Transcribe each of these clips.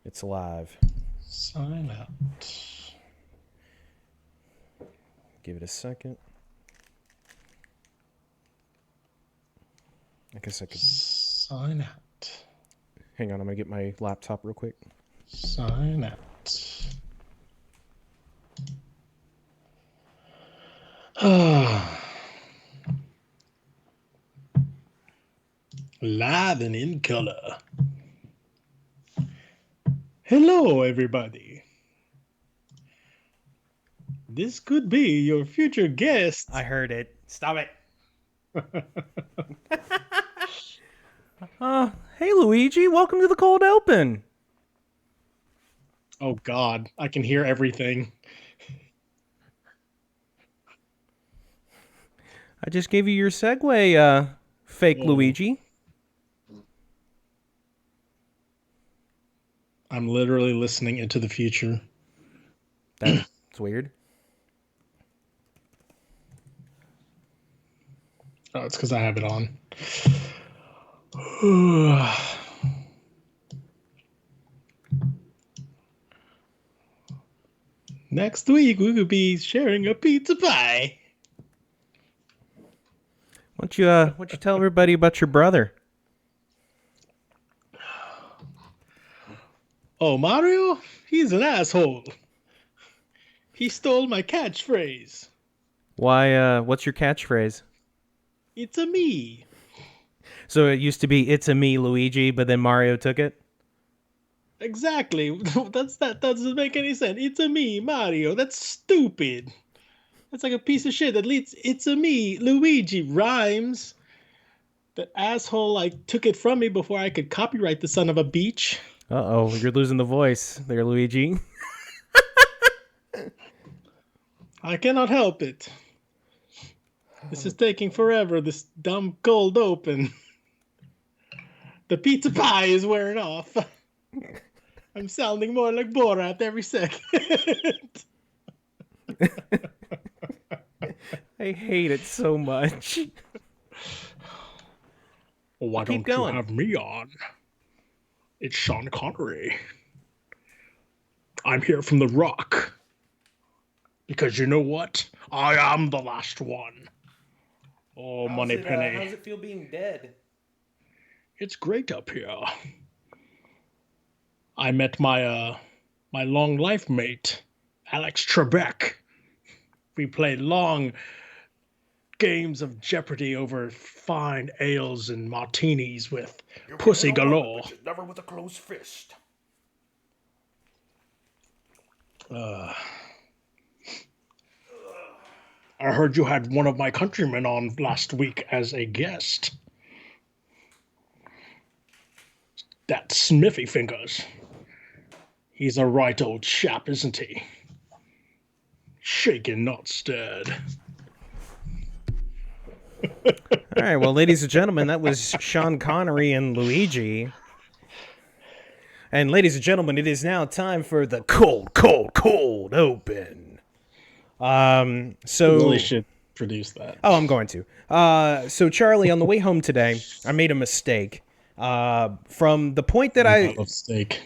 It's live. Sign out. Give it a second. I guess I could. Sign out. Hang on, I'm gonna get my laptop real quick. Sign out. Live and in color. Hello, everybody. This could be your future guest. I heard it. Stop it. Hey Luigi, welcome to the cold open. Oh, God. I can hear everything. I just gave you your segue, fake Oh. Luigi. I'm literally listening into the future. That's weird. Oh, it's because I have it on. Next week, we could be sharing a pizza pie. Why don't you tell everybody about your brother? Oh, Mario? He's an asshole. He stole my catchphrase. Why, what's your catchphrase? It's a me. So it used to be, it's a me, Luigi, but then Mario took it? Exactly. That doesn't make any sense. It's a me, Mario. That's stupid. That's like a piece of shit that leads it's a me, Luigi rhymes. That asshole like took it from me before I could copyright the son of a beach. Uh-oh, you're losing the voice there, Luigi. I cannot help it. This is taking forever, this dumb cold open. The pizza pie is wearing off. I'm sounding more like Borat every second. I hate it so much. Why Keep don't you going. have me on? It's Sean Connery. I'm here from The Rock. Because you know what? I am the last one. Oh, Moneypenny. How's it feel being dead? It's great up here. I met my long life mate, Alex Trebek. We played long games of Jeopardy over fine ales and martinis with pussy galore. Never with a closed fist. I heard you had one of my countrymen on last week as a guest. That Smithy Fingers. He's a right old chap, isn't he? Shaken, not stirred. All right, well, ladies and gentlemen, that was Sean Connery and Luigi. And ladies and gentlemen, it is now time for the cold open. You really should produce that. Oh, I'm going to. So Charlie, on the way home today, I made a mistake. From the point that I love steak.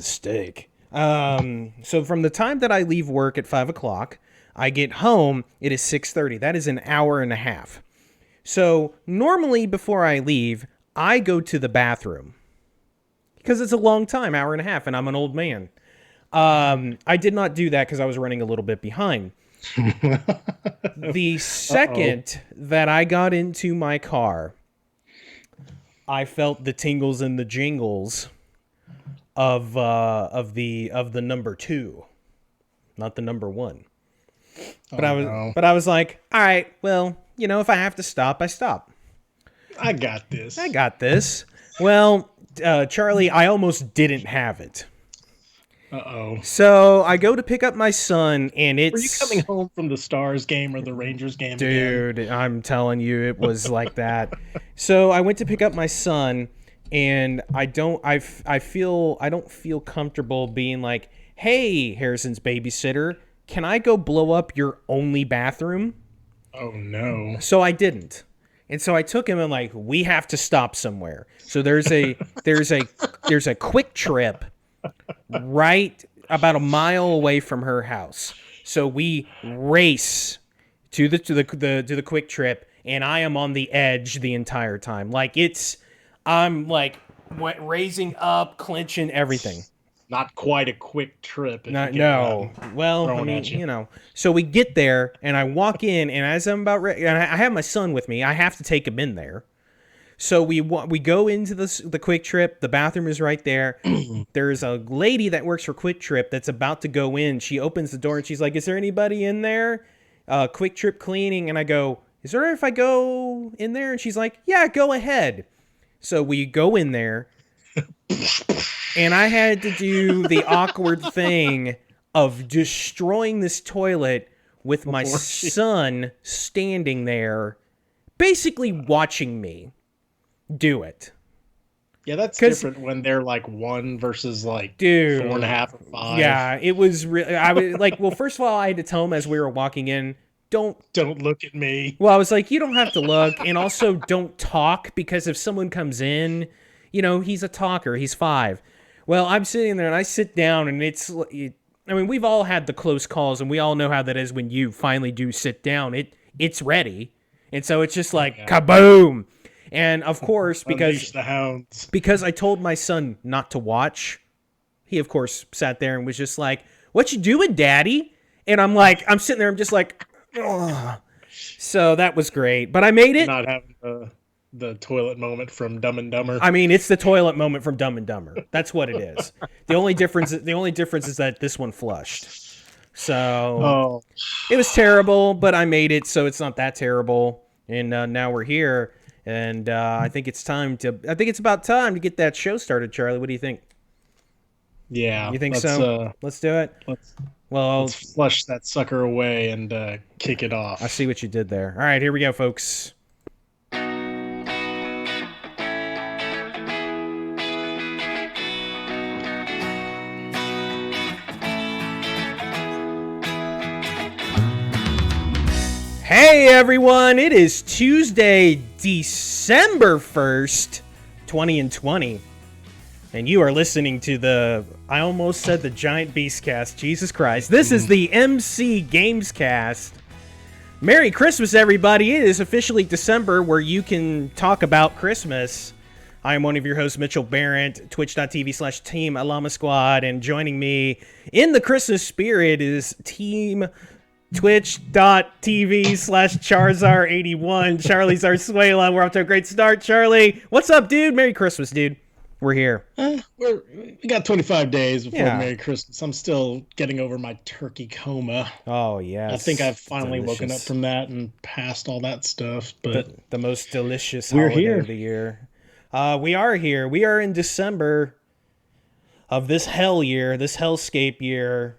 steak. So from the time that I leave work at 5:00, I get home. It is 6:30. That is an hour and a half. So normally before I leave, I go to the bathroom because it's a long time, hour and a half, and I'm an old man. I did not do that because I was running a little bit behind. The second that I got into my car, I felt the tingles and the jingles of the number 2, not the number 1. But I was like, all right, well, if I have to stop, I stop. I got this. I got this. Well, Charlie, I almost didn't have it. So I go to pick up my son, and it's... Were you coming home from the Stars game or the Rangers game Dude, again? I'm telling you, it was like that. So I went to pick up my son, and I don't feel comfortable being like, hey, Harrison's babysitter, can I go blow up your only bathroom? Oh, no. So I didn't. And so I took him and like, we have to stop somewhere. So there's a quick trip right about a mile away from her house. So we race to the quick trip, and I am on the edge the entire time. Like I'm like raising up, clenching everything. Not quite a quick trip. If No, you get no. Well, I thrown mean, at you. you know. So we get there, and I walk in, and as I'm about ready, and I have my son with me. I have to take him in there. So we go into the Quick Trip. The bathroom is right there. There's a lady that works for Quick Trip that's about to go in. She opens the door and she's like, "Is there anybody in there? Quick Trip cleaning." And I go, "Is there if I go in there?" And she's like, "Yeah, go ahead." So we go in there, and I had to do the awkward thing of destroying this toilet with my son standing there, basically watching me do it. Yeah, that's different when they're like 1 versus like 4.5 or 5. Yeah, it was really. I was like, well, first of all, I had to tell him as we were walking in, don't look at me. Well, I was like, you don't have to look, and also don't talk, because if someone comes in, you know, he's a talker. He's 5. Well, I'm sitting there and I sit down, and I mean, we've all had the close calls, and we all know how that is when you finally do sit down. It's ready, and so it's just like kaboom. And of course, because I told my son not to watch, he of course sat there and was just like, "What you doing, Daddy?" And I'm sitting there, I'm just like, ugh. So that was great, but I made it. Not having the toilet moment from Dumb and Dumber. I mean, it's the toilet moment from Dumb and Dumber. That's what it is. The only difference is that this one flushed. So it was terrible, but I made it, so it's not that terrible. And now we're here. And I think it's about time to get that show started, Charlie. What do you think? Yeah. You think so? Let's do it. Let's flush that sucker away and kick it off. I see what you did there. All right, here we go, folks. Hey everyone, it is Tuesday, December 1st, 2020, and you are listening to I almost said the Giant Beastcast, Jesus Christ. This is the MC Gamescast. Merry Christmas, everybody. It is officially December, where you can talk about Christmas. I am one of your hosts, Mitchell Barrett, twitch.tv/Team Alama Squad, and joining me in the Christmas spirit is Team twitch.tv/Charizar81, Charlie Zarzuela. We're off to a great start. Charlie, what's up, dude? Merry Christmas, dude. We're here. We got 25 days before Merry Christmas. I'm still getting over my turkey coma. Oh, yes. I think I've finally woken up from that and passed all that stuff. But the most delicious holiday of the year. We are here. We are in December of this hellscape year.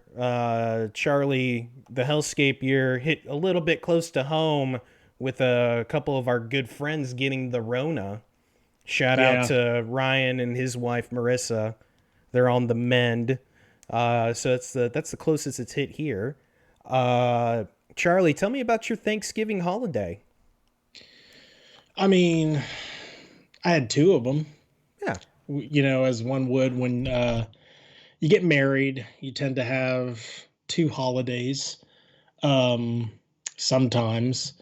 Charlie, the hellscape year hit a little bit close to home with a couple of our good friends getting the Rona. Shout out to Ryan and his wife Marissa. They're on the mend. So that's the closest it's hit here. Charlie, tell me about your Thanksgiving holiday. I mean, I had 2 of them. Yeah. You know, as one would when you get married, you tend to have 2 holidays. Sometimes.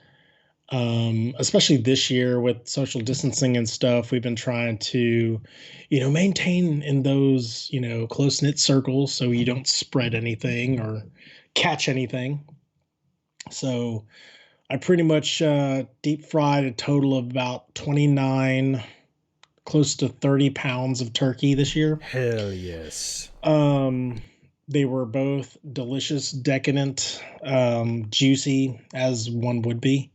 Especially this year with social distancing and stuff, we've been trying to, maintain in those, close-knit circles so you don't spread anything or catch anything. So I pretty much deep fried a total of about 29, close to 30 pounds of turkey this year. Hell yes. They were both delicious, decadent, juicy, as one would be.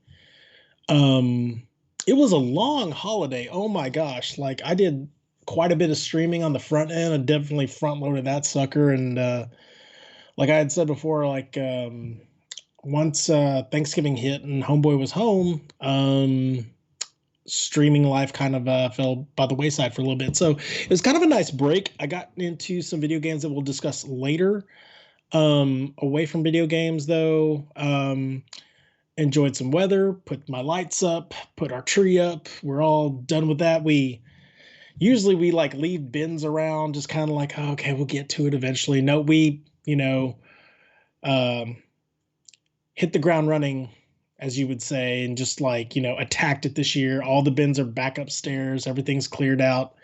It was a long holiday. Oh my gosh. Like, I did quite a bit of streaming on the front end. I definitely front loaded that sucker. And, like I had said before, like, once, Thanksgiving hit and Homeboy was home, streaming life kind of, fell by the wayside for a little bit. So it was kind of a nice break. I got into some video games that we'll discuss later. Away from video games though, enjoyed some weather, put my lights up, put our tree up. We're all done with that. We like leave bins around, just kind of like, oh, okay, we'll get to it eventually. No, we, um, hit the ground running, as you would say, and just like, attacked it this year. All the bins are back upstairs. Everything's cleared out.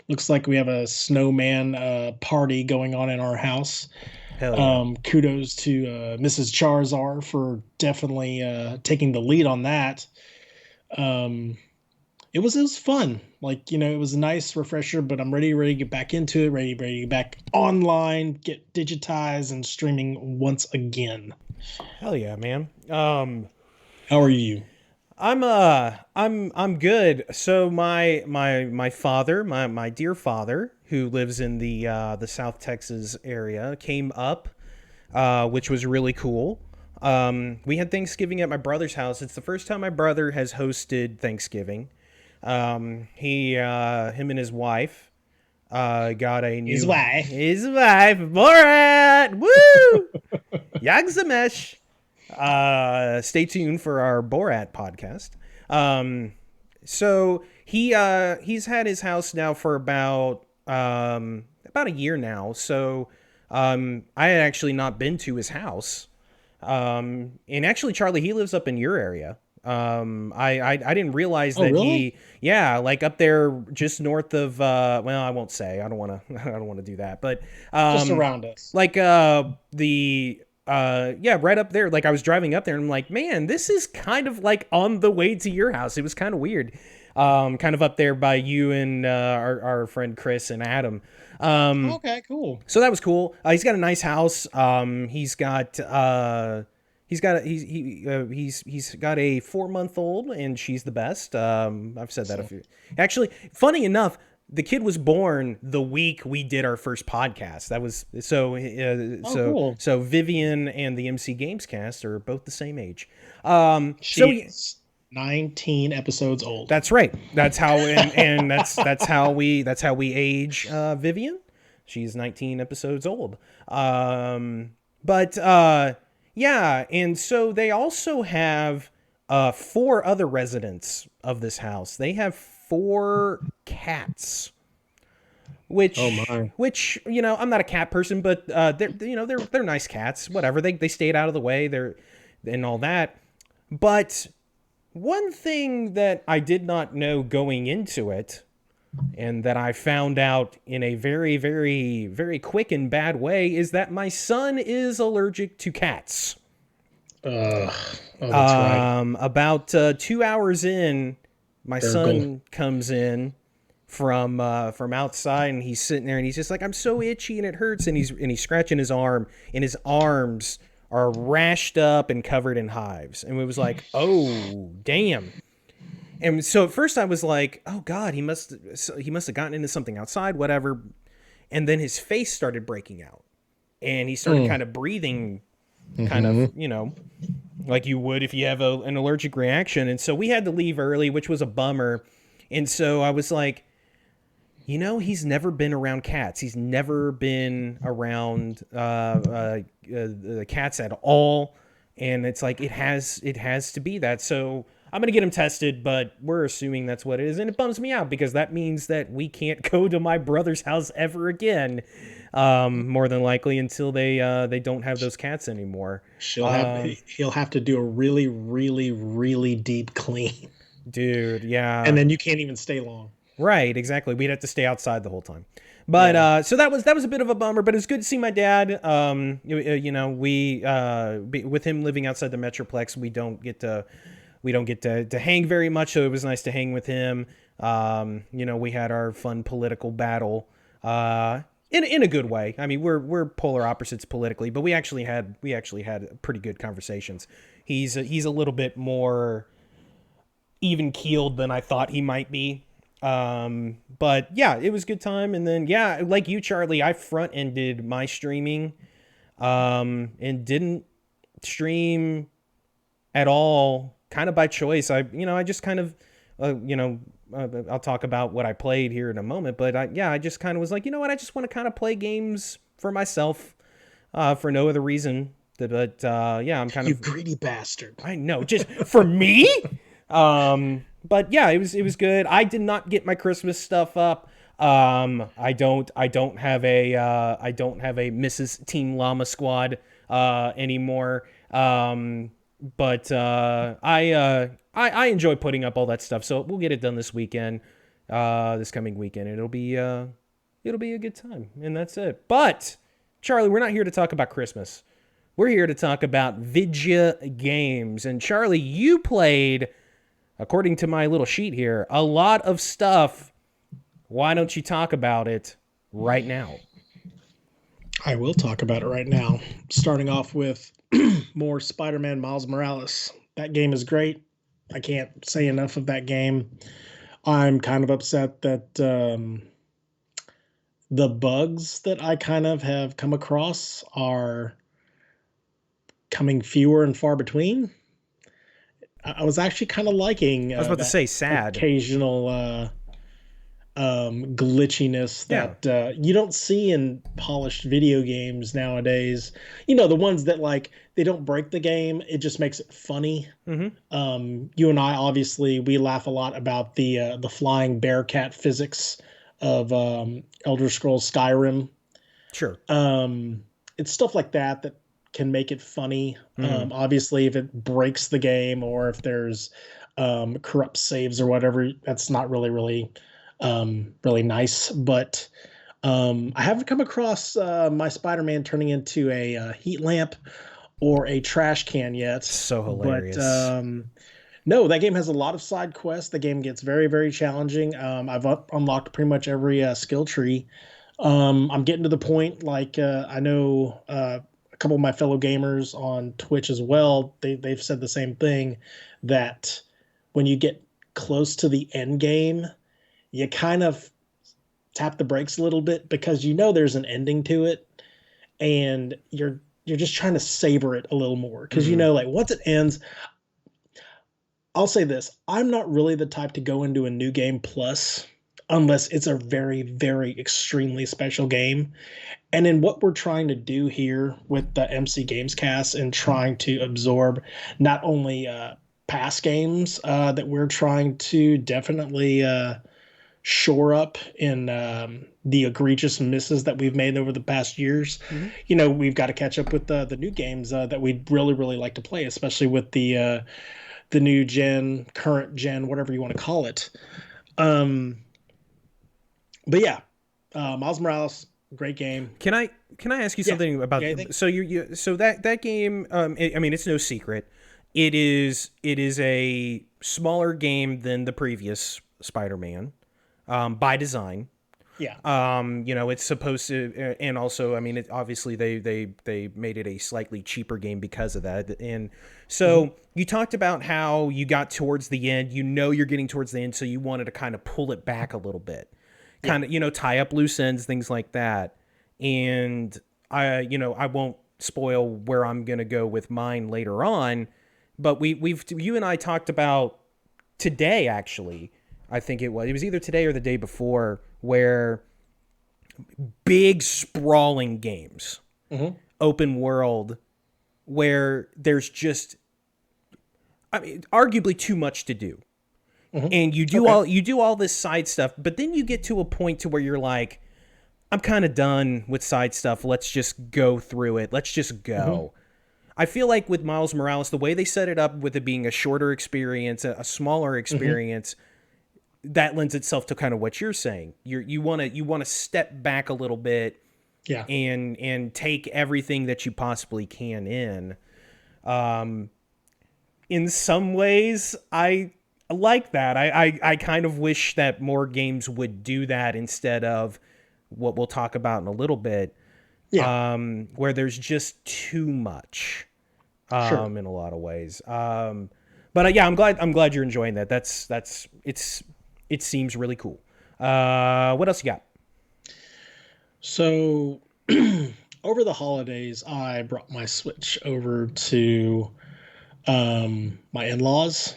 Looks like we have a snowman party going on in our house. Hell yeah. Kudos to Mrs. Charizar for definitely taking the lead on that. Um, it was fun. Like, it was a nice refresher, but I'm ready to get back into it, ready to get back online, get digitized and streaming once again. Hell yeah, man. How are you? I'm good. So my father, my dear father, who lives in the South Texas area, came up, which was really cool. We had Thanksgiving at my brother's house. It's the first time my brother has hosted Thanksgiving. Him and his wife, got a new his wife Borat. Woo! Yagzamesh. Stay tuned for our Borat podcast. So he's had his house now for about a year now. So I had actually not been to his house. And actually, Charlie, he lives up in your area. I didn't realize that really? like up there just north of well, I won't say. I don't want to I don't want to do that. But Just around us. like yeah, right up there. Like I was driving up there and I'm like, man, this is kind of like on the way to your house. It was kind of weird. Kind of up there by you and our friend Chris and Adam. Okay, cool. So that was cool. He's got a nice house. He's got a 4-month-old and she's the best. I've said that a few. Actually, funny enough, the kid was born the week we did our first podcast. That was Cool. so Vivian and the MC Gamescast are both the same age. She's 19 episodes old. That's right. That's how and that's how we age Vivian. She's 19 episodes old. But yeah, and so they also have 4 other residents of this house. They have 4 cats. Which, Oh my. which I'm not a cat person, but they're nice cats. Whatever, they stayed out of the way. They're and all that. But one thing that I did not know going into it, and that I found out in a very, very, very quick and bad way, is that my son is allergic to cats. Oh, that's right. About 2 hours in, my son comes in from outside, and he's sitting there, and he's just like, I'm so itchy and it hurts, and he's scratching his arm, and his arms are rashed up and covered in hives, and it was like, oh damn. And so at first I was like, oh God, he must have gotten into something outside, whatever. And then his face started breaking out, and he started kind of breathing, kind of, like you would if you have an allergic reaction. And so we had to leave early, which was a bummer. And so I was like, he's never been around cats. He's never been around the cats at all. And it's like, it has to be that. So I'm going to get him tested, but we're assuming that's what it is. And it bums me out because that means that we can't go to my brother's house ever again. More than likely until they don't have those cats anymore. He'll have to do a really, really, really deep clean. Dude, yeah. And then you can't even stay long. Right, exactly. We'd have to stay outside the whole time. But so that was a bit of a bummer, but it was good to see my dad. With him living outside the Metroplex, we don't get to hang very much, so it was nice to hang with him. We had our fun political battle in a good way. I mean, we're polar opposites politically, but we actually had pretty good conversations. He's a little bit more even keeled than I thought he might be. But yeah, it was a good time. And then, yeah, like you, Charlie, I front-ended my streaming, and didn't stream at all, kind of by choice. I just kind of, I'll talk about what I played here in a moment, but I just kind of was like, you know what? I just want to kind of play games for myself, for no other reason But yeah, I'm kind You of, greedy bastard. I know, just for me. But yeah, it was good. I did not get my Christmas stuff up. I don't have a Mrs. Team Llama Squad anymore. But I enjoy putting up all that stuff. So we'll get it done this weekend, this coming weekend. It'll be a good time, and that's it. But Charlie, we're not here to talk about Christmas. We're here to talk about video games. And Charlie, you played, according to my little sheet here, a lot of stuff. Why don't you talk about it right now? I will talk about it right now. Starting off with more Spider-Man Miles Morales. That game is great. I can't say enough of that game. I'm kind of upset that the bugs that I kind of have come across are coming fewer and far between. I was actually kind of liking I was about to that say sad. occasional glitchiness Yeah. that you don't see in polished video games nowadays. You know, the ones that like they don't break the game, it just makes it funny. You and I obviously we laugh a lot about the flying bearcat physics of Elder Scrolls Skyrim. Sure. It's stuff like that can make it funny. Obviously, if it breaks the game or if there's corrupt saves or whatever, that's not really nice. But I haven't come across my Spider-Man turning into a heat lamp or a trash can yet. So But hilarious. no, that game has a lot of side quests. The game gets very, very challenging. I've unlocked pretty much every skill tree. I'm getting to the point, like I know a couple of my fellow gamers on Twitch as well. They've said the same thing, that when you get close to the end game, you kind of tap the brakes a little bit because you know there's an ending to it, and you're just trying to savor it a little more because you know, like once it ends. I'll say this: I'm not really the type to go into a new game plus unless it's a very, very extremely special game. And in what we're trying to do here with the MC Gamescast and trying to absorb not only past games that we're trying to definitely shore up in the egregious misses that we've made over the past years. You know, we've got to catch up with the new games that we'd really, really like to play, especially with the new gen, current gen, whatever you want to call it. But yeah, Miles Morales, great game. Can I ask you Yeah. something about Yeah, anything? so so that game? I mean, it's no secret. It is a smaller game than the previous Spider-Man, by design. Yeah. It's supposed to, and also, I mean, obviously they made it a slightly cheaper game because of that. And so you talked about how you got towards the end. You know, you're getting towards the end, so you wanted to kind of pull it back a little bit, kind of tie up loose ends, things like that. And I won't spoil where I'm gonna go with mine later on, but you and I talked about today, actually. I think it was either today or the day before, where big sprawling games, open world, where there's just, I mean, arguably too much to do. And you do all this side stuff, but then you get to a point to where you're like, I'm kind of done with side stuff. Let's just go through it. Let's just go. I feel like with Miles Morales, the way they set it up with it being a shorter experience, a smaller experience, that lends itself to kind of what you're saying. You want to step back a little bit Yeah. and take everything that you possibly can in. In some ways, I like that. I kind of wish that more games would do that instead of what we'll talk about in a little bit, Yeah. where there's just too much, Sure. in a lot of ways. But yeah, I'm glad you're enjoying that. It seems really cool. What else you got? So over the holidays, I brought my Switch over to my in-laws.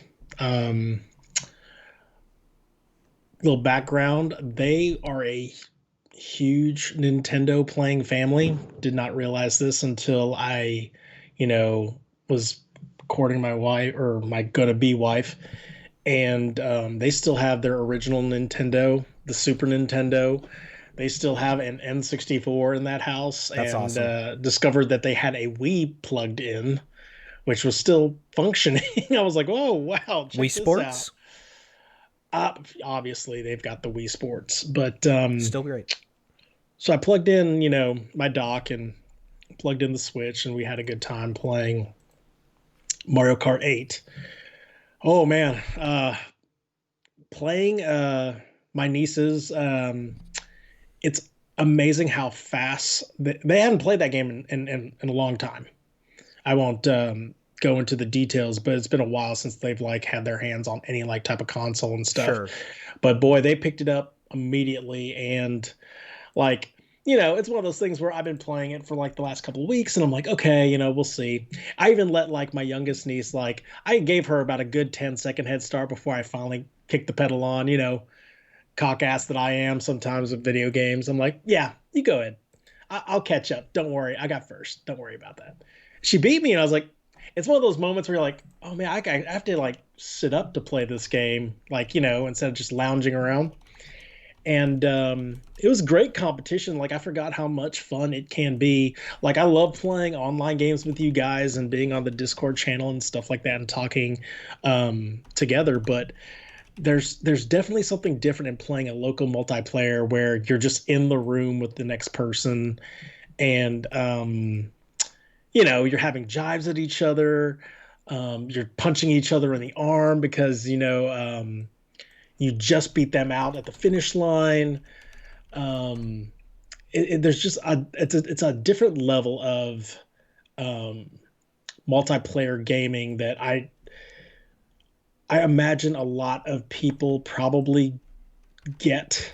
Little background: they are a huge Nintendo playing family. Did not realize this until I you know, was courting my wife or my gonna be wife, and they still have their original Nintendo, the Super Nintendo. They still have an N64 in that house, That's and awesome. discovered that they had a Wii plugged in, which was still functioning. I was like, "Oh wow, Wii check this out!" Sports, Obviously, they've got the Wii Sports, but still great. so I plugged in, my dock and plugged in the Switch, and we had a good time playing Mario Kart 8. Oh man, playing my nieces, it's amazing how fast they hadn't played that game in a long time. I won't go into the details, but it's been a while since they've like had their hands on any like type of console and stuff. Sure. But boy, they picked it up immediately, and like, it's one of those things where I've been playing it for like the last couple of weeks, and I'm like, okay, we'll see. I even let like my youngest niece, like, I gave her about a good 10-second head start before I finally kicked the pedal on, cock ass that I am sometimes with video games. I'm like, yeah, you go ahead. I'll catch up. Don't worry. I got first. Don't worry about that. She beat me, and I was like, it's one of those moments where you're like, oh man, I have to like sit up to play this game, like, instead of just lounging around. And it was great competition. Like, I forgot how much fun it can be. Like, I love playing online games with you guys and being on the Discord channel and stuff like that and talking together. But there's definitely something different in playing a local multiplayer where you're just in the room with the next person, and you're having jives at each other. You're punching each other in the arm because you just beat them out at the finish line. Um, there's just it's a different level of um, multiplayer gaming that I imagine a lot of people probably get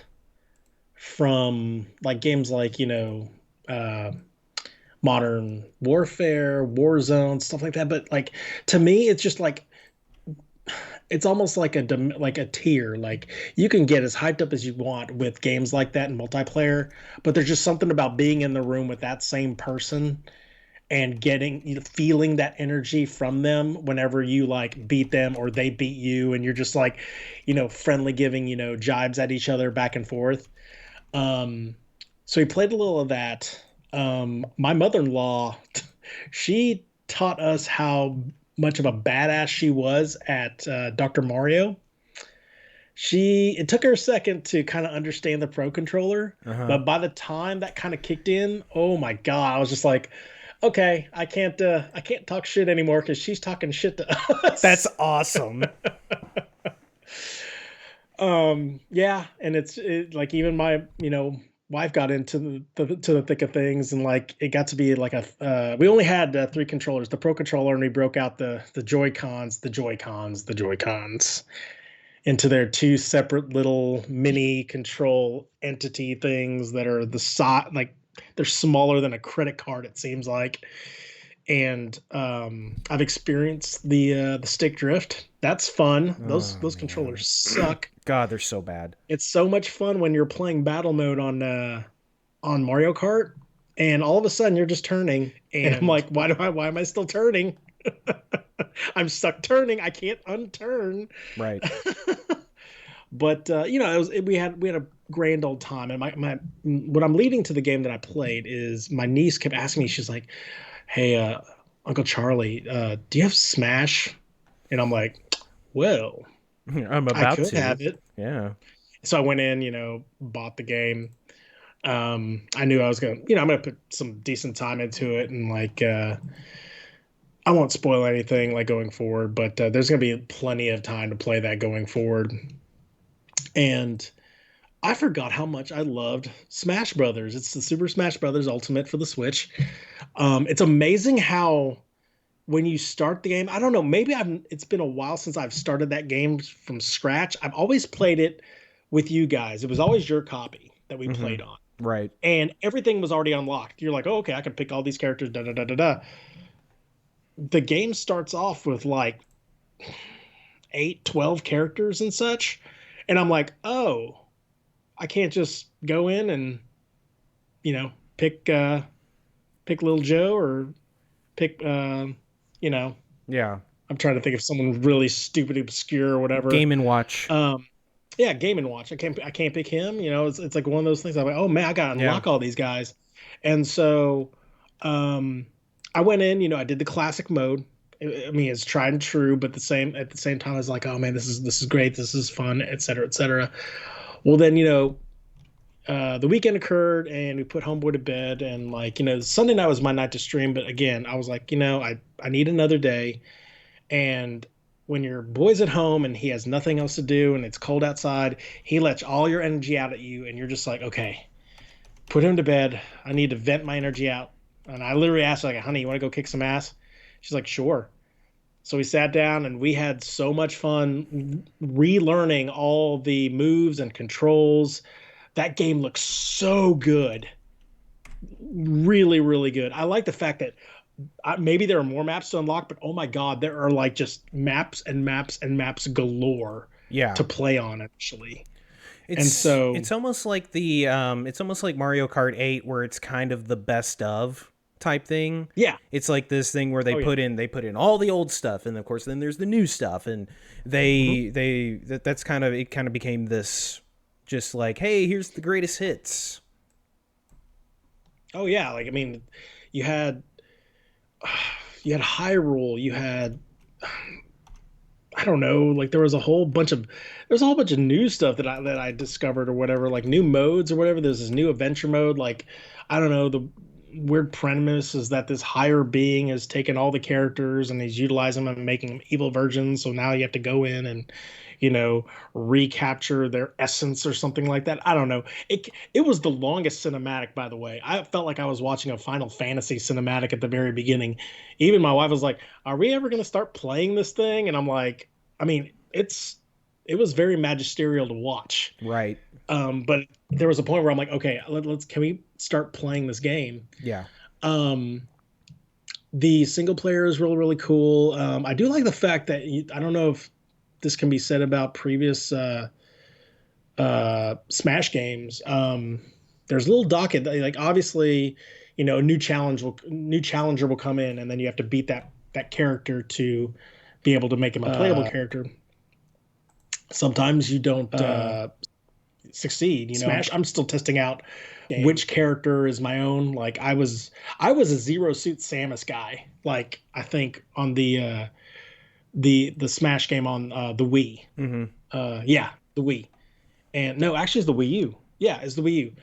from like games like uh, Modern Warfare, Warzone, stuff like that. But like, to me, it's just like it's almost like a tier. Like, you can get as hyped up as you want with games like that in multiplayer, but there's just something about being in the room with that same person and getting, feeling that energy from them whenever you like beat them or they beat you, and you're just like, friendly giving, jibes at each other back and forth. Um, so we played a little of that. My mother-in-law, she taught us how much of a badass she was at Dr. Mario. It took her a second to kind of understand the Pro controller, Uh-huh. but by the time that kind of kicked in, oh my God, I was just like, okay, I can't talk shit anymore because she's talking shit to That's us. awesome. Yeah, and like, even my wife got into the thick of things, and like it got to be like we only had three controllers, the Pro controller, and we broke out the Joy Cons into their two separate little mini control entity things that are the size, like, they're smaller than a credit card, it seems like. And I've experienced the stick drift. That's fun. Those Oh those man. controllers suck. God, they're so bad. It's so much fun when you're playing battle mode on Mario Kart, and all of a sudden you're just turning, and I'm like, why am I still turning? I'm stuck turning. I can't unturn. Right. But we had a grand old time, and my what I'm leading to the game that I played is my niece kept asking me. She's like, "Hey, Uncle Charlie, do you have Smash?" And I'm like, "Well, I'm I about could to. have it." Yeah. So I went in, bought the game. I knew I was I'm gonna put some decent time into it, and like, I won't spoil anything like going forward, but there's gonna be plenty of time to play that going forward. And I forgot how much I loved Smash Brothers. It's the Super Smash Brothers Ultimate for the Switch. It's amazing how when you start the game, I don't know, maybe it's been a while since I've started that game from scratch. I've always played it with you guys. It was always your copy that we Mm-hmm. played on. Right. And everything was already unlocked. You're like, oh, okay, I can pick all these characters, da da da da da. The game starts off with like 8, 12 characters and such. And I'm like, oh, I can't just go in and, pick Little Joe or pick, you know, Yeah. I'm trying to think of someone really stupid, obscure, or whatever. Game and Watch. Yeah, Game and Watch. I can't pick him. It's like one of those things. I'm like, oh man, I gotta Yeah. unlock all these guys, and so, um, I went in. I did the classic mode. I mean, it's tried and true, but at the same time, I was like, oh man, this is great. This is fun, et cetera, et cetera. Well, then the weekend occurred, and we put Homeboy to bed, and like Sunday night was my night to stream. But again, I was like, I need another day. And when your boy's at home and he has nothing else to do and it's cold outside, he lets all your energy out at you, and you're just like, okay, put him to bed. I need to vent my energy out. And I literally asked her, like, honey, you want to go kick some ass? She's like, sure. So we sat down and we had so much fun relearning all the moves and controls. That game looks so good. Really, really good. I like the fact that maybe there are more maps to unlock, but oh my god, there are like just maps and maps and maps galore Yeah. to play on actually. And It's so it's almost like it's almost like Mario Kart 8 where it's kind of the best of type thing. yeah, It's like this thing where oh yeah, they put in all the old stuff, and of course then there's the new stuff, and hmm that's kind of, it kind of became this, just like, hey, here's the greatest hits. oh yeah. Like I mean, you had Hyrule, you had I don't know, like there was a whole bunch of new stuff that I discovered or whatever, like new modes or whatever. There's this new adventure mode, like I don't know, the weird premise is that this higher being has taken all the characters and he's utilizing them and making them evil versions. So now you have to go in and recapture their essence or something like that. I don't know. It was the longest cinematic, by the way. I felt like I was watching a Final Fantasy cinematic at the very beginning. Even my wife was like, "Are we ever going to start playing this thing?" And I'm like, I mean, it was very magisterial to watch. Right. But there was a point where I'm like, okay, let's can we start playing this game? Yeah. Um, the single player is really really cool. I do like the fact that I don't know if this can be said about previous Smash games. There's a little docket that, like, obviously, a new challenger will come in, and then you have to beat that character to be able to make him a playable character. Sometimes you don't succeed. Smash. I'm still testing out which character is my own. Like I was a Zero Suit Samus guy. Like I think on the Smash game on the Wii. Mm-hmm. Yeah, the Wii. And no, actually, it's the Wii U. Yeah, it's the Wii U.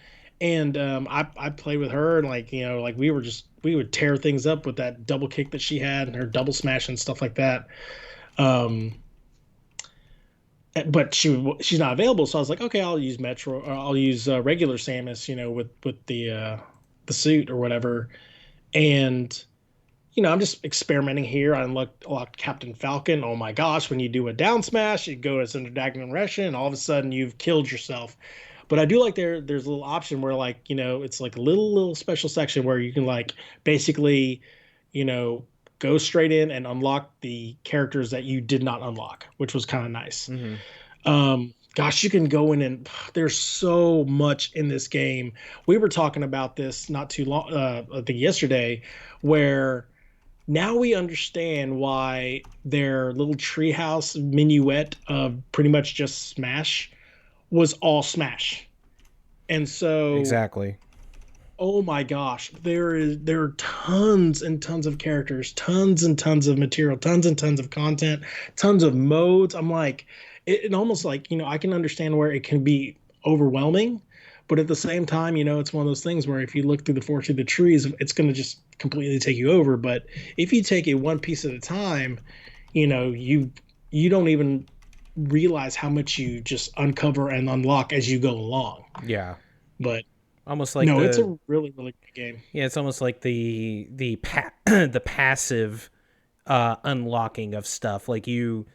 And I played with her, and like like we would tear things up with that double kick that she had and her double smash and stuff like that. Um, but she's not available, so I was like, okay, I'll use Metro, or I'll use regular Samus, with the suit or whatever. And I'm just experimenting here. I unlocked Captain Falcon. Oh my gosh, when you do a down smash, you go as under diagonal Russian, and all of a sudden you've killed yourself. But I do like there's a little option where, like, it's like a little special section where you can, like, basically, go straight in and unlock the characters that you did not unlock, which was kind of nice. Mm-hmm. Gosh, you can go in and there's so much in this game. We were talking about this not too long, I think yesterday, where now we understand why their little treehouse minuet of pretty much just Smash was all Smash. And so, Exactly. oh my gosh, there are tons and tons of characters, tons and tons of material, tons and tons of content, tons of modes. I'm like, it almost like, I can understand where it can be overwhelming, but at the same time, it's one of those things where if you look through the forest of the trees, it's going to just completely take you over. But if you take it one piece at a time, you don't even realize how much you just uncover and unlock as you go along. Yeah. But Almost like no, it's a really really good game. yeah, it's almost like the passive unlocking of stuff. Like, you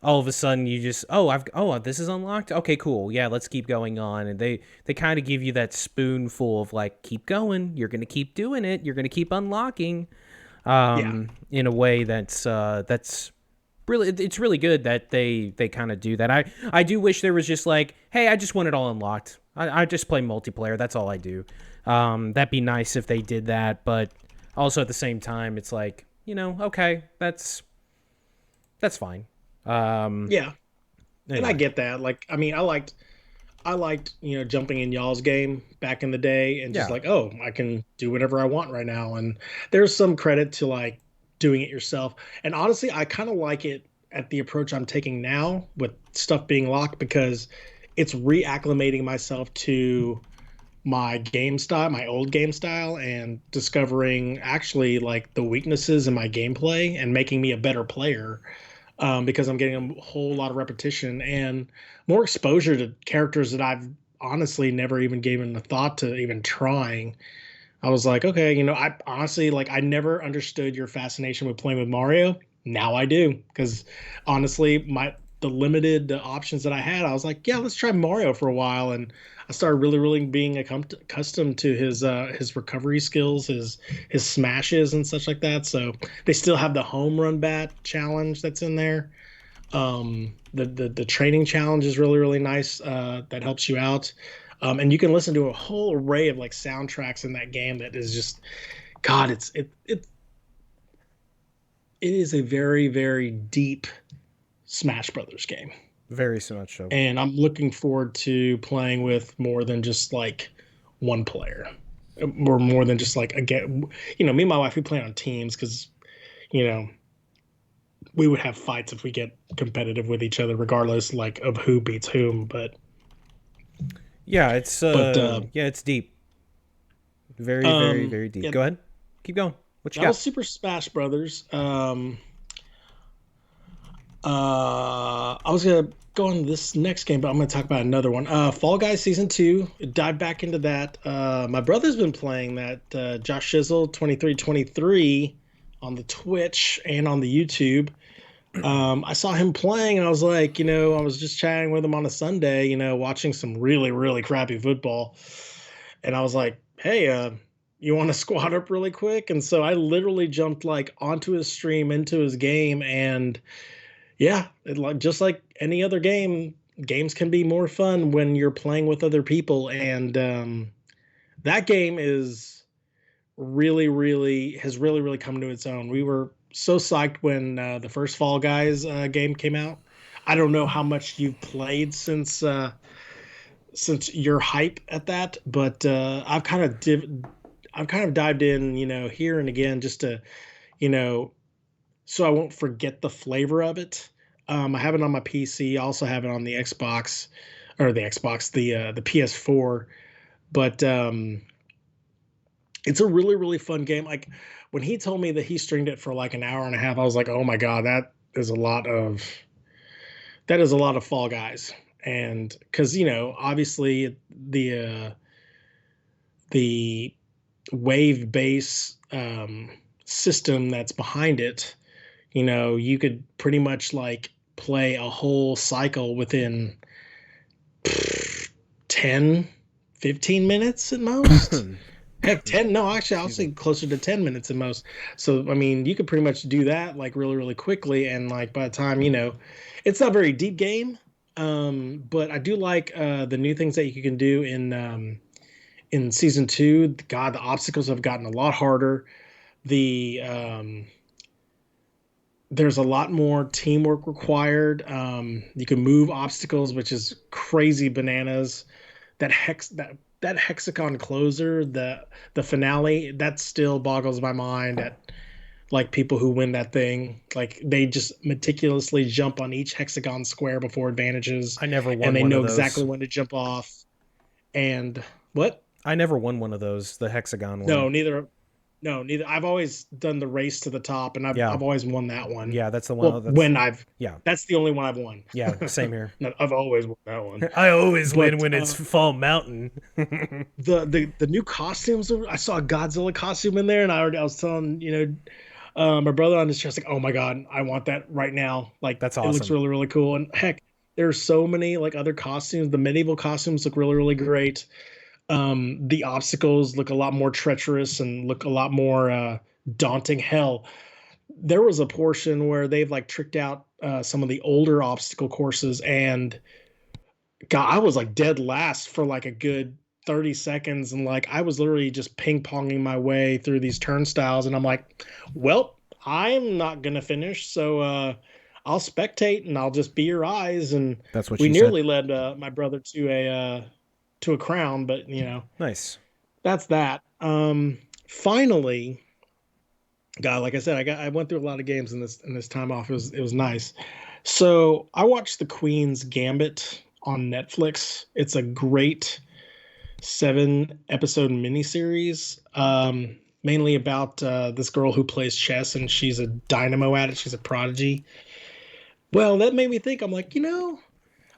all of a sudden you just, this is unlocked. Okay, cool. Yeah, let's keep going on. And they kind of give you that spoonful of, like, keep going. You're gonna keep doing it. You're gonna keep unlocking. In a way that's really, it's really good that they kind of do that. I do wish there was just like, hey, I just want it all unlocked. I just play multiplayer. That's all I do. That'd be nice if they did that, but Also, at the same time, it's like, okay, that's fine. Um, Yeah, and I anyway, get that. Like, I mean, I liked, jumping in y'all's game back in the day and just yeah, like, oh, I can do whatever I want right now. And there's some credit to like doing it yourself. And honestly, I kind of like it at the approach I'm taking now with stuff being locked because it's reacclimating myself to my game style, my old game style, and discovering actually like the weaknesses in my gameplay and making me a better player because I'm getting a whole lot of repetition and more exposure to characters that I've honestly never even given a thought to even trying. I was like, okay, I honestly like I never understood your fascination with playing with Mario. Now I do because honestly, the limited options that I had, I was like, yeah, let's try Mario for a while, and I started really, really being accustomed to his recovery skills, his smashes and such like that. So they still have the home run bat challenge that's in there. The training challenge is really, really nice. That helps you out. And you can listen to a whole array of like soundtracks in that game that is just God, it is a very, very deep Smash Brothers game. very so much so. And I'm looking forward to playing with more than just like one player. Or more than just like again, me and my wife we play on teams because you know we would have fights if we get competitive with each other, regardless like of who beats whom. Yeah, But it's deep, very, very, very deep. yeah, Go ahead, keep going. What you that was got? Super Smash Brothers. I was gonna go on this next game, but I'm gonna talk about another one. Fall Guys Season 2. Dive back into that. My brother's been playing that. Josh Shizzle 2323 on the Twitch and on the YouTube. I saw him playing, and I was like, I was just chatting with him on a Sunday, watching some really, really crappy football, and I was like, hey, you want to squat up really quick? And so I literally jumped like onto his stream, into his game, and yeah, like just like any other game, games can be more fun when you're playing with other people, and that game is really, really has really, really come to its own. We were so psyched when the first Fall Guys game came out. I don't know how much you've played since your hype at that, but I've kind of dived in, here and again just to, you know, so I won't forget the flavor of it. I have it on my PC. I also have it on the Xbox, or the PS4. But it's a really, really fun game. Like when he told me that he streamed it for like an hour and a half, I was like, oh my god, that is a lot of Fall Guys. And because obviously the wave base system that's behind it, you could pretty much like play a whole cycle within 10, 15 minutes at most. Heck, 10, no, actually, I'll Excuse me. say closer to 10 minutes at most. So, I mean, you could pretty much do that like really, really quickly. And like by the time, it's not a very deep game. But I do like the new things that you can do in season two. God, the obstacles have gotten a lot harder. The There's a lot more teamwork required. You can move obstacles, which is crazy bananas. That hexagon closer, the finale, that still boggles my mind at like people who win that thing. Like they just meticulously jump on each hexagon square before advantages, I never and won they one know of exactly those. when to jump off. And what? I never won one of those. The hexagon one. No, neither. No, neither. I've always done the race to the top, and I've Yeah, I've always won that one. yeah, that's the one. Well, when I've Yeah, that's the only one I've won. yeah, same here. No, I've always won that one. I always win But when it's Fall Mountain. the new costumes, I saw a Godzilla costume in there, and I was telling my brother on his chest like, oh my god, I want that right now. Like That's it looks awesome. really, really cool. And heck, there's so many like other costumes. The medieval costumes look really, really great. The obstacles look a lot more treacherous and look a lot more daunting. Hell, there was a portion where they've like tricked out some of the older obstacle courses, and God, I was like dead last for like a good 30 seconds, and like I was literally just ping-ponging my way through these turnstiles, and I'm like, well, I'm not gonna finish, so I'll spectate and I'll just be your eyes. And That's what we she said. nearly led my brother to a crown, but Nice. that's that. Finally, God, like I said, I went through a lot of games in this time off. It was nice. So I watched The Queen's Gambit on Netflix. It's a great 7 episode miniseries, mainly about this girl who plays chess, and she's a dynamo at it. She's a prodigy. Well, that made me think. I'm like,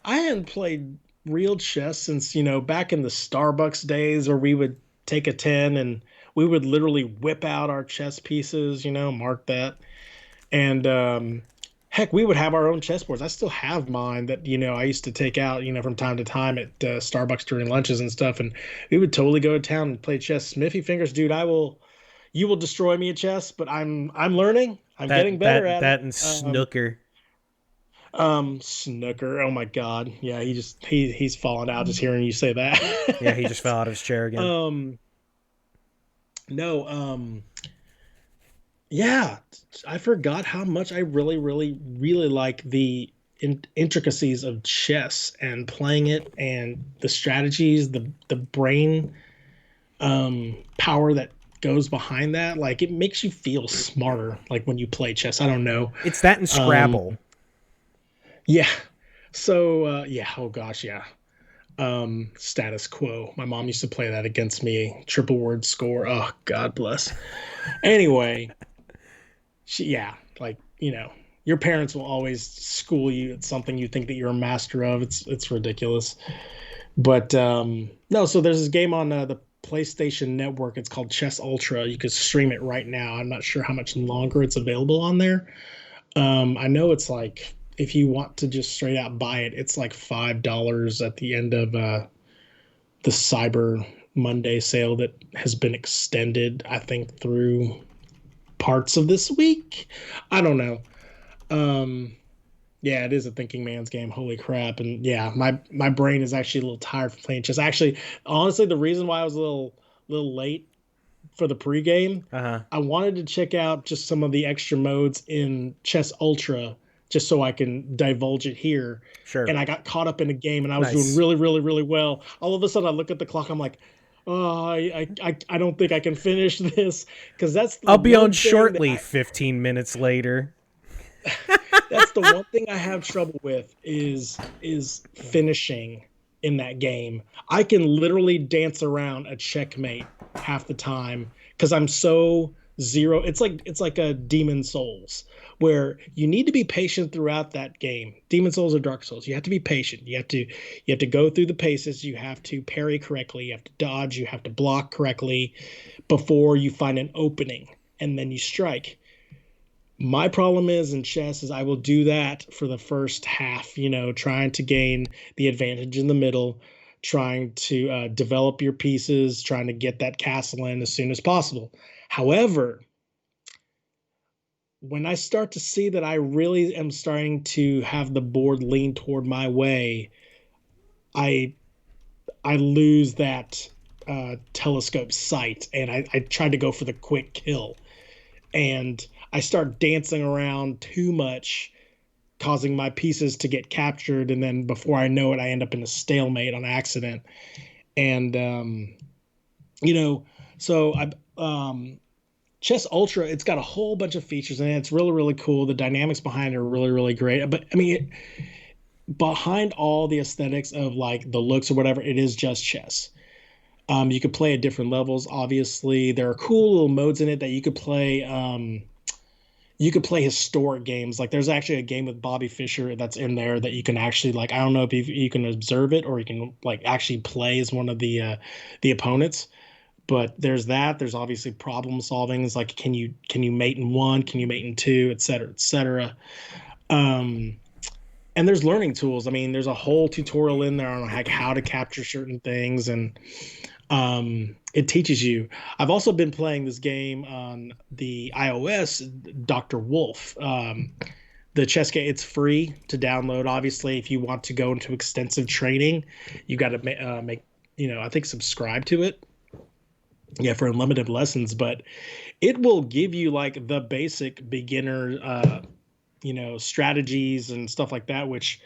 I hadn't played real chess since, back in the Starbucks days where we would take a 10 and we would literally whip out our chess pieces, mark that. And heck, we would have our own chessboards. I still have mine that, I used to take out, from time to time at Starbucks during lunches and stuff. And we would totally go to town and play chess. Smithy fingers, dude, you will destroy me at chess, but I'm learning. I'm getting That better that at it. that and snooker. Snooker. Oh my God. Yeah, he's fallen out just hearing you say Yeah, he that. just fell out of his chair again. um, no, yeah, I forgot how much I really, really, really like the intricacies of chess and playing it and the strategies, the brain power that goes behind that. Like it makes you feel smarter, like when you play chess. I don't know. It's that and Um, Scrabble. yeah. So yeah, oh gosh, yeah. Status quo. My mom used to play that against me. Triple word score. Oh, God bless. Anyway, yeah, like, your parents will always school you at something you think that you're a master of. It's ridiculous. But no, so there's this game on the PlayStation Network. It's called Chess Ultra. You could stream it right now. I'm not sure how much longer it's available on there. I know it's like if you want to just straight out buy it, it's like $5 at the end of the Cyber Monday sale that has been extended, I think, through parts of this week. I don't know. Um, yeah, it is a thinking man's game. Holy crap! And yeah, my brain is actually a little tired from playing chess. Actually, honestly, the reason why I was a little late for the pregame, Uh-huh. I wanted to check out just some of the extra modes in Chess Ultra just so I can divulge it here. Sure. And I got caught up in a game and I was doing Nice. really, really, really well. All of a sudden, I look at the clock. I'm like, oh, I don't think I can finish this because that's the I'll be on one thing that shortly 15 minutes later. that's the one thing I have trouble with is finishing in that game. I can literally dance around a checkmate half the time because I'm so zero. It's like a Demon Souls where you need to be patient throughout that game. Demon Souls or Dark Souls, you have to be patient. You have to go through the paces. You have to parry correctly. You have to dodge. You have to block correctly before you find an opening, and then you strike. My problem is in chess is I will do that for the first half, trying to gain the advantage in the middle, trying to develop your pieces, trying to get that castle in as soon as possible. However, when I start to see that I really am starting to have the board lean toward my way, I I lose that telescope sight, and I try to go for the quick kill, and I start dancing around too much, causing my pieces to get captured, and then before I know it, I end up in a stalemate on accident. And you know, so I Chess Ultra, it's got a whole bunch of features in it. It's really, really cool. The dynamics behind it are really, really great. But I mean, behind all the aesthetics of like the looks or whatever, it is just chess. You could play at different levels. Obviously, there are cool little modes in it that you could play. You could play historic games. Like there's actually a game with Bobby Fischer that's in there that you can actually like. I don't know if you can observe it or you can like actually play as one of the opponents. But there's that. There's obviously problem solving. It's like can you mate in one? Can you mate in two? Et cetera, et cetera. Um, and there's learning tools. I mean, there's a whole tutorial in there on like how to capture certain things, and it teaches you. I've also been playing this game on the iOS, Dr. Wolf. The chess game, it's free to download. Obviously, if you want to go into extensive training, you got to make I think subscribe to it. Yeah, for unlimited lessons, but it will give you like the basic beginner strategies and stuff like that, which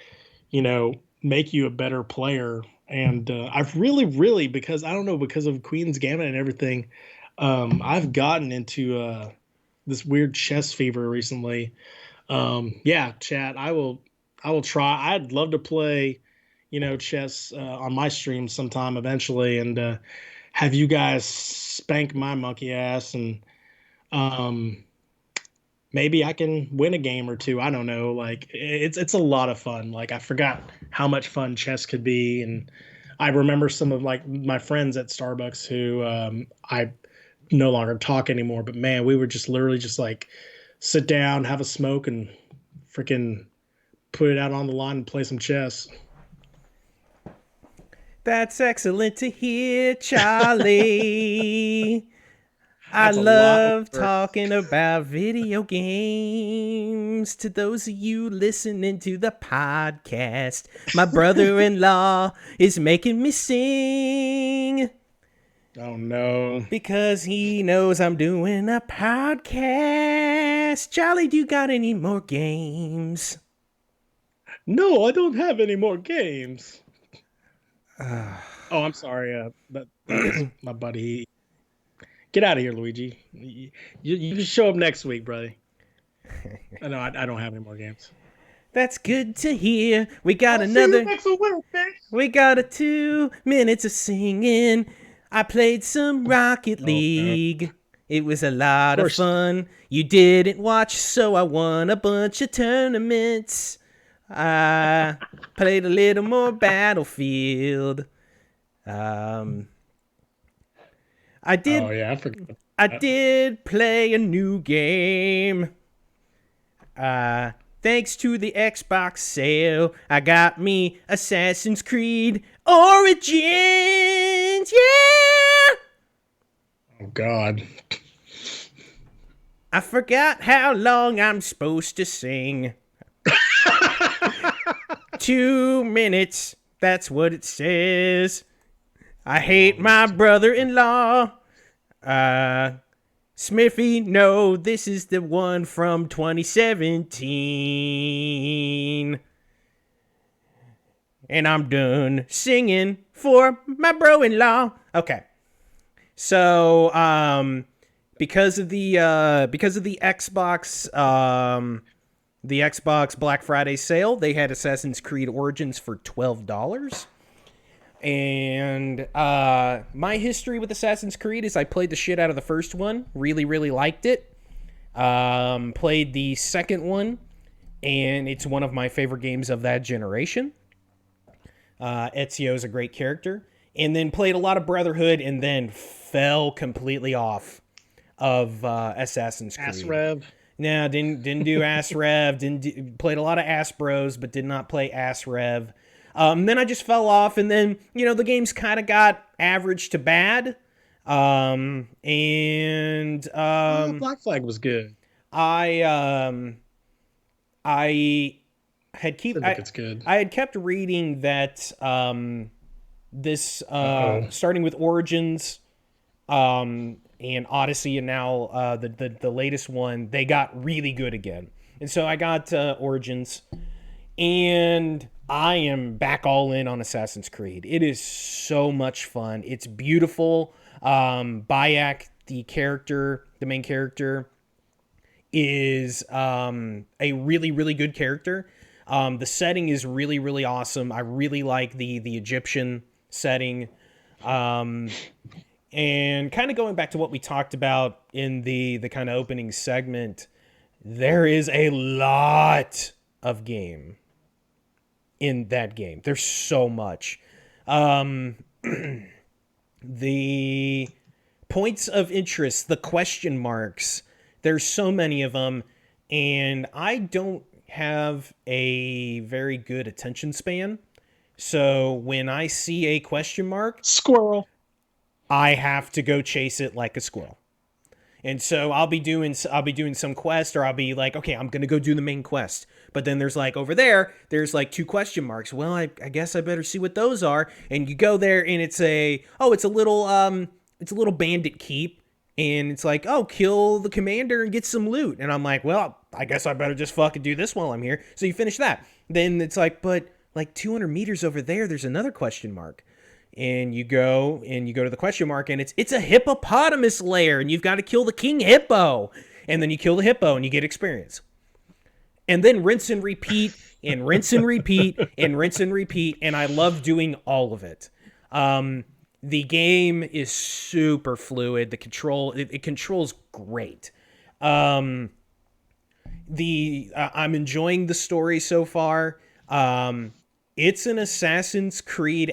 make you a better player. And I've really, because I don't know, because of Queen's Gambit and everything, I've gotten into this weird chess fever recently. Yeah, chat. I will try. I'd love to play, chess on my stream sometime eventually, and have you guys spank my monkey ass, and um, maybe I can win a game or two. I don't know. Like it's a lot of fun. Like I forgot how much fun chess could be, and I remember some of like my friends at Starbucks who I no longer talk anymore. But man, we would just literally just like sit down, have a smoke, and freaking put it out on the line and play some chess. That's excellent to hear, Charlie. I That's a lot of love work. talking about video games to those of you listening to the podcast. My brother-in-law is making me sing Oh no. because he knows I'm doing a podcast. Charlie, do you got any more games? No, I don't have any more games. Oh, I'm sorry. That was my buddy. Get out of here, Luigi. You can show up next week, brother. No, I don't have any more games. That's good to hear. We got I'll see you another. next week, bitch. We got 2 minutes of singing. I played some Rocket Oh, no. League. It was a lot Of of course. fun. You didn't watch, so I won a bunch of tournaments. I played a little more Battlefield. Um, I did. Oh yeah, I forgot. I That. did play a new game. Thanks to the Xbox sale, I got me Assassin's Creed Origins. Yeah! Oh God. I forgot how long I'm supposed to sing. 2 minutes. That's what it says. I hate my brother-in-law. Smithy, no, this is the one from 2017. And I'm done singing for my bro-in-law. Okay. So, because of the Xbox the Xbox Black Friday sale, they had Assassin's Creed Origins for $12. And my history with Assassin's Creed is I played the shit out of the first one, really, really liked it. Played the second one, and it's one of my favorite games of that generation. Ezio's a great character. And then played a lot of Brotherhood, and then fell completely off of Assassin's Creed. Ass Rev. No, didn't do Ass Rev. Played a lot of Ass Bros, but did not play Ass Rev. Then I just fell off, and then the games kind of got average to bad. Black Flag was good. I had It's good. I had kept reading that this Uh-oh. starting with Origins, and Odyssey, and now the latest one, they got really good again. And so I got Origins, and I am back all in on Assassin's Creed. It is so much fun. It's beautiful. Bayek, the main character, is a really, really good character. The setting is really, really awesome. I really like the Egyptian setting. And kind of going back to what we talked about in the kind of opening segment, there is a lot of game in that game. There's so much. The points of interest, the question marks, there's so many of them, and I don't have a very good attention span. So when I see a question mark, Squirrel. I have to go chase it like a squirrel. And so I'll be doing some quest, or I'll be like, okay, I'm gonna go do the main quest. But then there's like over there's like two question marks. Well, I guess I better see what those are. And you go there, and it's a little bandit keep, and it's like, oh, kill the commander and get some loot. And I'm like, well, I guess I better just fucking do this while I'm here. So you finish that. Then it's like, but like 200 meters over there's another question mark. And you go to the question mark, and it's a hippopotamus lair, and you've got to kill the king hippo. And then you kill the hippo and you get experience. And then rinse and repeat, and rinse and repeat, and rinse and repeat. And I love doing all of it. The game is super fluid. The control, it controls great. I'm enjoying the story so far. It's an Assassin's Creed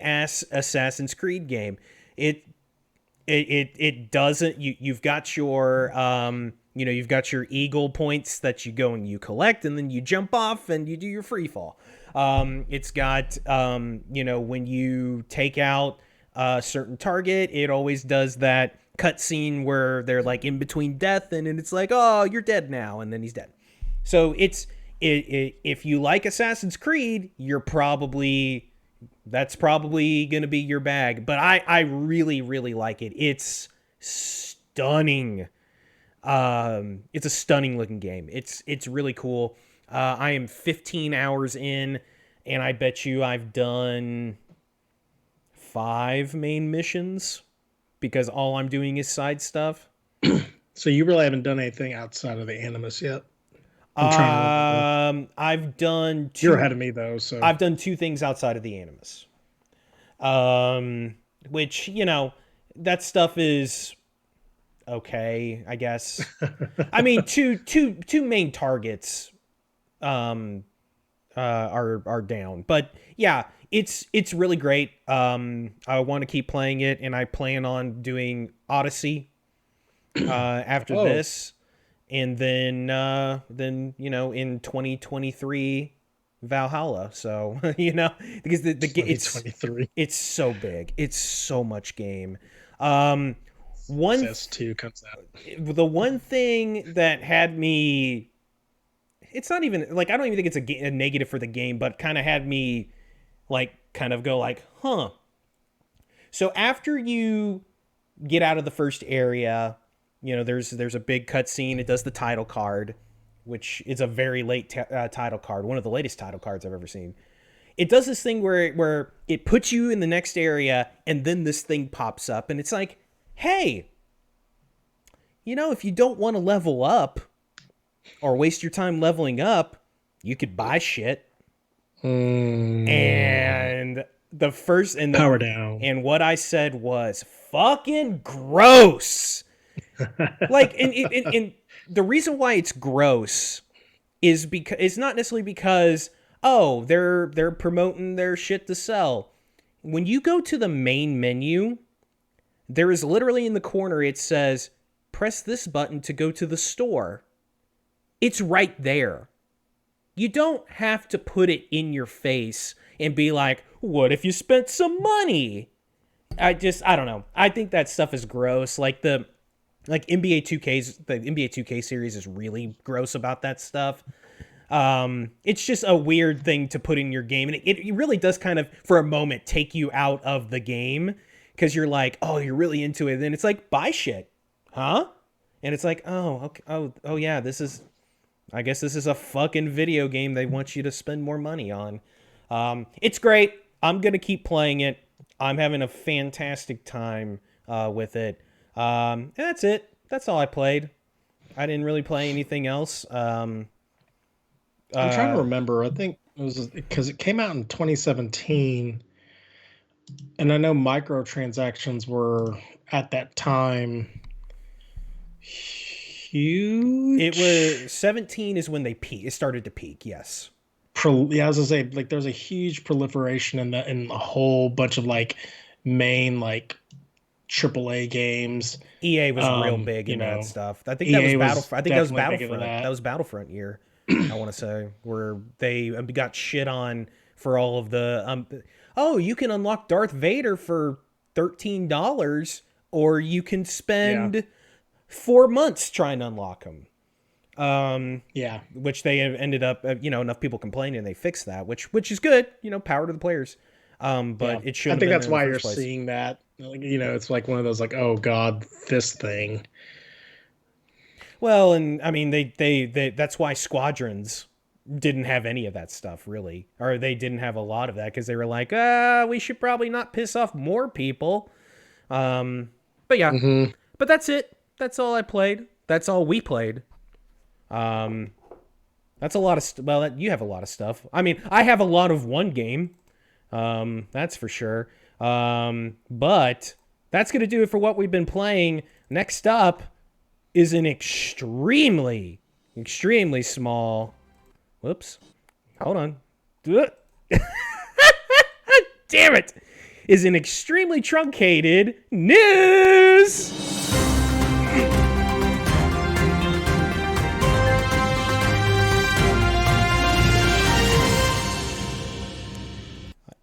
game. It doesn't, you've got your you've got your eagle points that you go and you collect, and then you jump off and you do your free fall. It's got when you take out a certain target, it always does that cutscene where they're like in between death, and then it's like, oh, you're dead now, and then he's dead. So if you like Assassin's Creed, that's probably going to be your bag. But I really, really like it. It's stunning. It's a stunning looking game. It's really cool. I am 15 hours in, and I bet you I've done 5 main missions because all I'm doing is side stuff. So you really haven't done anything outside of the Animus yet? I'm trying to remember. I've done 2. You're ahead of me though, so I've done 2 things outside of the Animus. Which, that stuff is okay, I guess. I mean, two main targets are down. But yeah, it's really great. I want to keep playing it, and I plan on doing Odyssey after this. And then in 2023 Valhalla. So, because the it's so big. It's so much game. SS2 comes out. The one thing that had me, it's not even like, I don't even think it's a negative for the game, but kind of had me like kind of go like, huh. So after you get out of the first area, there's a big cutscene. It does the title card, which is a very late title card, one of the latest title cards I've ever seen. It does this thing where it puts you in the next area, and then this thing pops up, and it's like, hey, if you don't want to level up or waste your time leveling up, you could buy shit. And the first power down. And what I said was fucking gross. Like, and the reason why it's gross is because it's not necessarily because, oh, they're promoting their shit to sell. When you go to the main menu, there is literally in the corner, it says, press this button to go to the store. It's right there. You don't have to put it in your face and be like, what if you spent some money? I don't know. I think that stuff is gross. Like the NBA 2K series is really gross about that stuff. It's just a weird thing to put in your game. And it really does kind of, for a moment, take you out of the game. Because you're like, oh, you're really into it. And then it's like, buy shit. Huh? And it's like, oh, okay. Oh yeah, I guess this is a fucking video game they want you to spend more money on. It's great. I'm going to keep playing it. I'm having a fantastic time with it. And that's it. That's all I played. I didn't really play anything else. I'm trying to remember. I think it was because it came out in 2017. And I know microtransactions were at that time huge. It was 17 is when they peak. It started to peak. Yes. Yeah, I was gonna say, like, there's a huge proliferation in a whole bunch of like main like AAA games. EA was real big in that stuff. I think that was Battlefront. I think that was Battlefront. That was Battlefront year. I want to say where they got shit on for all of the oh, you can unlock Darth Vader for $13, or you can spend 4 months trying to unlock them. Yeah. Which they have ended up, enough people complaining and they fixed that, which is good, power to the players. But it I shouldn't think have been that's there in the why you're first place. seeing that. Like, it's like one of those like, oh God, this thing. Well, and I mean, they that's why Squadrons didn't have any of that stuff really, or they didn't have a lot of that because they were like, we should probably not piss off more people. But yeah, Mm-hmm. but that's it. That's all I played. That's all we played. That's a lot of well, you have a lot of stuff. I mean, I have a lot of one game. That's for sure. But that's gonna do it for what we've been playing. Next up is an extremely, extremely small. Whoops. Hold on. Damn it. Is an extremely truncated news.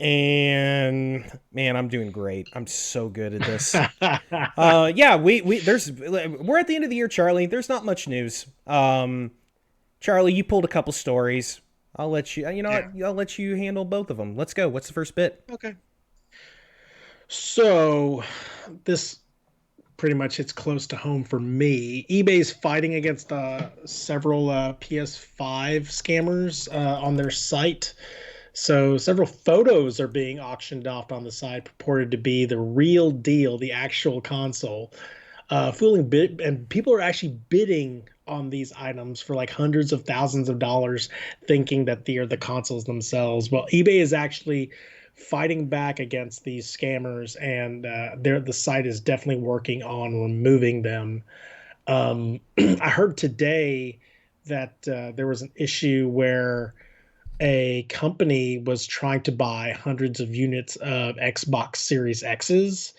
And man, I'm doing great. I'm so good at this. Yeah, we're at the end of the year, Charlie. There's not much news. Charlie, you pulled a couple stories. I'll let you. I'll let you handle both of them. Let's go. What's the first bit? Okay. So this pretty much hits close to home for me. eBay's fighting against several PS5 scammers on their site. So several photos are being auctioned off on the site, purported to be the real deal, the actual console. Fooling bid, and people are actually bidding on these items for like hundreds of thousands of dollars, thinking that they are the consoles themselves. Well, eBay is actually fighting back against these scammers, and the site is definitely working on removing them. I heard today that there was an issue where a company was trying to buy hundreds of units of Xbox Series X's,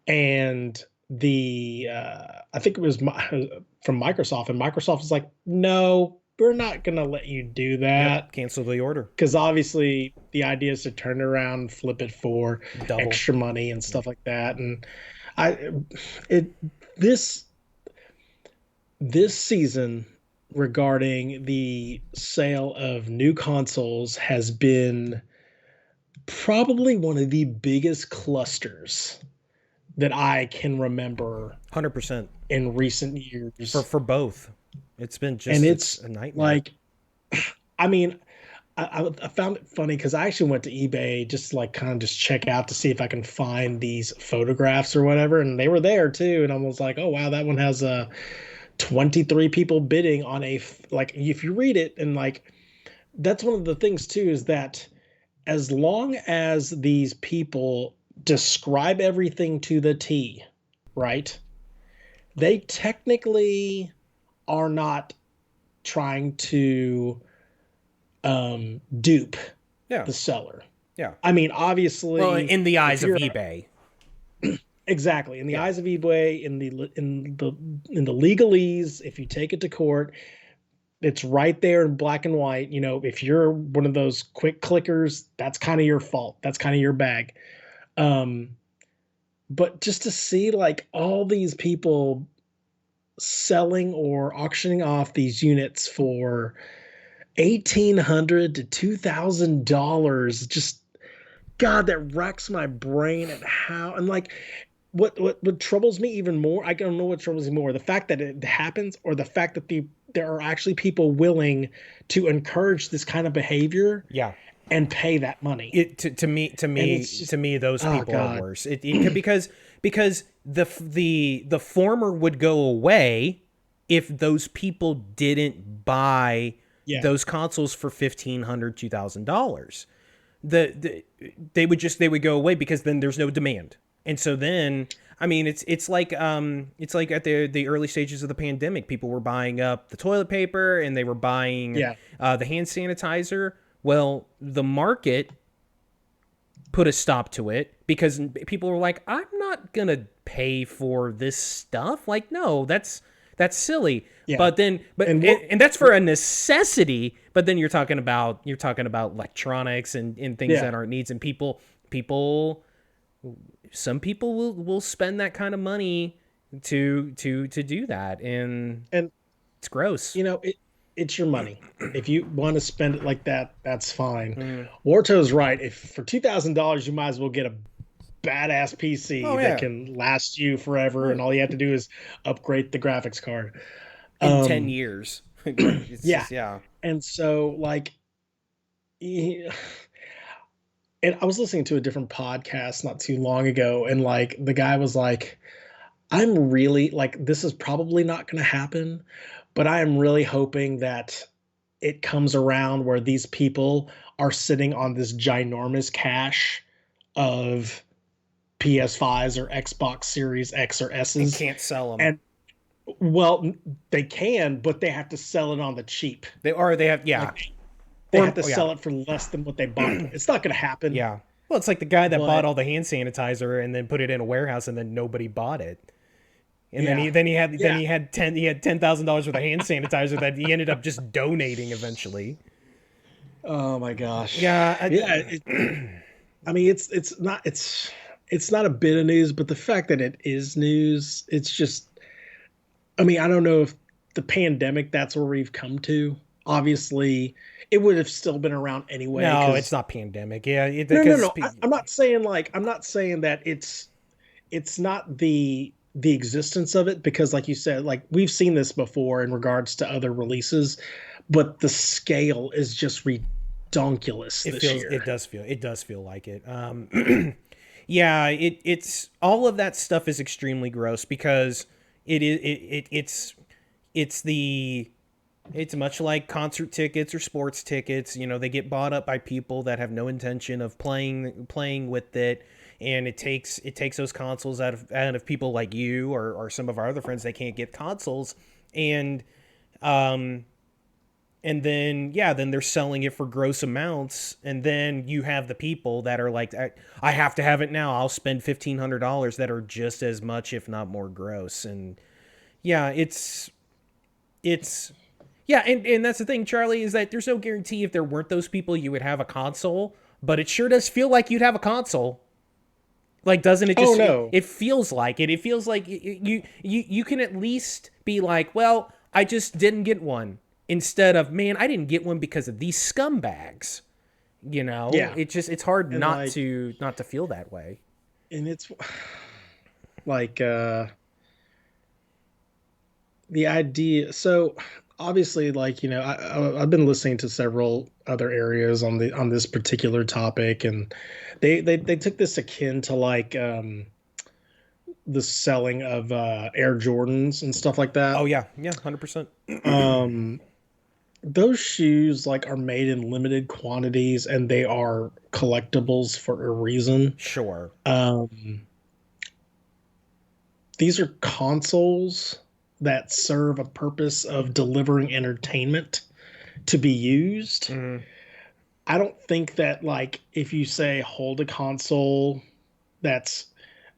and I think it was from Microsoft, and Microsoft is like, no, we're not gonna let you do that. Yep, cancel the order. Because obviously the idea is to turn it around, flip it for Double. extra money and stuff like that. And I, it this season regarding the sale of new consoles has been probably one of the biggest clusters that I can remember 100% in recent years. For both. It's been just and it's a nightmare. Like, I mean, I found it funny because I actually went to eBay just to like kind of just check out to see if I can find these photographs or whatever, and they were there too. And I was like, oh wow, that one has 23 people bidding on like, if you read it, and like that's one of the things too, is that as long as these people describe everything to the T, right? They technically are not trying to dupe the seller. Yeah. I mean, obviously, well, in the eyes of eBay. Exactly. In the eyes of eBay, in the legalese, if you take it to court, it's right there in black and white. If you're one of those quick clickers, that's kind of your fault. That's kind of your bag. But just to see like all these people selling or auctioning off these units for $1,800 to $2,000, just God, that racks my brain at how, and like what troubles me even more, I don't know what troubles me more, the fact that it happens, or the fact that there are actually people willing to encourage this kind of behavior. Yeah. And pay that money. To me, those people are worse. Because the former would go away if those people didn't buy those consoles for $1,500, $2,000. They would go away because then there's no demand. And so then, I mean, it's like at the early stages of the pandemic, people were buying up the toilet paper and they were buying the hand sanitizer. Well, the market put a stop to it because people were like, I'm not going to pay for this stuff. Like, no, that's silly. Yeah. And that's for a necessity. But then you're talking about electronics and things that aren't needs. And some people will spend that kind of money to do that, and And it's gross. it's your money. If you want to spend it like that, that's fine. Mm. Warto's right. If for $2,000, you might as well get a badass Oh PC that yeah, can last you forever, right. and all you have to do is upgrade the graphics card. In 10 Um, years, like it's yeah, just yeah. and so like, and I was listening to a different podcast not too long ago, and like the guy was like, "I'm really like this is probably not going to happen, but I am really hoping that it comes around where these people are sitting on this ginormous cache of PS5s or Xbox Series X or And S's, can't sell them. and well, they can, but they have to sell it on the cheap. They have yeah, Like they have to oh, yeah. sell it for less than what they bought it for. It's not going to happen, Yeah. Well, it's like the guy that bought but all the hand sanitizer and then put it in a warehouse and then nobody bought it. And then yeah, he yeah. had $10,000 worth of hand sanitizer that he ended up just donating eventually. Oh my gosh, Yeah, yeah. I mean, it's not a bit of news, but the fact that it is news, it's just. I mean, I don't know if the pandemic that's where we've come to. Obviously, it would have still been around anyway. no, it's Because not pandemic. Yeah, no. because I'm not saying like I'm not saying that it's not the existence of it because like you said like we've seen this before in regards to other releases, but the scale is just redonkulous this year. it does feel like it. Yeah, it's all of that stuff is extremely gross because it's the it's much like concert tickets or sports tickets. You know, they get bought up by people that have no intention of playing with it, and it takes those consoles out of people like you or some of our other friends that can't get consoles, and um and then yeah, then they're selling it for gross amounts, and then you have the people that are like, I have to have it now. I'll spend $1,500 that are just as much, if not more, gross. And yeah, it's yeah, and that's the thing, Charlie, is that there's no guarantee if there weren't those people you would have a console, but it sure does feel like you'd have a console. Like, doesn't it Oh just? no. It feels like it. It feels like you can at least be like, well, I just didn't get one. Instead of, man, I didn't get one because of these scumbags. You know, Yeah. it's hard And like not to feel that way. and it's like the idea so obviously like I've been listening to several other areas on this particular topic, and they took this akin to like the selling of Air Jordans and stuff like Oh that. yeah, yeah, 100%. um those shoes like are made in limited quantities and they are collectibles for a reason. Sure. um these are consoles that serve a purpose of delivering entertainment to be used. Mm, I don't think that like if you say hold a console that's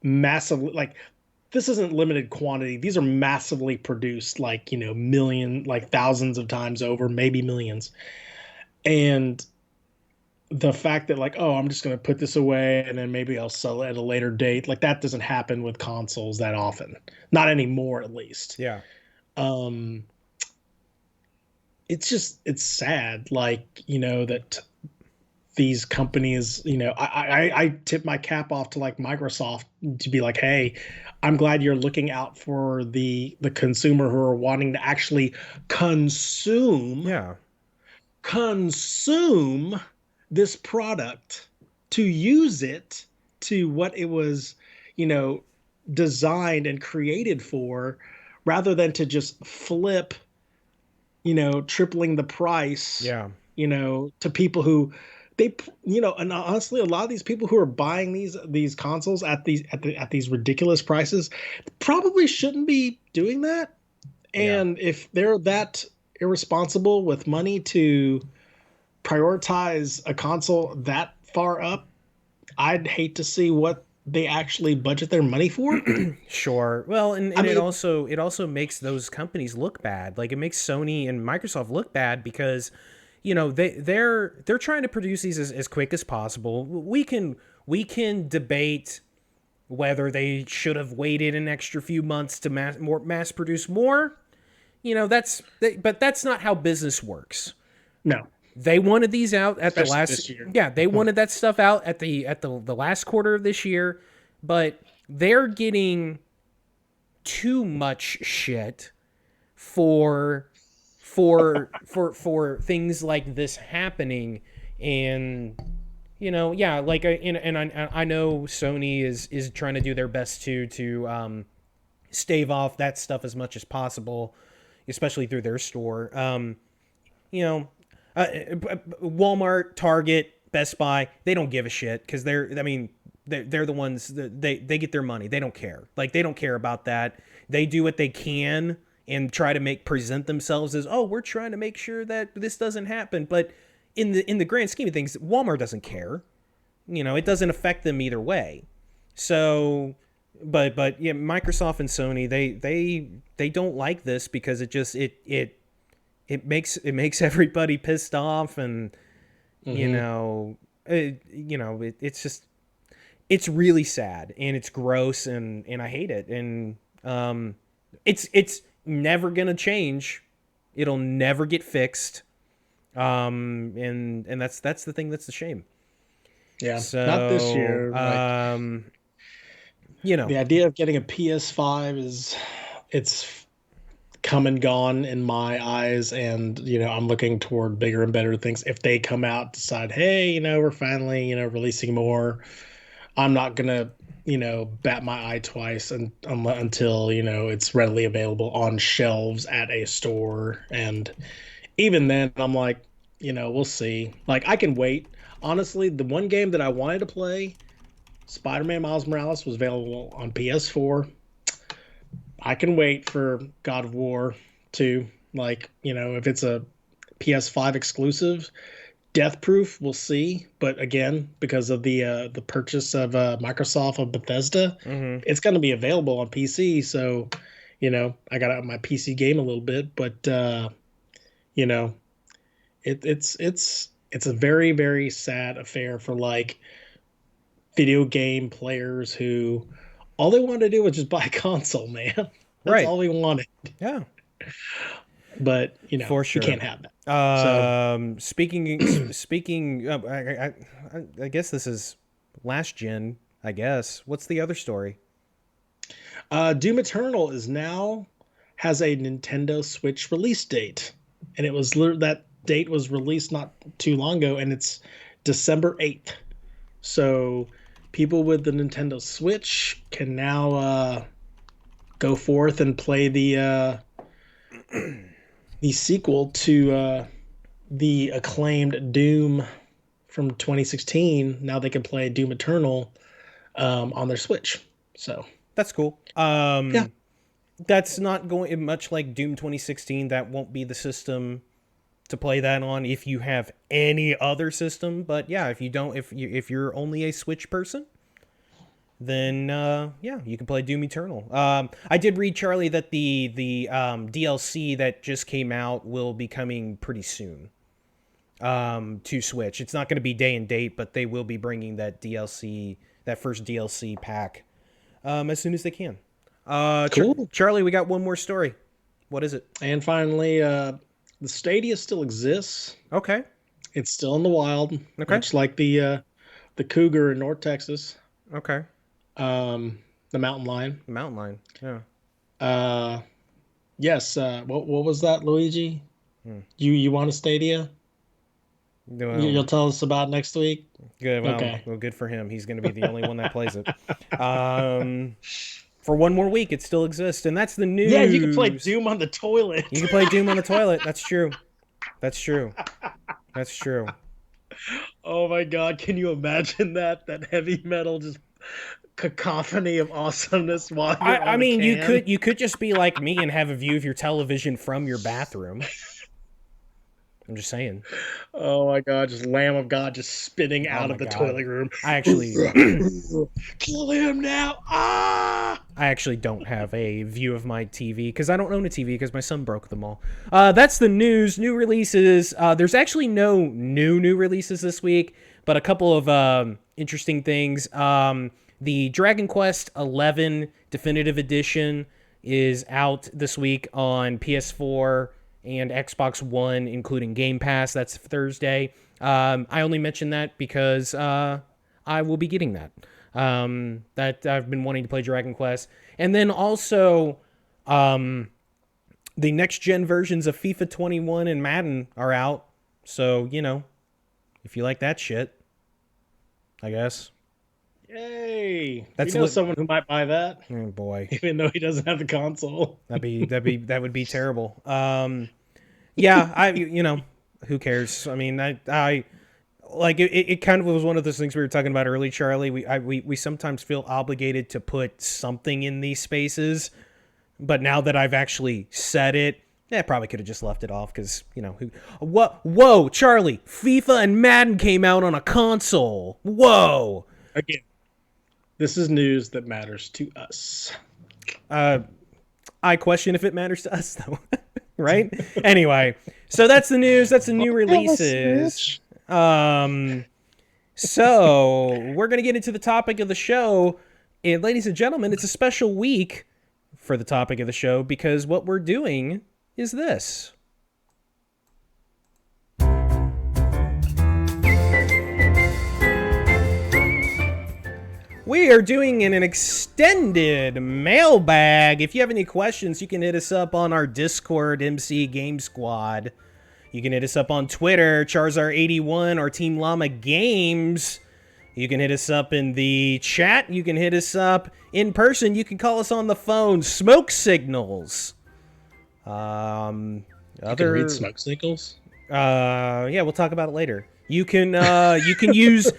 massively like this isn't limited quantity. These are massively produced like, million like thousands of times over, maybe millions. And the fact that like, oh, I'm just going to put this away and then maybe I'll sell it at a later date, like that doesn't happen with consoles that often. Not anymore at least. yeah. Um it's sad like, that these companies, I tip my cap off to like Microsoft to be like, hey, I'm glad you're looking out for the consumer who are wanting to actually consume Yeah. consume this product, to use it to what it was, you know, designed and created for, rather than to just flip, tripling the price, Yeah. to people who they, and honestly, a lot of these people who are buying these consoles at these ridiculous prices probably shouldn't be doing that. Yeah. And if they're that irresponsible with money to prioritize a console that far up, I'd hate to see what they actually budget their money for. Sure. Well, I and mean, it also makes those companies look bad. Like, it makes Sony and Microsoft look bad because, they're trying to produce these as quick as possible. We can debate whether they should have waited an extra few months to mass produce more. But that's not how business works. No. They wanted these out at Especially the last this year. Yeah, they wanted that stuff out at the last quarter of this year, but they're getting too much shit for things like this happening. And like I know Sony is trying to do their best to stave off that stuff as much as possible, especially through their store. Walmart, Target, Best Buy, they don't give a shit because they're the ones that they get their money. They don't care. Like, they don't care about that. They do what they can and try to present themselves as, oh, we're trying to make sure that this doesn't happen. But in the grand scheme of things, Walmart doesn't care. It doesn't affect them either way. So, but yeah, Microsoft and Sony, they don't like this because it makes everybody pissed off, and it's just, it's really sad, and it's gross, and I hate it, and it's never gonna change. It'll never get fixed. And that's the thing that's the shame. Yeah, So, not this year. The idea of getting a PS5 it's come and gone in my eyes, and I'm looking toward bigger and better things. If they come out, decide, hey, we're finally releasing more, I'm not gonna bat my eye twice until it's readily available on shelves at a store. And even then, I'm like, we'll see. Like, I can wait. Honestly, the one game that I wanted to play, Spider-Man Miles Morales, was available on PS4. I can wait for God of War 2. Like, if it's a PS5 exclusive, Death Proof, we'll see. But again, because of the purchase of Microsoft of Bethesda, it's going to be available on PC. So, I got out my PC game a little bit, but it's a very, very sad affair for like video game players who all they wanted to do was just buy a console, man. That's right. all we wanted. Yeah. But for sure, you can't have that. Speaking, I guess this is last gen. I guess. What's the other story? Doom Eternal has a Nintendo Switch release date, and that date was released not too long ago, and it's December 8th. So people with the Nintendo Switch can now go forth and play the sequel to the acclaimed Doom from 2016. Now they can play Doom Eternal on their Switch. So that's cool. Yeah. That's not going much like Doom 2016. That won't be the system to play that on if you have any other system. But yeah, if you're only a Switch person, then you can play Doom Eternal. I did read, Charlie, that the DLC that just came out will be coming pretty soon to Switch. It's not going to be day and date, but they will be bringing that DLC, that first DLC pack, as soon as they can. Cool. Charlie, we got one more story. What is it? And finally, the Stadia still exists. Okay. It's still in the wild. Okay. Much like the cougar in North Texas. Okay. The mountain lion. Mountain lion. Yeah. Yes. What was that, Luigi? You want a Stadia? Well, You'll tell us about next week. Good. Well, Okay. Well, good for him. He's going to be the only one that plays it. For one more week, it still exists, and that's the news. Yeah, you can play Doom on the toilet. You can play Doom on the toilet. That's true. That's true. That's true. Oh my God! Can you imagine that heavy metal just cacophony of awesomeness while you're on I mean, the can? you could just be like me and have a view of your television from your bathroom. I'm just saying. Oh my God! Just Lamb of God just spitting out of the toilet room. I actually kill him now! Ah! I actually don't have a view of my TV because I don't own a TV because my son broke them all. That's the news. New releases. There's actually no new releases this week, but a couple of interesting things. The Dragon Quest 11 Definitive Edition is out this week on PS4 and Xbox One, including Game Pass. That's Thursday. I only mention that because I will be getting that. That I've been wanting to play Dragon Quest. And then also, the next-gen versions of FIFA 21 and Madden are out. So, if you like that shit, I guess. Yay! You know someone who might buy that. Oh boy! Even though he doesn't have the console. That would be terrible. Yeah, who cares? I mean, I like it kind of was one of those things we were talking about early, Charlie. We sometimes feel obligated to put something in these spaces, but now that I've actually said it, I probably could have just left it off because, whoa, Charlie, FIFA and Madden came out on a console. Whoa. Again, this is news that matters to us. I question if it matters to us, though. Right? Anyway, so that's the news. That's the new releases. So we're going to get into the topic of the show. And ladies and gentlemen, it's a special week for the topic of the show because what we're doing is this. We are doing an extended mailbag. If you have any questions, you can hit us up on our Discord, MC Game Squad. You can hit us up on Twitter, Charizard81 or Team Llama Games. You can hit us up in the chat. You can hit us up in person. You can call us on the phone. Smoke signals. You can read smoke signals? Yeah, we'll talk about it later. You can use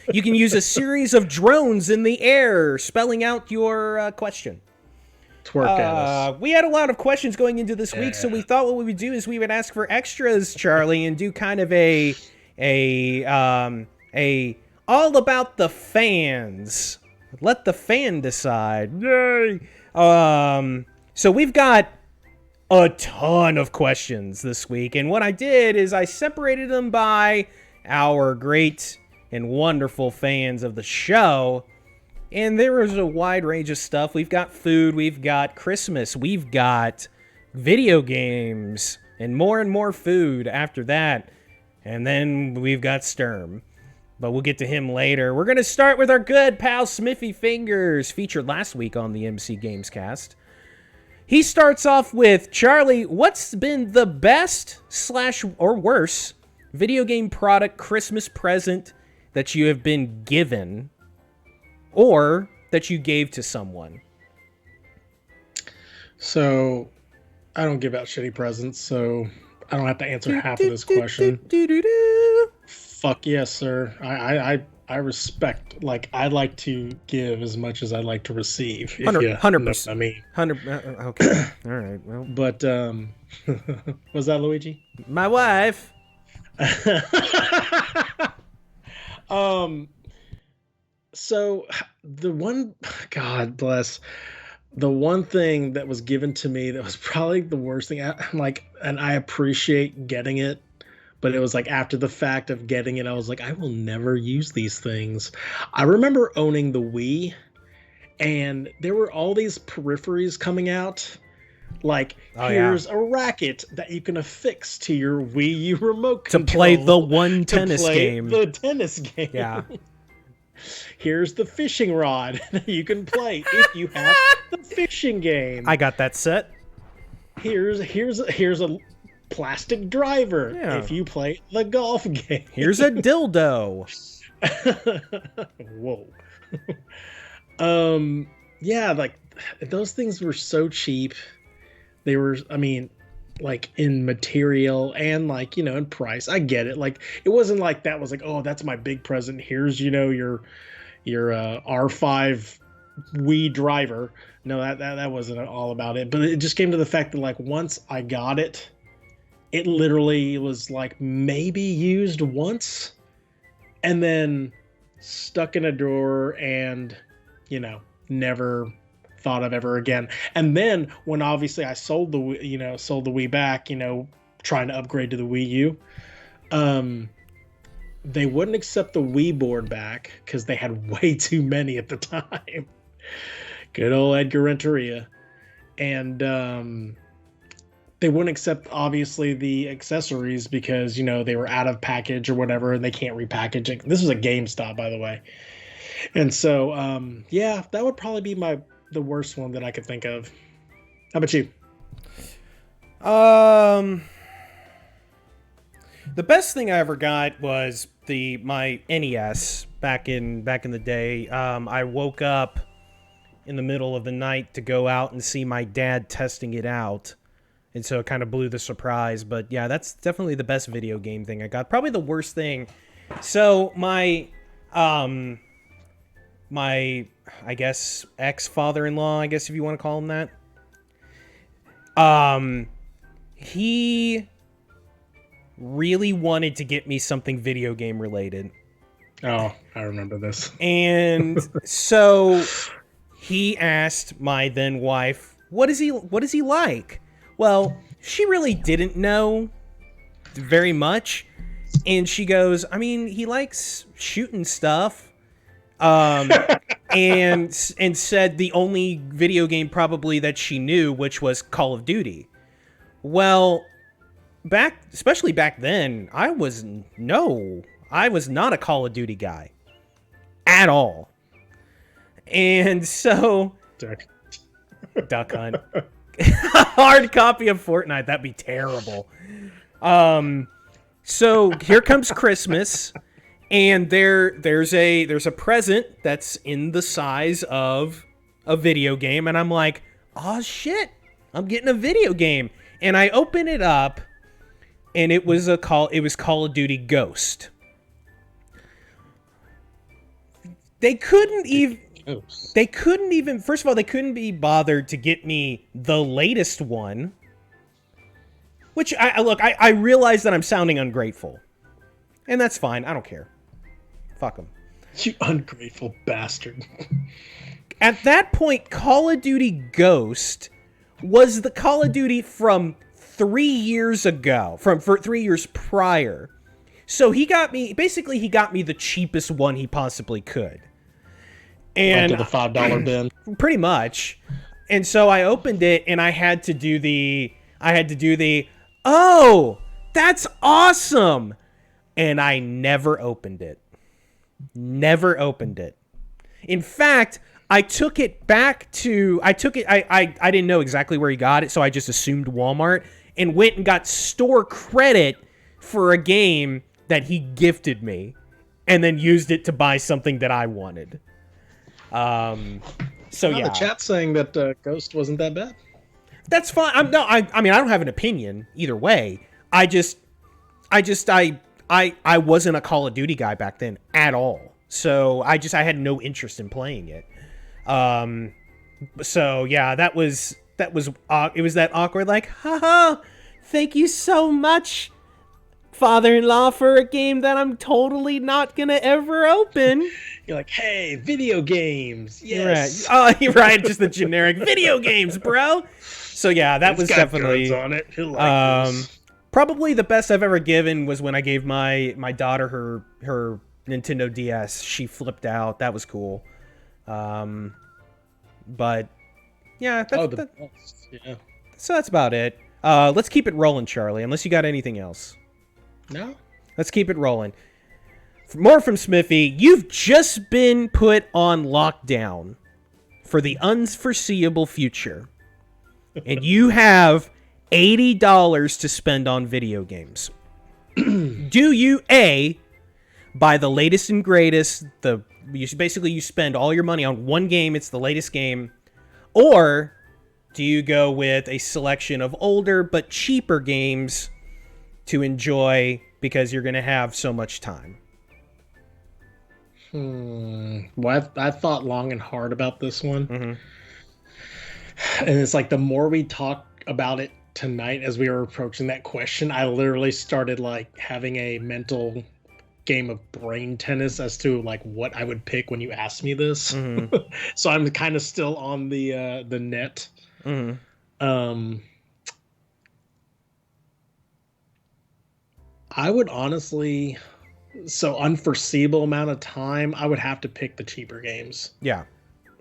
a series of drones in the air spelling out your question. Twerk at us. We had a lot of questions going into this week, so we thought what we would do is we would ask for extras, Charlie, and do kind of a all about the fans. Let the fan decide. Yay! So we've got a ton of questions this week, and what I did is I separated them by our great and wonderful fans of the show, and there was a wide range of stuff. We've got food, we've got Christmas, we've got video games, and more food after that, and then we've got Sturm, but we'll get to him later. We're going to start with our good pal Smithy Fingers, featured last week on the MC Gamescast. He starts off with, Charlie, what's been the best / or worse video game product Christmas present that you have been given or that you gave to someone? So I don't give out shitty presents, so I don't have to answer half of this question. Fuck yes, sir. I respect, like, I like to give as much as I like to receive. 100%. I mean, 100. Okay. All right. Well, but was that Luigi? My wife. So the one, God bless, the one thing that was given to me that was probably the worst thing, and I appreciate getting it, but it was like after the fact of getting it, I was like, I will never use these things. I remember owning the Wii, and there were all these peripheries coming out. Like, here's a racket that you can affix to your Wii U remote control. To play the one tennis game. The tennis game. Yeah. Here's the fishing rod that you can play if you have the fishing game. I got that set. Here's a plastic driver if you play the golf game. Here's a dildo. Whoa. Yeah, like, those things were so cheap. They were, I mean, like, in material and, like, in price. I get it. Like, it wasn't like that was like, oh, that's my big present. Here's, your R5 Wii driver. No, that wasn't all about it. But it just came to the fact that, like, once I got it, it literally was, like, maybe used once and then stuck in a drawer and, never thought of ever again. And then when obviously I sold the Wii back, trying to upgrade to the Wii U, they wouldn't accept the Wii board back because they had way too many at the time. Good old Edgar Renteria. And they wouldn't accept, obviously, the accessories because, they were out of package or whatever, and they can't repackage it. This was a GameStop, by the way. And so, yeah, that would probably be the worst one that I could think of. How about you? The best thing I ever got was my NES back in the day. I woke up in the middle of the night to go out and see my dad testing it out, and so it kind of blew the surprise. But yeah, that's definitely the best video game thing I got. Probably the worst thing. So my I guess ex-father-in-law, I guess if you want to call him that. He really wanted to get me something video game related. Oh, I remember this. And so he asked my then wife, what is he like? Well, she really didn't know very much. And she goes, I mean, he likes shooting stuff. And said the only video game probably that she knew, which was Call of Duty. Well, especially back then, I was not a Call of Duty guy at all. And so Duck Hunt. Hard copy of Fortnite, that'd be terrible. So here comes Christmas, and there's a present that's in the size of a video game, and I'm like, oh shit, I'm getting a video game. And I open it up, and it was Call of Duty Ghost. They couldn't even first of all, they couldn't be bothered to get me the latest one. Which I realize that I'm sounding ungrateful. And that's fine. I don't care. Fuck them. You ungrateful bastard. At that point, Call of Duty Ghost was the Call of Duty from 3 years ago, for 3 years prior. So he got me the cheapest one he possibly could. And to the $5 bin. Pretty much. And so I opened it, and I had to do the, oh, that's awesome. And I never opened it. Never opened it. In fact, I took it, I didn't know exactly where he got it, so I just assumed Walmart, and went and got store credit for a game that he gifted me, and then used it to buy something that I wanted. So yeah. The chat's saying that Ghost wasn't that bad. That's fine. I mean, I don't have an opinion either way. I wasn't a Call of Duty guy back then at all. So I had no interest in playing it. So yeah, it was that awkward, like, haha, thank you so much, father-in-law, for a game that I'm totally not gonna ever open. You're like, hey, video games, yes. Right. Oh, you're right, just the generic video games, bro. So yeah, that was definitely guns on it. He'll like this. Probably the best I've ever given was when I gave my daughter her Nintendo DS. She flipped out. That was cool. But yeah, yeah. So that's about it. Let's keep it rolling, Charlie, unless you got anything else. No? Let's keep it rolling. More from Smithy. You've just been put on lockdown for the unforeseeable future. And you have $80 to spend on video games. Do you A, buy the latest and greatest, you spend all your money on one game, it's the latest game, or do you go with a selection of older but cheaper games to enjoy because you're going to have so much time? Well, I thought long and hard about this one. Mm-hmm. And it's like the more we talk about it tonight as we were approaching that question, I literally started like having a mental game of brain tennis as to like what I would pick when you asked me this. Mm-hmm. So I'm kind of still on the net. Mm-hmm. I would honestly So unforeseeable amount of time, I would have to pick the cheaper games. Yeah.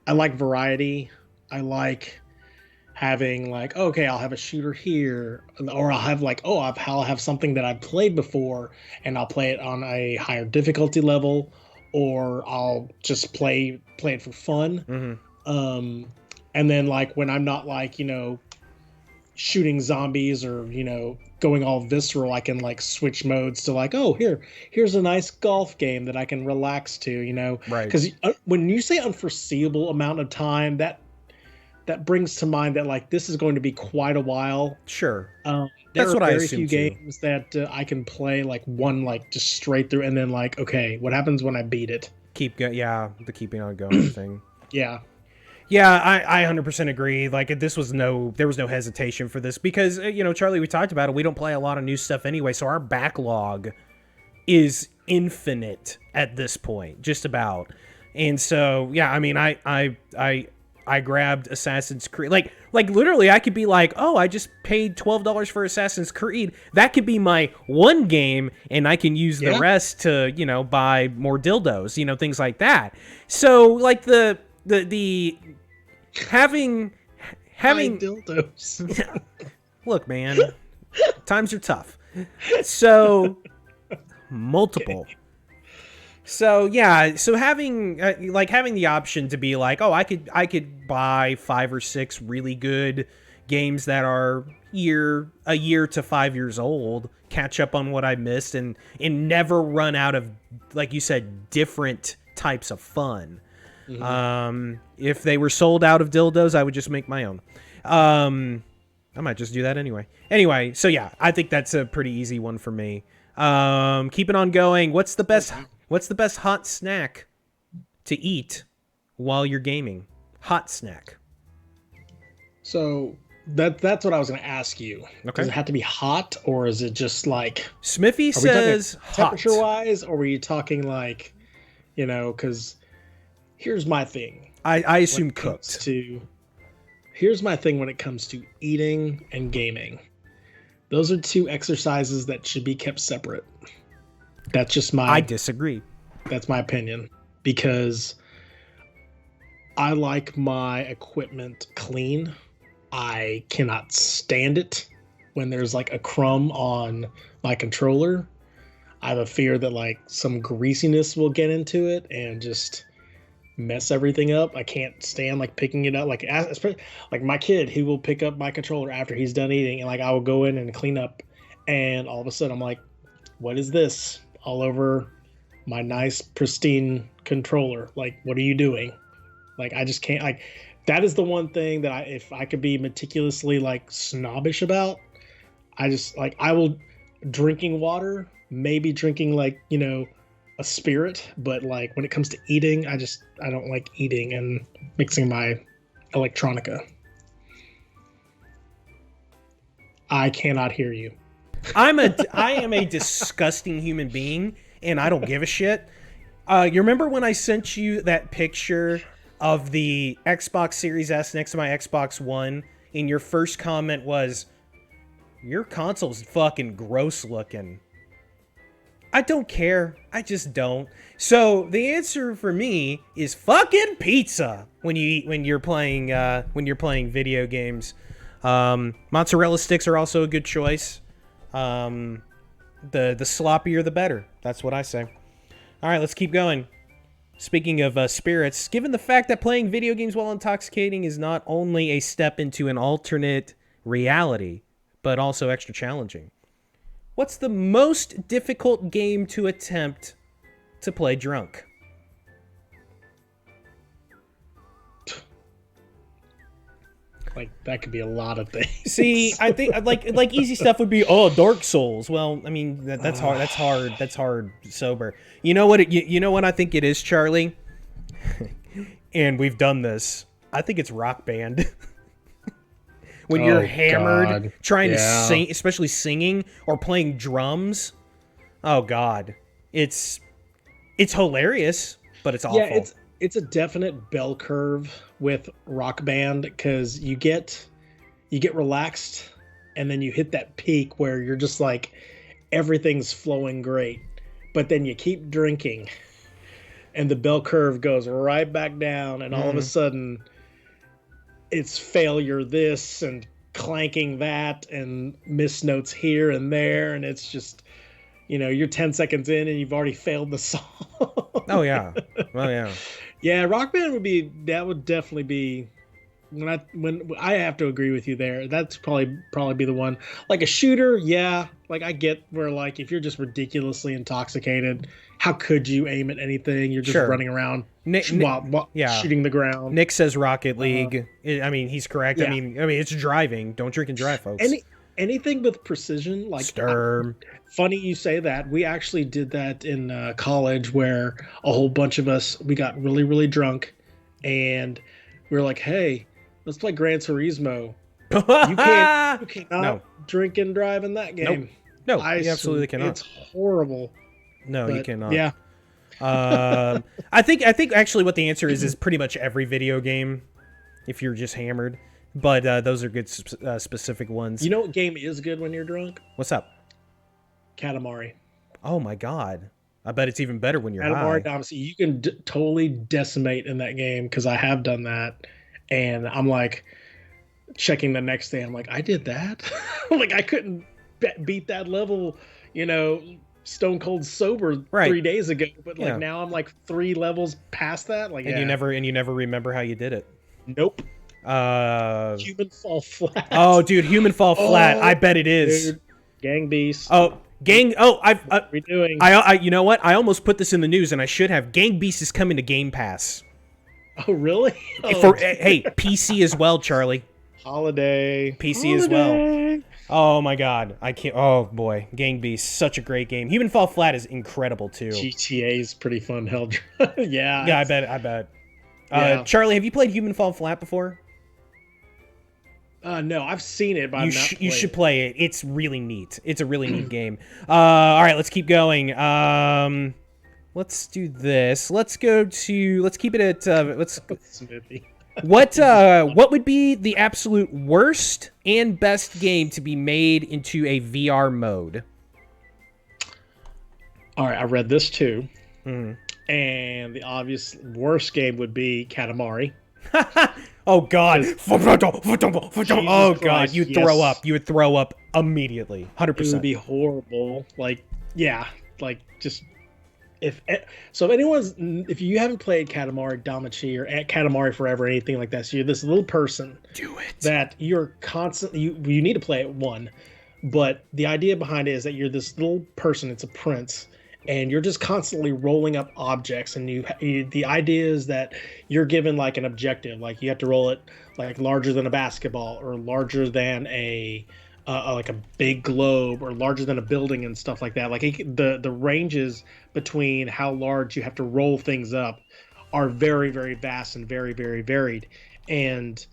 I like variety. I like having like, okay, I'll have a shooter here, or I'll have like, I'll have something that I've played before, and I'll play it on a higher difficulty level, or I'll just play it for fun. Hmm. Um, and then like when I'm not like shooting zombies or going all visceral, I can like switch modes to like, here's a nice golf game that I can relax to, Right. because when you say unforeseeable amount of time, that brings to mind that like this is going to be quite a while. Sure. There That's are what I very assume few too. games that I can play like one like just straight through, and then like, okay, what happens when I beat it? Keep going. Yeah, the keeping on going thing. Yeah. Yeah, I 100% agree. Like there was no hesitation for this because Charlie, we talked about it. We don't play a lot of new stuff anyway, so our backlog is infinite at this point, just about. And so, yeah, I mean, I grabbed Assassin's Creed. Like literally, I could be like, oh, I just paid $12 for Assassin's Creed. That could be my one game, and I can use the rest to buy more dildos, things like that. So like the having dildos. Look, man, times are tough. So multiple. Okay. So yeah, so having having the option to be like, oh, I could buy 5 or 6 really good games that are a year to 5 years old, catch up on what I missed, and never run out of, like you said, different types of fun. Mm-hmm. If they were sold out of dildos, I would just make my own. I might just do that anyway. Anyway, so yeah, I think that's a pretty easy one for me. Keeping on going. What's the best hot snack to eat while you're gaming? Hot snack. So that's what I was going to ask you. Okay. Does it have to be hot, or is it just like Smithy says hot? Temperature wise, or were you talking like, because here's my thing. I assume cooked. Here's my thing when it comes to eating and gaming. Those are 2 exercises that should be kept separate. That's just I disagree. That's my opinion, because I like my equipment clean. I cannot stand it when there's like a crumb on my controller. I have a fear that like some greasiness will get into it and just mess everything up. I can't stand like picking it up, like especially like my kid, he will pick up my controller after he's done eating, and like I will go in and clean up, and all of a sudden I'm like, what is this all over my nice pristine controller? Like, what are you doing? Like, I just can't. Like, that is the one thing that if I could be meticulously like snobbish about, I just like, I will drinking water, maybe drinking like a spirit, but like when it comes to eating, I don't like eating and mixing my electronica. I cannot hear you. I am a disgusting human being, and I don't give a shit. You remember when I sent you that picture of the Xbox Series S next to my Xbox One, and your first comment was, your console's fucking gross looking. I don't care. I just don't. So the answer for me is fucking pizza when you're playing video games. Mozzarella sticks are also a good choice. The sloppier the better. That's what I say. All right, let's keep going. Speaking of spirits, given the fact that playing video games while intoxicating is not only a step into an alternate reality, but also extra challenging, what's the most difficult game to attempt to play drunk? Like, that could be a lot of things. See, I think like easy stuff would be Dark Souls. Well, I mean that's hard. That's hard sober. You know what? You know what I think it is, Charlie. And we've done this. I think it's Rock Band. When you're hammered, trying to sing, especially singing or playing drums. Oh God, it's hilarious, but it's awful. Yeah, it's a definite bell curve with Rock Band, because you get relaxed, and then you hit that peak where you're just like everything's flowing great, but then you keep drinking, and the bell curve goes right back down, and all of a sudden, it's failure this and clanking that and miss notes here and there, and it's just, you're 10 seconds in and you've already failed the song. Oh yeah. Oh yeah. Yeah, Rock Band would definitely be when I have to agree with you there. That's probably be the one. Like a shooter, yeah. Like I get where like if you're just ridiculously intoxicated, how could you aim at anything? You're just Sure. running around Yeah. shooting the ground. Nick says Rocket League. I mean, he's correct. Yeah. I mean, it's driving. Don't drink and drive, folks. Anything with precision, like Sturm. Funny you say that. We actually did that in college, where a whole bunch of us we got really really drunk, and we were like, "Hey, let's play Gran Turismo." You cannot drink and drive in that game. No, you absolutely cannot. It's horrible. No, you cannot. Yeah. I think actually what the answer is pretty much every video game, if you're just hammered. But those are good specific ones. You know what game is good when you're drunk? What's up? Katamari. Oh my god! I bet it's even better when you're Katamari, high. Obviously, you can totally decimate in that game because I have done that, and I'm like checking the next day. I'm like, I did that. Like I couldn't beat that level, stone cold sober 3 days ago, but like now I'm like 3 levels past that. Like, and you never remember how you did it. Nope. Human Fall Flat. Oh, dude, Human Fall Flat. I bet it is. Dude. Gang Beast. Oh, Gang. Oh, redoing. You know what? I almost put this in the news, and I should have. Gang Beast is coming to Game Pass. Oh, really? Oh, hey, PC as well, Charlie. Holiday. PC as well. Oh my God, I can't. Oh boy, Gang Beast, such a great game. Human Fall Flat is incredible too. GTA is pretty fun. Hell, yeah. Yeah, I bet. Yeah. Charlie, have you played Human Fall Flat before? No, I've seen it, but you should play it. It's really neat. It's a really neat game. All right, let's keep going. Let's do this. Let's keep it at Smithy. What would be the absolute worst and best game to be made into a VR mode? All right, I read this too. And the obvious worst game would be Katamari. Oh God! Oh God! You'd throw up. You would throw up immediately. 100%. It would be horrible. Like, yeah, like just if you haven't played Katamari Damacy or Katamari Forever or anything like that, so you're this little person. Do it. That you're constantly you need to play it one, but the idea behind it is that you're this little person. It's a prince. And you're just constantly rolling up objects, and the idea is that you're given like an objective, like you have to roll it like larger than a basketball, or larger than a like a big globe, or larger than a building and stuff like that. Like the ranges between how large you have to roll things up are very very vast and very very varied. And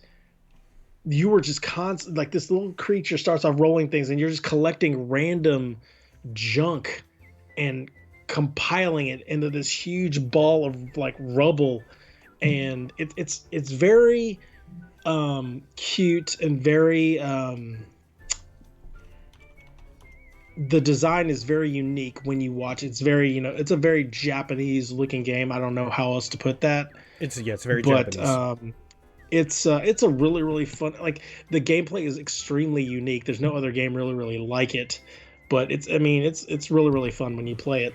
you were just constant, like this little creature starts off rolling things, and you're just collecting random junk and compiling it into this huge ball of like rubble, and it's very cute and very the design is very unique when you watch it. It's very it's a very Japanese looking game. I don't know how else to put that. It's very Japanese. It's a really really fun, like the gameplay is extremely unique. There's no other game really like it. But it's really really fun when you play it.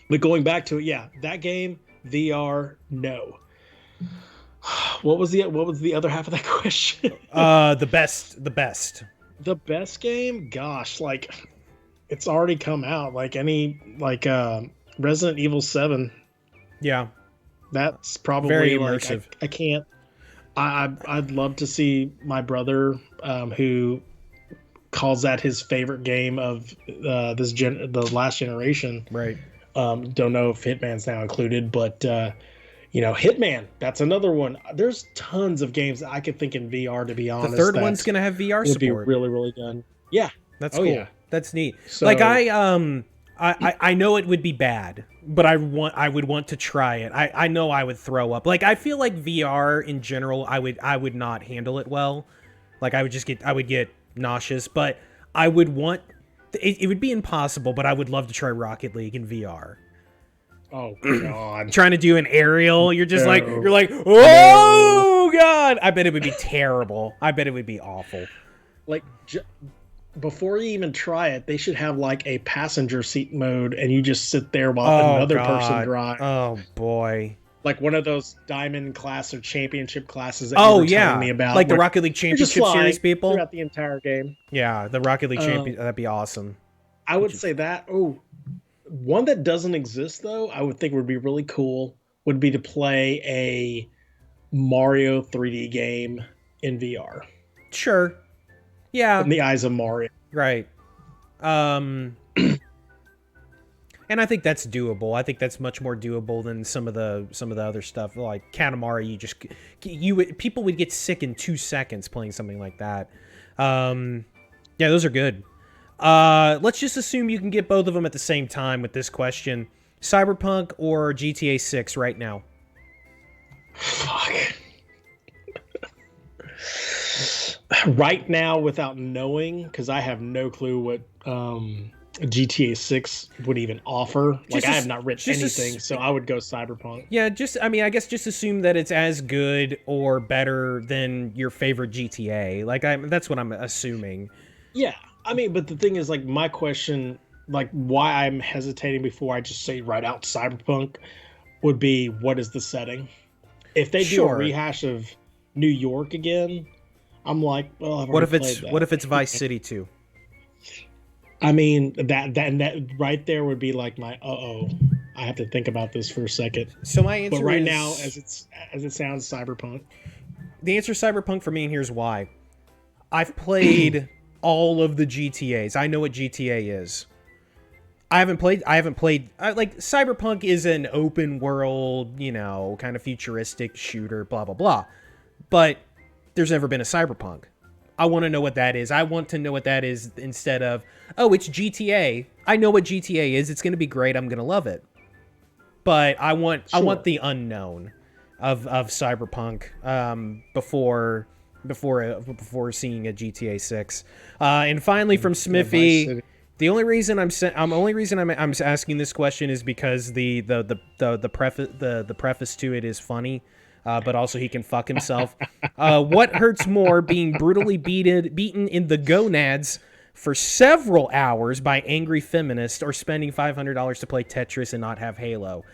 But going back to it, yeah, that game VR, no. What was the other half of that question? The best. The best game, gosh, like it's already come out. Like Resident Evil 7. Yeah, that's probably very immersive. I can't. I'd love to see my brother, who calls that his favorite game of the last generation. Right. Don't know if Hitman's now included, but Hitman, that's another one. There's tons of games that I could think in VR, to be honest. The third one's gonna have VR support. Would be really really good. Yeah, that's cool. Yeah. That's neat. So, like I know it would be bad, but I would want to try it. I know I would throw up. Like I feel like VR in general, I would not handle it well. Like I would get nauseous, but I would want It would be impossible, but I would love to try Rocket League in VR. Oh God! Trying to do an aerial, you're like, oh God! I bet it would be terrible. I bet it would be awful. Like, before you even try it, they should have like a passenger seat mode, and you just sit there while another person drives. Oh boy! Like one of those diamond class or championship classes that you were telling me about. Like the Rocket League Championship Series people throughout the entire game. Yeah, the Rocket League Champion. That'd be awesome. I would say that. Oh, one that doesn't exist though, I would think would be really cool. Would be to play a Mario 3D game in VR. Sure. Yeah. In the eyes of Mario. Right. And I think that's doable. I think that's much more doable than some of the other stuff like Katamari. People would get sick in 2 seconds playing something like that. Yeah, those are good. Let's just assume you can get both of them at the same time with this question. Cyberpunk or GTA 6 right now? Fuck. Right now, without knowing, because I have no clue what GTA 6 would even offer. Like, I have not read anything, so I would go Cyberpunk. Yeah, I guess just assume that it's as good or better than your favorite GTA. Like, that's what I'm assuming. Yeah, I mean, but the thing is, like, my question, like, why I'm hesitating before I just say right out Cyberpunk would be, what is the setting? If they do a rehash of New York again, I'm like, well, I've already played that. What if it's Vice City 2? I mean, that right there would be like my I have to think about this for a second. So my answer but right now, as it sounds, Cyberpunk. The answer is Cyberpunk for me, and here's why. I've played all of the GTAs. I know what GTA is. I haven't played like Cyberpunk is an open world, kind of futuristic shooter, blah blah blah. But there's never been a Cyberpunk. I want to know what that is. I want to know what that is instead of, oh, it's GTA. I know what GTA is. It's going to be great. I'm going to love it. But I want the unknown of Cyberpunk before seeing a GTA 6. And finally from Smithy, the only reason I'm asking this question is because the preface to it is funny. But also he can fuck himself. What hurts more, being brutally beaten in the gonads for several hours by angry feminists, or spending $500 to play Tetris and not have Halo?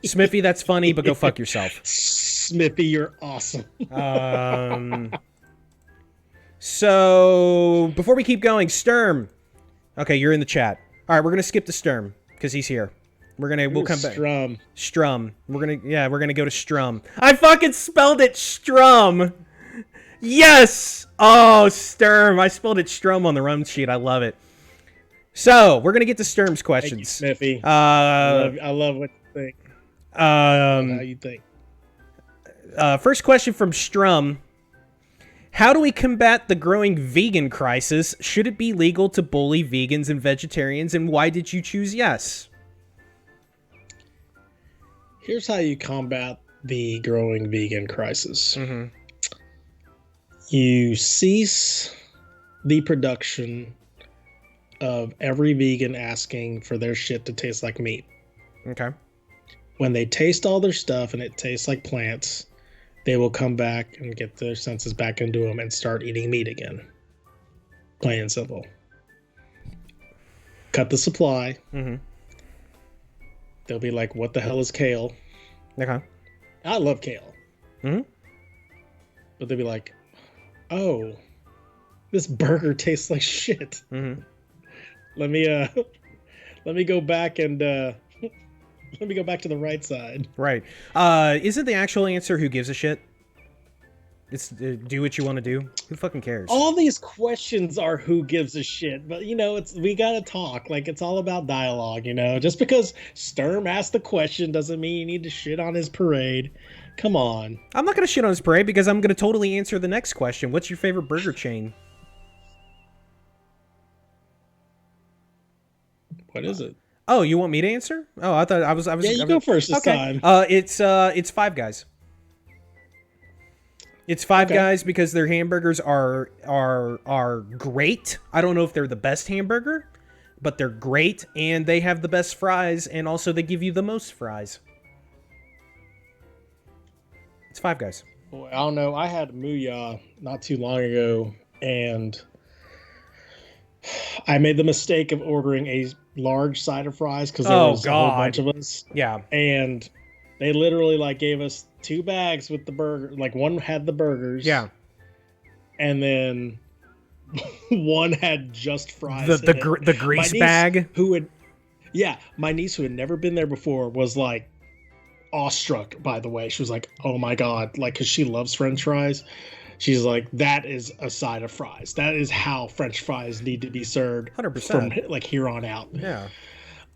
Smithy, that's funny, but go fuck yourself. Smithy, you're awesome. So before we keep going, Sturm. Okay, you're in the chat. All right, we're gonna skip to Sturm because he's here. We'll come back. Strum. We're gonna go to Strum. I fucking spelled it Strum. Yes. Oh, Sturm. I spelled it Strum on the run sheet. I love it. So we're gonna get to Sturm's questions. Thank you, Smithy. I love what you think. How you think? First question from Strum. How do we combat the growing vegan crisis? Should it be legal to bully vegans and vegetarians? And why did you choose yes? Here's how you combat the growing vegan crisis. Mm-hmm. You cease the production of every vegan asking for their shit to taste like meat. Okay. When they taste all their stuff and it tastes like plants, they will come back and get their senses back into them and start eating meat again. Plain and simple. Cut the supply. Mm-hmm. They'll be like, what the hell is kale? Okay. I love kale. Mm-hmm. But they'll be like, oh, this burger tastes like shit. Mm-hmm. Let me go back and let me go back to the right side. Right. Isn't the actual answer who gives a shit? It's do what you want to do. Who fucking cares? All these questions are who gives a shit, but we gotta talk. Like, it's all about dialogue. Just because Sturm asked the question doesn't mean you need to shit on his parade. Come on. I'm not gonna shit on his parade because I'm gonna totally answer the next question. What's your favorite burger chain? What is it? Oh, you want me to answer? Oh, I thought I was. Yeah, you go first this time. It's Five Guys. It's Five Guys because their hamburgers are great. I don't know if they're the best hamburger, but they're great, and they have the best fries, and also they give you the most fries. It's Five Guys. Boy, I don't know. I had Muya not too long ago, and I made the mistake of ordering a large side of fries because there was a whole bunch of us. Yeah. And they literally like gave us 2 bags with the burger. Like one had the burgers. Yeah. And then one had just fries. The grease bag. My niece who had never been there before was like awestruck by the way. She was like, oh my God. Like, cause she loves French fries. She's like, that is a side of fries. That is how French fries need to be served 100%. from like here on out. Yeah.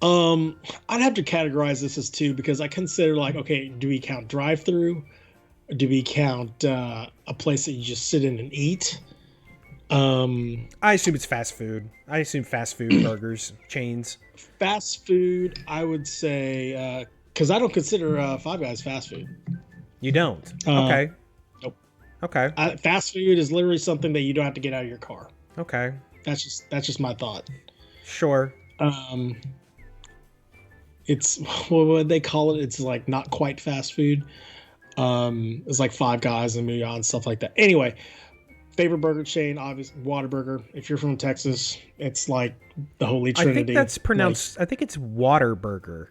I'd have to categorize this as 2 because I consider like, okay, do we count drive-through? Do we count a place that you just sit in and eat? I assume it's fast food. I assume fast food burgers chains. Fast food, I would say, because I don't consider Five Guys fast food. You don't? Okay. Nope. Okay. Fast food is literally something that you don't have to get out of your car. Okay. That's just my thought. Sure. It's what would they call it? It's like not quite fast food. It's like Five Guys and Muya and stuff like that. Anyway, favorite burger chain, obviously Whataburger. If you're from Texas, it's like the holy trinity. I think that's pronounced. Like, I think it's Waterburger.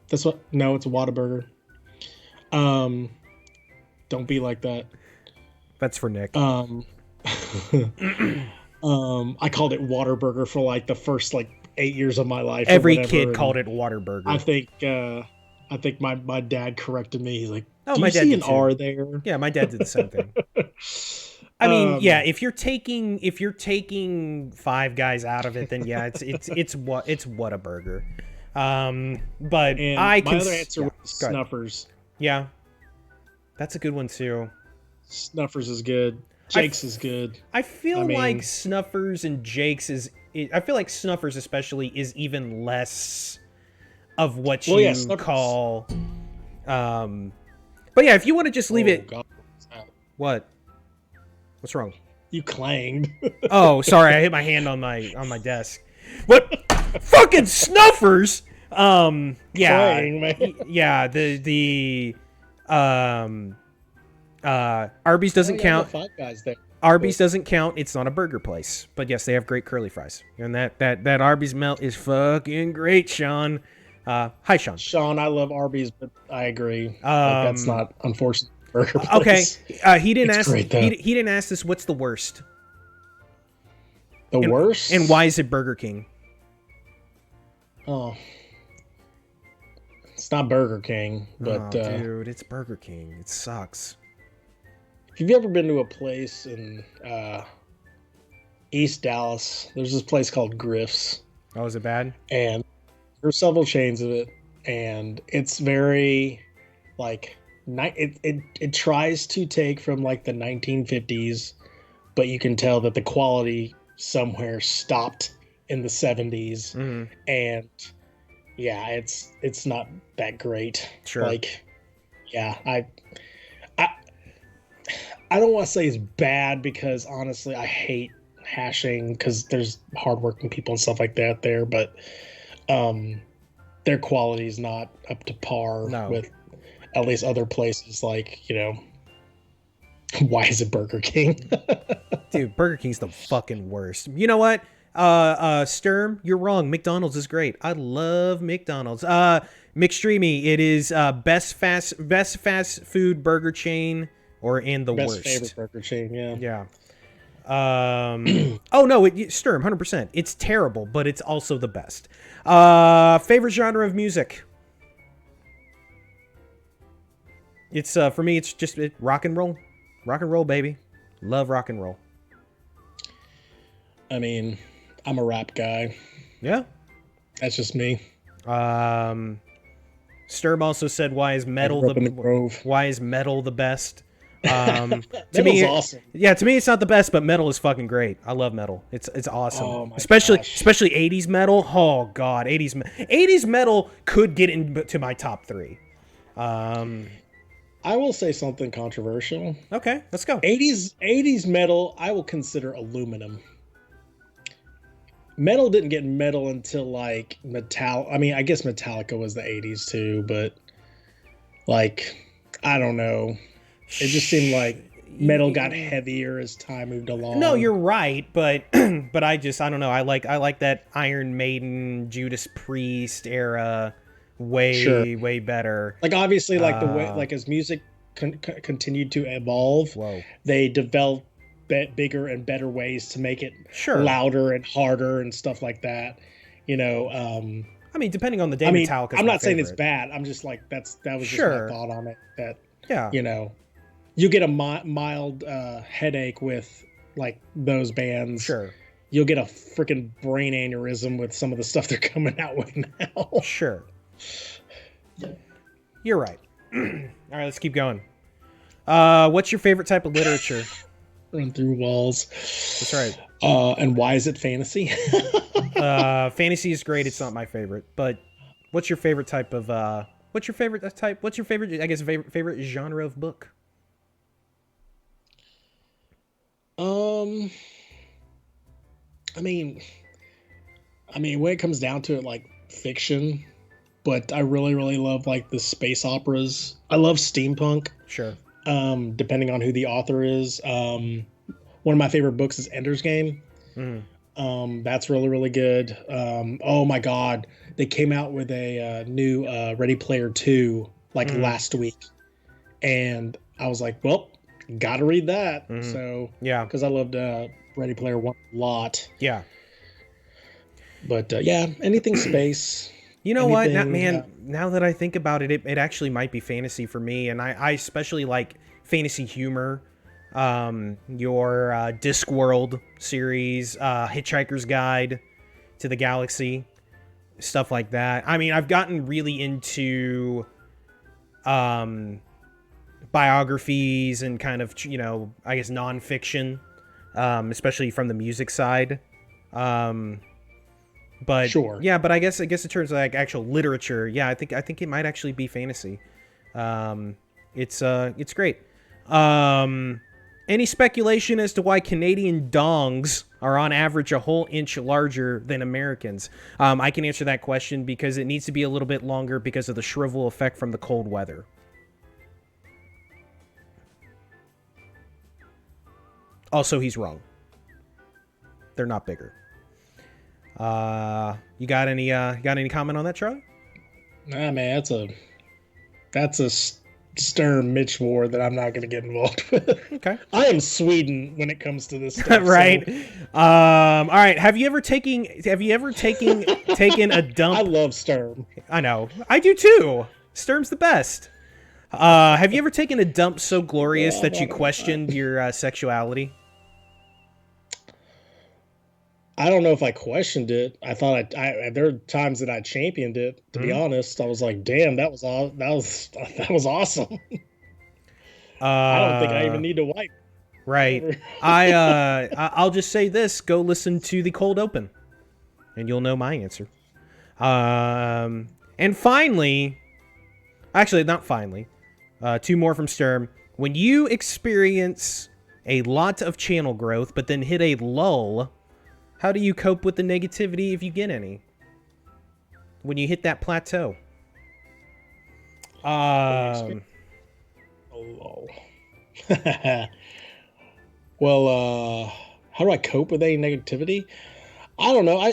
That's what. No, it's a Whataburger. Don't be like that. That's for Nick. I called it Waterburger for like the first like 8 years of my life. Every kid called it Waterburger. I think my dad corrected me. He's like, "Oh, do my you dad see did an too. R there?" Yeah, my dad did the same thing. I mean, yeah, if you're taking Five Guys out of it, then yeah, it's Whataburger. But and my other answer was Snuffers. Yeah, that's a good one too. Snuffers is good. Jake's is good. I feel like Snuffers and Jake's is. I feel like Snuffers especially is even less of what you call. But yeah, if you want to just leave it. God. What? What's wrong? You clanged. Oh, sorry, I hit my hand on my desk. What? Fucking Snuffers. Yeah, Clang, man. Yeah. Arby's doesn't count. Five Guys there. Arby's doesn't count. It's not a burger place, but yes, they have great curly fries, and that Arby's melt is fucking great, Sean. Hi, Sean. Sean, I love Arby's, but I agree. That's not unfortunate. Burger place. Okay. He didn't ask. Great, he didn't ask us what's the worst. Worst? And why is it Burger King? Oh, it's not Burger King, but dude, it's Burger King. It sucks. If you've ever been to a place in East Dallas, there's this place called Griff's. Oh, is it bad? And there's several chains of it, and it's very like it tries to take from like the 1950s, but you can tell that the quality somewhere stopped in the 70s, and yeah, it's not that great. Sure. Like, yeah, I don't want to say it's bad because honestly, I hate hashing because there's hardworking people and stuff like that there, but their quality is not up to par with at least other places like, why is it Burger King? Dude, Burger King's the fucking worst. You know what? Sturm, you're wrong. McDonald's is great. I love McDonald's. McStreamy, it is best fast food burger chain or in the worst. Best favorite burger chain, yeah. Yeah. Oh no, Sturm, 100%. It's terrible, but it's also the best. Favorite genre of music? It's for me. It's just rock and roll. Rock and roll, baby. Love rock and roll. I mean, I'm a rap guy. Yeah. That's just me. Sturm also said, "Why is metal the best?" To me, awesome. Yeah, to me, it's not the best, but metal is fucking great. I love metal. It's awesome. Oh my especially gosh. 80s metal. Oh god, 80s metal could get into my top 3. I will say something controversial. Okay, let's go. 80s metal, I will consider aluminum. Metal didn't get metal until like metal. I mean, I guess Metallica was the 80s too, but like I don't know. It just seemed like metal got heavier as time moved No, along. you're right, but but I don't know. I like that Iron Maiden, Judas Priest era Sure. way better. Like obviously like the way Uh, like as music continued to evolve, Whoa. they developed bigger and better ways to make it Sure. louder and harder and stuff like that. You know, I mean, depending on the day, I mean, Metallica's I'm my not saying it's favorite. bad. I'm just like that was just my Sure. thought on it. That Yeah. you know, you get a mild headache with like those bands. Sure. You'll get a freaking brain aneurysm with some of the stuff they're coming out with now. Sure. You're right. All right, let's keep going. What's your favorite type of literature? Run through walls. That's right. And why is it fantasy? Fantasy is great. It's not my favorite, but what's your favorite type of? What's your favorite type? What's your favorite? I guess favorite genre of book. um, I mean, when it comes down to it, like fiction, but I really love like the space operas. I love steampunk. Sure. Depending on who the author is. One of my favorite books is Ender's Game. Mm. That's really good. Oh my God, they came out with a new Ready Player 2 like last week, and I was like, well, gotta read that. So Yeah. because I loved Ready Player 1 a lot. Yeah. But yeah, anything space. You know what, anything, man? Now that I think about it, it actually might be fantasy for me, and I especially like fantasy humor. Your Discworld series, Hitchhiker's Guide to the Galaxy, stuff like that. I mean, I've gotten really into biographies and kind of, I guess nonfiction, especially from the music side. But Sure. yeah, but I guess in terms of like actual literature, yeah, I think it might actually be fantasy. It's great. Any speculation as to why Canadian dongs are on average a whole inch larger than Americans? I can answer that question because it needs to be a little bit longer because of the shrivel effect from the cold weather. Also, he's wrong. They're not bigger. You got any comment on that, Charlie? Nah, man, that's a stern Mitch war that I'm not going to get involved with. Okay. I am Sweden when it comes to this stuff. Right. So. All right. Have you ever taken a dump? I love Sturm. I know. I do too. Sturm's the best. Have you ever taken a dump so glorious that you questioned your sexuality? I don't know if I questioned it. I thought I there are times that I championed it. To be honest, I was like, "Damn, that was awesome." I don't think I even need to wipe. Right. I'll just say this: go listen to the cold open, and you'll know my answer. And finally, actually, not finally, two more from Sturm. When you experience a lot of channel growth, but then hit a lull, how do you cope with the negativity if you get any? When you hit that plateau? Oh, well, how do I cope with any negativity? I don't know.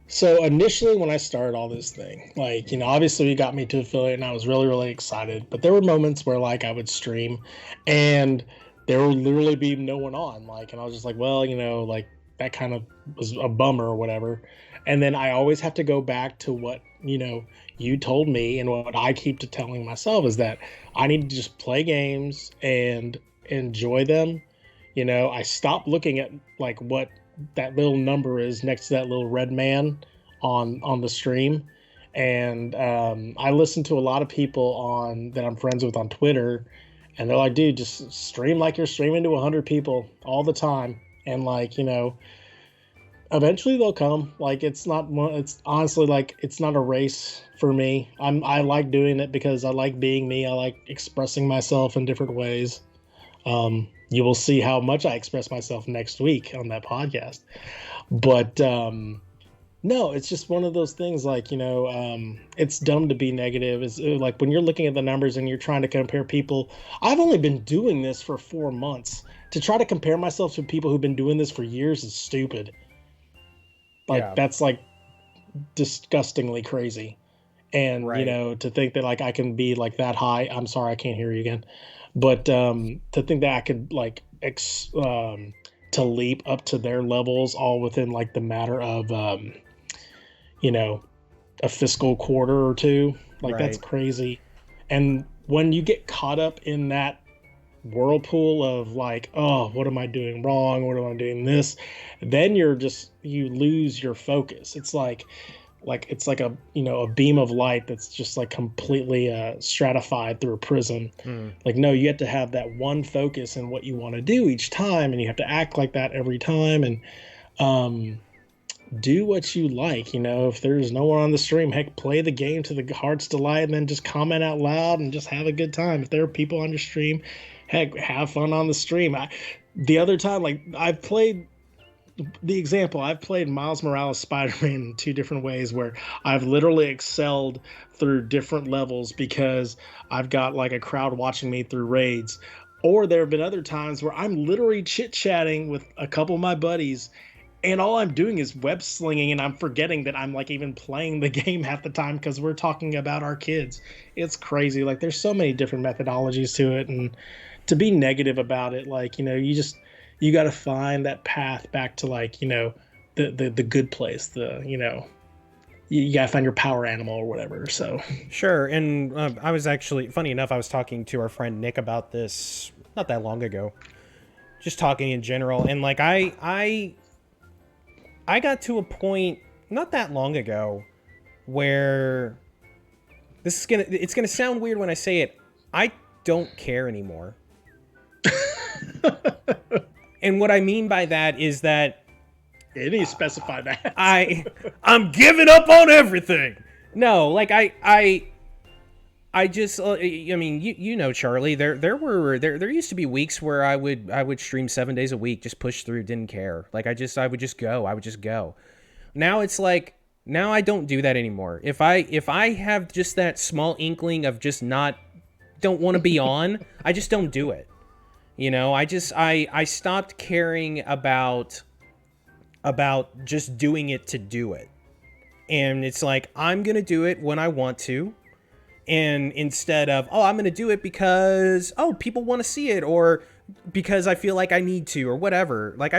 So initially when I started all this thing, like, obviously you got me to affiliate and I was really excited, but there were moments where like I would stream and there would literally be no one on, like, and I was just like, well, like that kind of was a bummer or whatever. And then I always have to go back to what, you told me and what I keep to telling myself is that I need to just play games and enjoy them. I stopped looking at like what that little number is next to that little red man on the stream. And I listen to a lot of people that I'm friends with on Twitter, and they're like, dude, just stream like you're streaming to 100 people all the time. And like, Eventually they'll come. Like it's not one. It's honestly like it's not a race for me. I like doing it because I like being me. I like expressing myself in different ways. You will see how much I express myself next week on that podcast. But no, it's just one of those things. Like it's dumb to be negative. It's like when you're looking at the numbers and you're trying to compare people. I've only been doing this for 4 months. To try to compare myself to people who've been doing this for years is stupid. Like Yeah. that's like disgustingly crazy. And Right. to think that like I can be like that high. I'm sorry, I can't hear you again. But to think that I could like to leap up to their levels all within like the matter of you know a fiscal quarter or two, like that's Right. crazy. And when you get caught up in that whirlpool of like, oh, what am I doing wrong, what am I doing this, then you lose your focus. It's like a a beam of light that's just like completely stratified through a prism. Mm. Like no, you have to have that one focus in what you want to do each time, and you have to act like that every time, and um do what you like. If there's no one on the stream, heck, play the game to the heart's delight, and then just comment out loud and just have a good time. If there are people on your stream, heck, have fun on the stream. The other time, like I've played Miles Morales Spider-Man in two different ways where I've literally excelled through different levels because I've got like a crowd watching me through raids. Or there have been other times where I'm literally chit-chatting with a couple of my buddies, and all I'm doing is web slinging, and I'm forgetting that I'm like even playing the game half the time because we're talking about our kids. It's crazy. Like there's so many different methodologies to it, and to be negative about it, like you got to find that path back to like the good place. You got to find your power animal or whatever. So Sure. And I was actually, funny enough, I was talking to our friend Nick about this not that long ago. Just talking in general, and like I got to a point not that long ago where it's gonna sound weird when I say it. I don't care anymore. And what I mean by that is that it needs to specify that. I'm giving up on everything. No, like I just I mean you know Charlie, there used to be weeks where I would stream 7 days a week, just push through, didn't care. Like I would just go. Now it's like, now I don't do that anymore. If I have just that small inkling of just not, don't want to be on, I just don't do it. I stopped caring about just doing it to do it. And it's like, I'm going to do it when I want to. And instead of, oh, I'm going to do it because, oh, people want to see it, or because I feel like I need to, or whatever. Like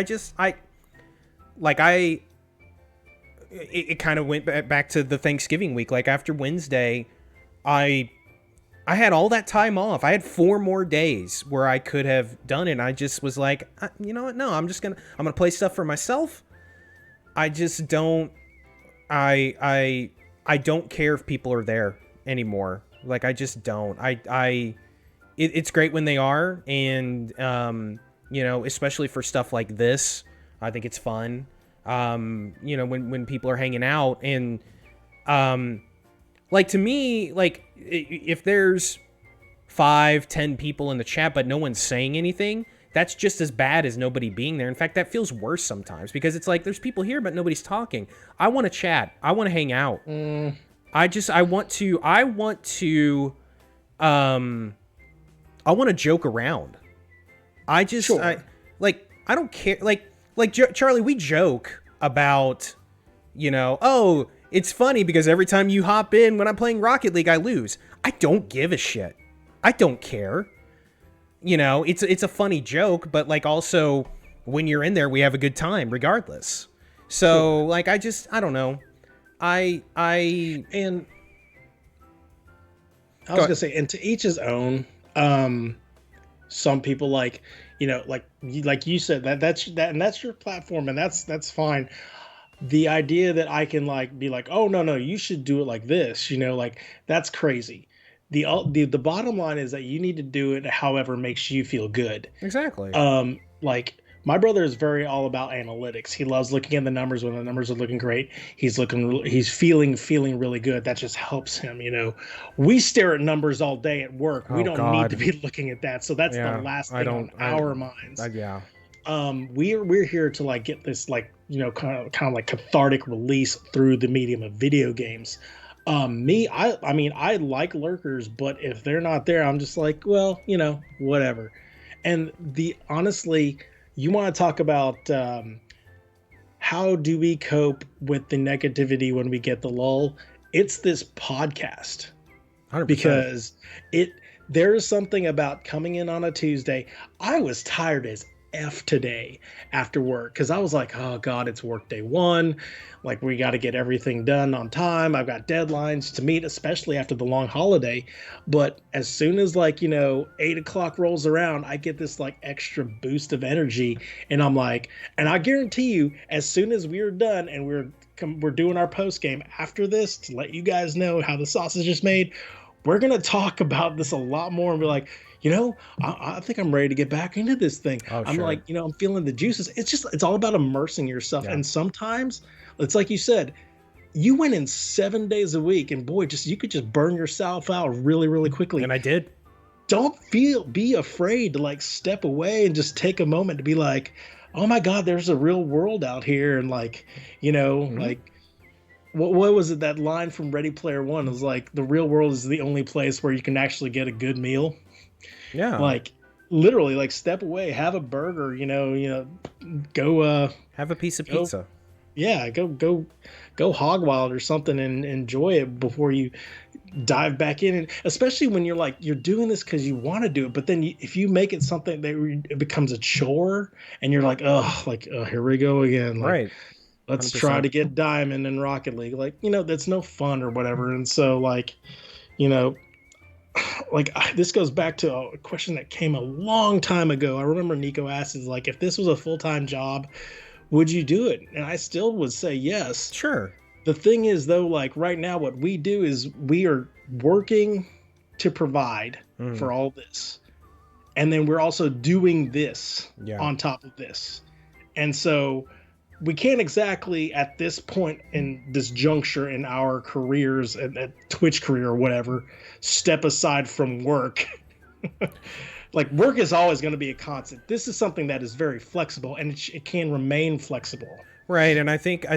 it kind of went back to the Thanksgiving week. Like after Wednesday, I had all that time off. I had 4 more days where I could have done it. And I just was like, you know what? No, I'm gonna play stuff for myself. I just don't. I don't care if people are there anymore. Like I just don't. It's great when they are, and especially for stuff like this, I think it's fun. When people are hanging out, and like to me, like if there's 5-10 people in the chat but no one's saying anything, that's just as bad as nobody being there. In fact, that feels worse sometimes, because it's like there's people here but nobody's talking. I want to chat, I want to hang out. I want to joke around. Sure. I don't care. Charlie, we joke about, oh, it's funny because every time you hop in when I'm playing Rocket League, I lose. I don't give a shit. I don't care. It's a funny joke, but like also when you're in there, we have a good time regardless. So like, I don't know. And I was gonna say, and to each his own. Some people like, like you said, that's your platform, and that's fine. The idea that I can like be like, oh no, you should do it like this, like that's crazy. The bottom line is that you need to do it however makes you feel good. Exactly. Like My brother is very all about analytics. He loves looking at the numbers when the numbers are looking great. He's feeling really good. That just helps him, you know. We stare at numbers all day at work. We Oh don't need to God. be looking at that. So that's the Yeah. last I thing on don't. our minds. Yeah. We're here to like get this like, you know, kind of like cathartic release through the medium of video games. I mean, I like lurkers, but if they're not there, I'm just like, well, you know, whatever. And the honestly, you want to talk about how do we cope with the negativity when we get the lull? It's this podcast 100%. because it there's something about coming in on a Tuesday. I was tired as F today after work because I was like, oh God, it's work day one. Like, we got to get everything done on time. I've got deadlines to meet, especially after the long holiday. But as soon as, like, you know, 8 o'clock rolls around, I get this like extra boost of energy. And I'm like, and I guarantee you, as soon as we're done and we're doing our post game after this to let you guys know how the sausage is made, we're going to talk about this a lot more and be like, you know, I think I'm ready to get back into this thing. Oh, I'm sure. like, you know, I'm feeling the juices. It's all about immersing yourself. Yeah. And sometimes it's like you said, you went in 7 days a week and boy, you could just burn yourself out really, really quickly. And I did. Don't be afraid to like step away and just take a moment to be like, oh my God, there's a real world out here. And like, you know, like, what was it, that line from Ready Player One? It was like, the real world is the only place where you can actually get a good meal. Yeah. Like, literally, like, step away, have a burger, you know, go have a piece of pizza. Yeah, go hog wild or something and enjoy it before you dive back in. And especially when you're like, you're doing this because you want to do it, but then if you make it something that it becomes a chore and you're like, oh, here we go again. Like, Right. let's 100%. try to get Diamond in Rocket League. Like, you know, that's no fun or whatever. And so, like, you know, like, this goes back to a question that came a long time ago. I remember Nico asked, is like, if this was a full-time job, would you do it? And I still would say yes. Sure. The thing is, though, like, right now, what we do is we are working to provide for all this. And then we're also doing this on top of this. And so we can't exactly, at this point in this juncture in our careers, at Twitch career or whatever, step aside from work. Like, work is always going to be a constant. This is something that is very flexible, and it can remain flexible. Right, and I think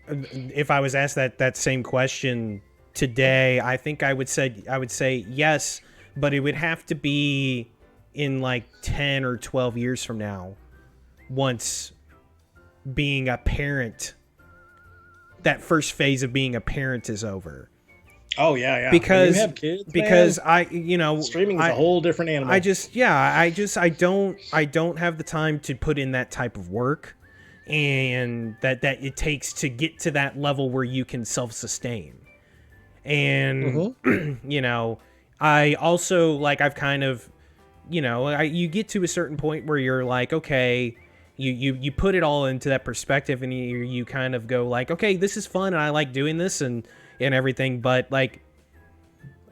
if I was asked that same question today, I think I would say yes, but it would have to be in like 10 or 12 years from now, once being a parent, that first phase of being a parent is over. Oh yeah. Because when you have kids, because man, streaming is a whole different animal. I don't have the time to put in that type of work, and that it takes to get to that level where you can self-sustain. And you know, I also, like, I've kind of, you know, you get to a certain point where you're like, okay, you put it all into that perspective, and you kind of go like, okay, this is fun and I like doing this and everything, but like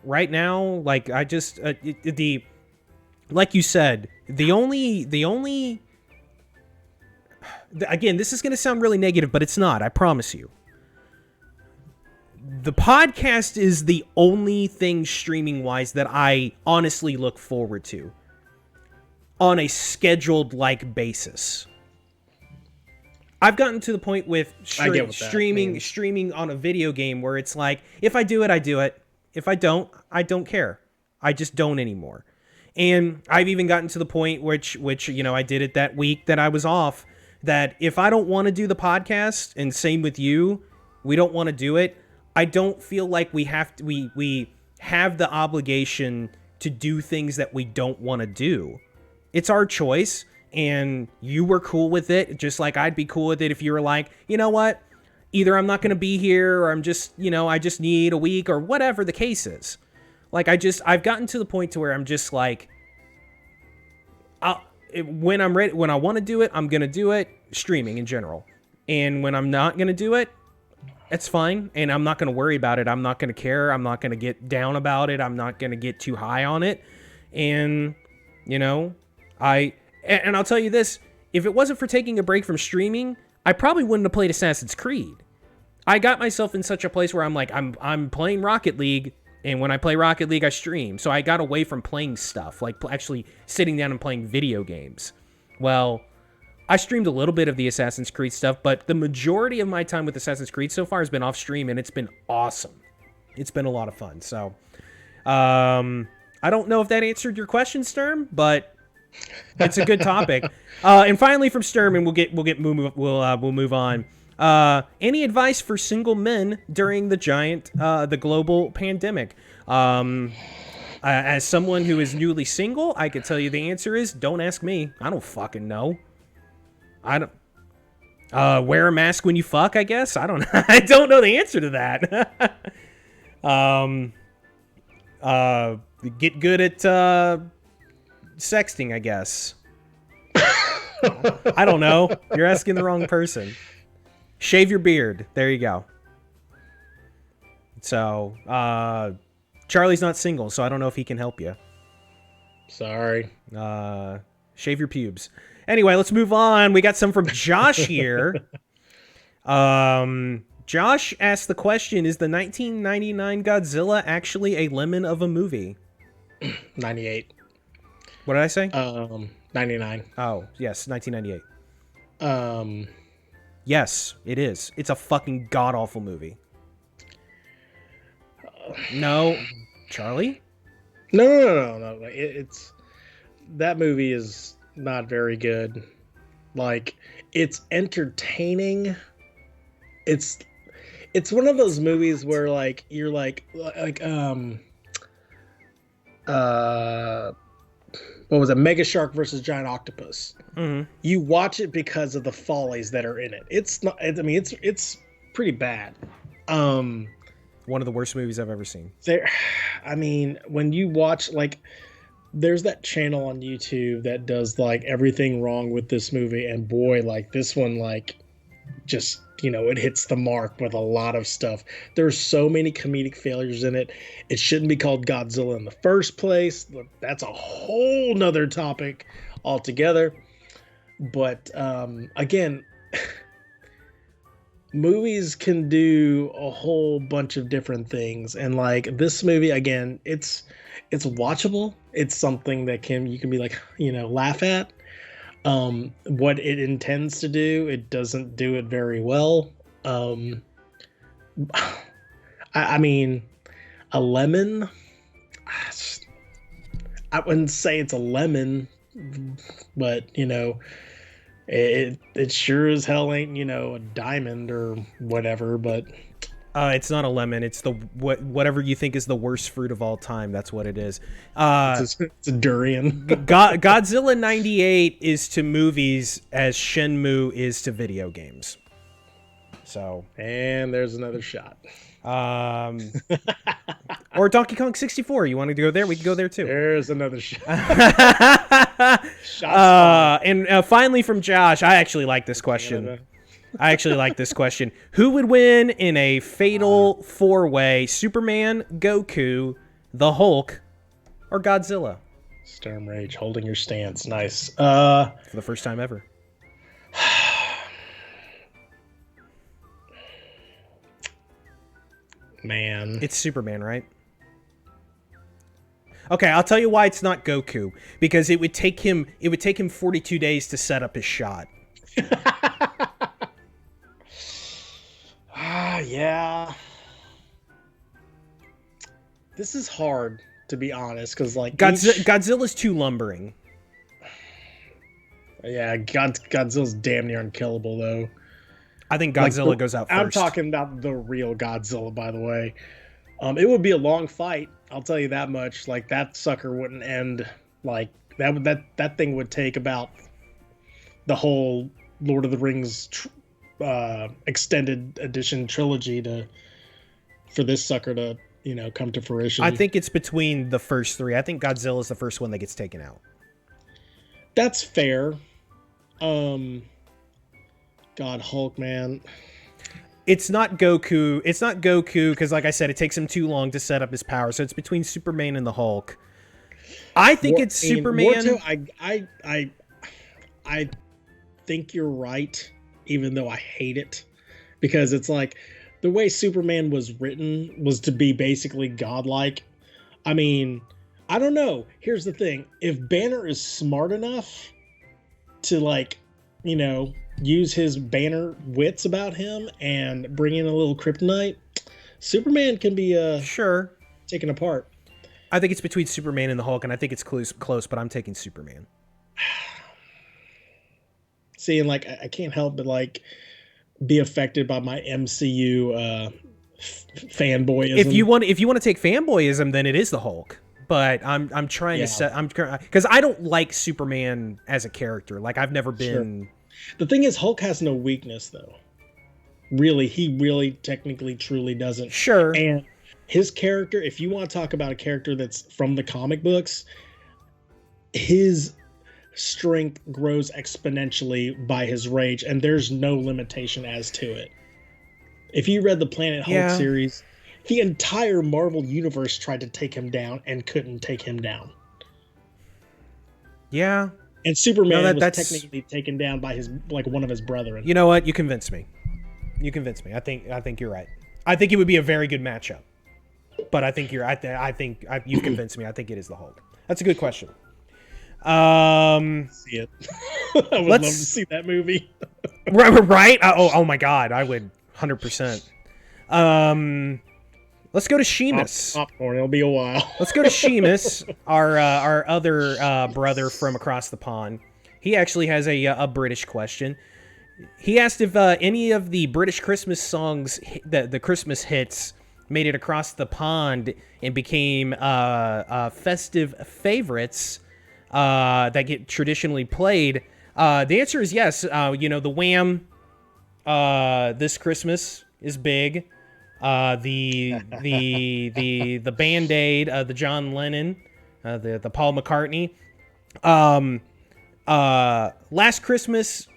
right now, like, I just like you said, the only again, this is going to sound really negative, but it's not, I promise you. The podcast is the only thing streaming wise that I honestly look forward to on a scheduled like basis. I've gotten to the point with streaming on a video game where it's like, if I do it, I do it. If I don't care. I just don't anymore. And I've even gotten to the point which you know, I did it that week that I was off, that if I don't want to do the podcast, and same with you, we don't want to do it, I don't feel like we have the obligation to do things that we don't want to do. It's our choice. And you were cool with it, just like I'd be cool with it if you were like, you know what, either I'm not going to be here, or I'm just, you know, I just need a week, or whatever the case is. Like, I've gotten to the point to where I'm just like, when I'm ready, when I want to do it, I'm going to do it, streaming in general. And when I'm not going to do it, it's fine. And I'm not going to worry about it. I'm not going to care. I'm not going to get down about it. I'm not going to get too high on it. And, you know, And I'll tell you this, if it wasn't for taking a break from streaming, I probably wouldn't have played Assassin's Creed. I got myself in such a place where I'm like, I'm playing Rocket League, and when I play Rocket League, I stream. So I got away from playing stuff, like actually sitting down and playing video games. Well, I streamed a little bit of the Assassin's Creed stuff, but the majority of my time with Assassin's Creed so far has been off stream, and it's been awesome. It's been a lot of fun. So, I don't know if that answered your question, Sturm, but it's a good topic. And finally, from Sturm, and we'll move on. Any advice for single men during the global pandemic? As someone who is newly single, I could tell you the answer is don't ask me. I don't fucking know. I don't. Wear a mask when you fuck, I guess. I don't. I don't know the answer to that. Get good at sexting, I guess. I don't know. You're asking the wrong person. Shave your beard. There you go. So, Charlie's not single, so I don't know if he can help you. Sorry. Shave your pubes. Anyway, let's move on. We got some from Josh here. Josh asked the question, is the 1999 Godzilla actually a lemon of a movie? 98. What did I say? 99. Oh, yes, 1998. Yes, it is. It's a fucking god-awful movie. No. Charlie? No. It's that movie is not very good. Like, it's entertaining. It's one of those movies where like you're like what was it? Mega Shark versus Giant Octopus. Mm-hmm. You watch it because of the follies that are in it. It's not. I mean, it's pretty bad. One of the worst movies I've ever seen. I mean, when you watch like, there's that channel on YouTube that does like everything wrong with this movie, and boy, like this one, like just it hits the mark with a lot of stuff. There's so many comedic failures in it. It shouldn't be called Godzilla in the first place. That's a whole nother topic altogether. But again, movies can do a whole bunch of different things, and like this movie, again, it's watchable. It's something that you can be like, laugh at. What it intends to do, it doesn't do it very well. I mean, a lemon, I wouldn't say it's a lemon, but it sure as hell ain't a diamond or whatever. But it's not a lemon. It's whatever you think is the worst fruit of all time. That's what it is. It's a durian. Godzilla 98 is to movies as Shenmue is to video games. So, and there's another shot. Or Donkey Kong 64. You want to go there? We can go there too. There's another shot. And finally from Josh, I actually like this question. Who would win in a fatal four-way? Superman, Goku, the Hulk, or Godzilla? Storm Rage, holding your stance. Nice. For the first time ever. Man. It's Superman, right? Okay, I'll tell you why it's not Goku. Because it would take him 42 days to set up his shot. Yeah. This is hard, to be honest, because like Godzilla's too lumbering. Yeah, Godzilla's damn near unkillable though. I think Godzilla goes out first. I'm talking about the real Godzilla, by the way. It would be a long fight, I'll tell you that much. Like that sucker wouldn't end like that thing would take about the whole Lord of the Rings extended edition trilogy for this sucker to come to fruition. I think it's between the first three. I think Godzilla is the first one that gets taken out. That's fair. God, Hulk, man. It's not Goku. It's not Goku because, like I said, it takes him too long to set up his power. So it's between Superman and the Hulk. I think it's Superman. think you're right, even though I hate it, because it's like the way Superman was written was to be basically godlike. I mean, I don't know. Here's the thing: if Banner is smart enough to like, use his Banner wits about him and bring in a little kryptonite, Superman can be sure taken apart. I think it's between Superman and the Hulk, and I think it's close, but I'm taking Superman. See, and like I can't help but like be affected by my MCU fanboyism. If you want to take fanboyism, then it is the Hulk. But I'm trying to set because I don't like Superman as a character. Like I've never been. Sure. The thing is, Hulk has no weakness though. Really, he really technically truly doesn't. Sure. And his character, if you want to talk about a character that's from the comic books, his strength grows exponentially by his rage, and there's no limitation as to it. If you read the Planet Hulk series, the entire Marvel universe tried to take him down and couldn't take him down. Yeah. And Superman was technically taken down by one of his brethren. You know what? You convinced me. I think you're right. I think it would be a very good matchup. But I think you've convinced me. I think it is the Hulk. That's a good question. See it. I would love to see that movie. Right? Oh my God, I would 100%. Let's go to Sheamus. Popcorn. It'll be a while. Let's go to Sheamus, our other brother from across the pond. He actually has a British question. He asked if any of the British Christmas songs, the Christmas hits, made it across the pond and became festive favorites that get traditionally played. The answer is yes. The Wham! This Christmas is big. The Band-Aid, the John Lennon, the Paul McCartney. Last Christmas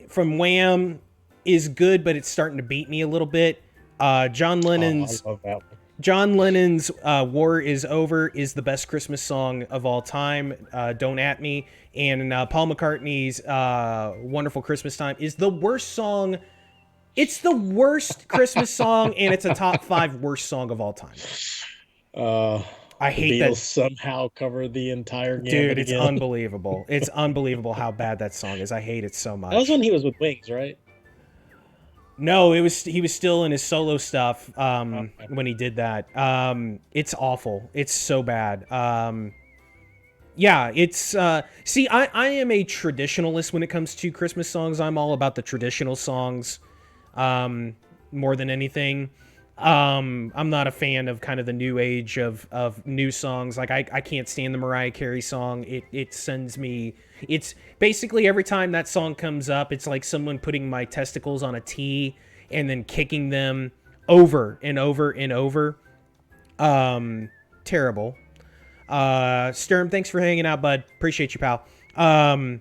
from Wham! Is good, but it's starting to beat me a little bit. John Lennon's I love that one. John Lennon's War Is Over is the best Christmas song of all time. Don't At Me. And Paul McCartney's Wonderful Christmas Time is the worst song. It's the worst Christmas song, and it's a top 5 worst song of all time. I hate that. Somehow cover the entire game. Dude, it's unbelievable. It's unbelievable how bad that song is. I hate it so much. That was when he was with Wings, right? No, he was still in his solo stuff when he did that. It's awful. It's so bad. It's see, I am a traditionalist when it comes to Christmas songs. I'm all about the traditional songs more than anything. I'm not a fan of kind of the new age of new songs. Like I can't stand the Mariah Carey song. It sends me. It's basically every time that song comes up, it's like someone putting my testicles on a tee and then kicking them over and over and over. Terrible. Sturm, thanks for hanging out, bud. Appreciate you, pal. I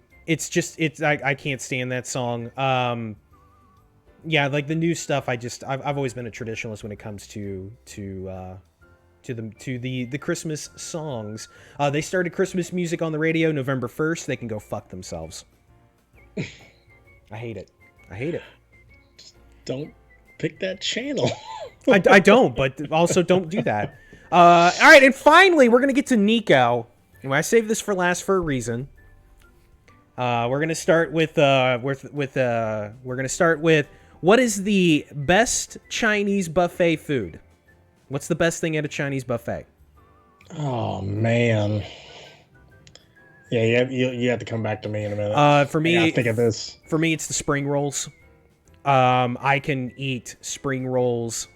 can't stand that song. Like the new stuff, I've always been a traditionalist when it comes to the Christmas songs. They started Christmas music on the radio November 1st. They can go fuck themselves. I hate it. Just don't pick that channel. I don't, but also don't do that. All right, and finally, we're gonna get to Nico. And I saved this for last for a reason. We're gonna start with what is the best Chinese buffet food? What's the best thing at a Chinese buffet? Oh man, yeah, you have to come back to me in a minute. For me, think of this. For me, it's the spring rolls. I can eat spring rolls.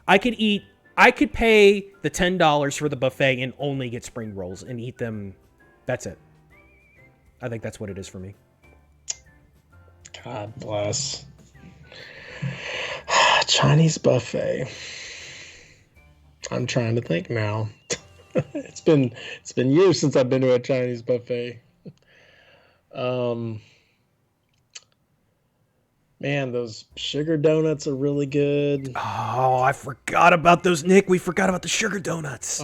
I could pay the $10 for the buffet and only get spring rolls and eat them. That's it. I think that's what it is for me. God bless. Chinese buffet. I'm trying to think now. It's been years since I've been to a Chinese buffet. Man, those sugar donuts are really good. Oh, I forgot about those, Nick. We forgot about the sugar donuts.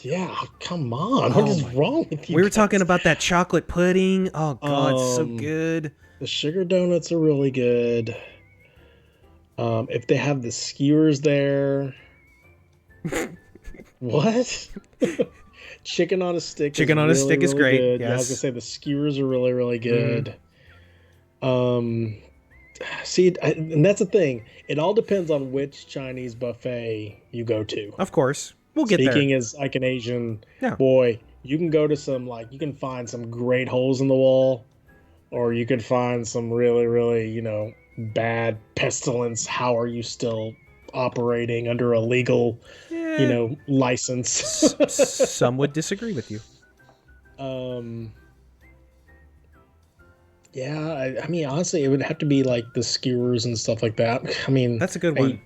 Yeah, come on. What is wrong with you? We were guys? talking about that chocolate pudding. Oh god, it's so good. The sugar donuts are really good. If they have the skewers there, what? Chicken on a stick. Chicken on a stick is great. Good. Yeah, I was Yes. gonna say the skewers are really, really good. See, and that's the thing. It all depends on which Chinese buffet you go to. Of course. We'll get there. Speaking as like an Asian Yeah. boy, you can go to some you can find some great holes in the wall, or you could find some really, really, bad pestilence. How are you still operating under a legal, license? Some would disagree with you. Yeah, I mean, honestly, it would have to be like the skewers and stuff like that. I mean, That's a good one.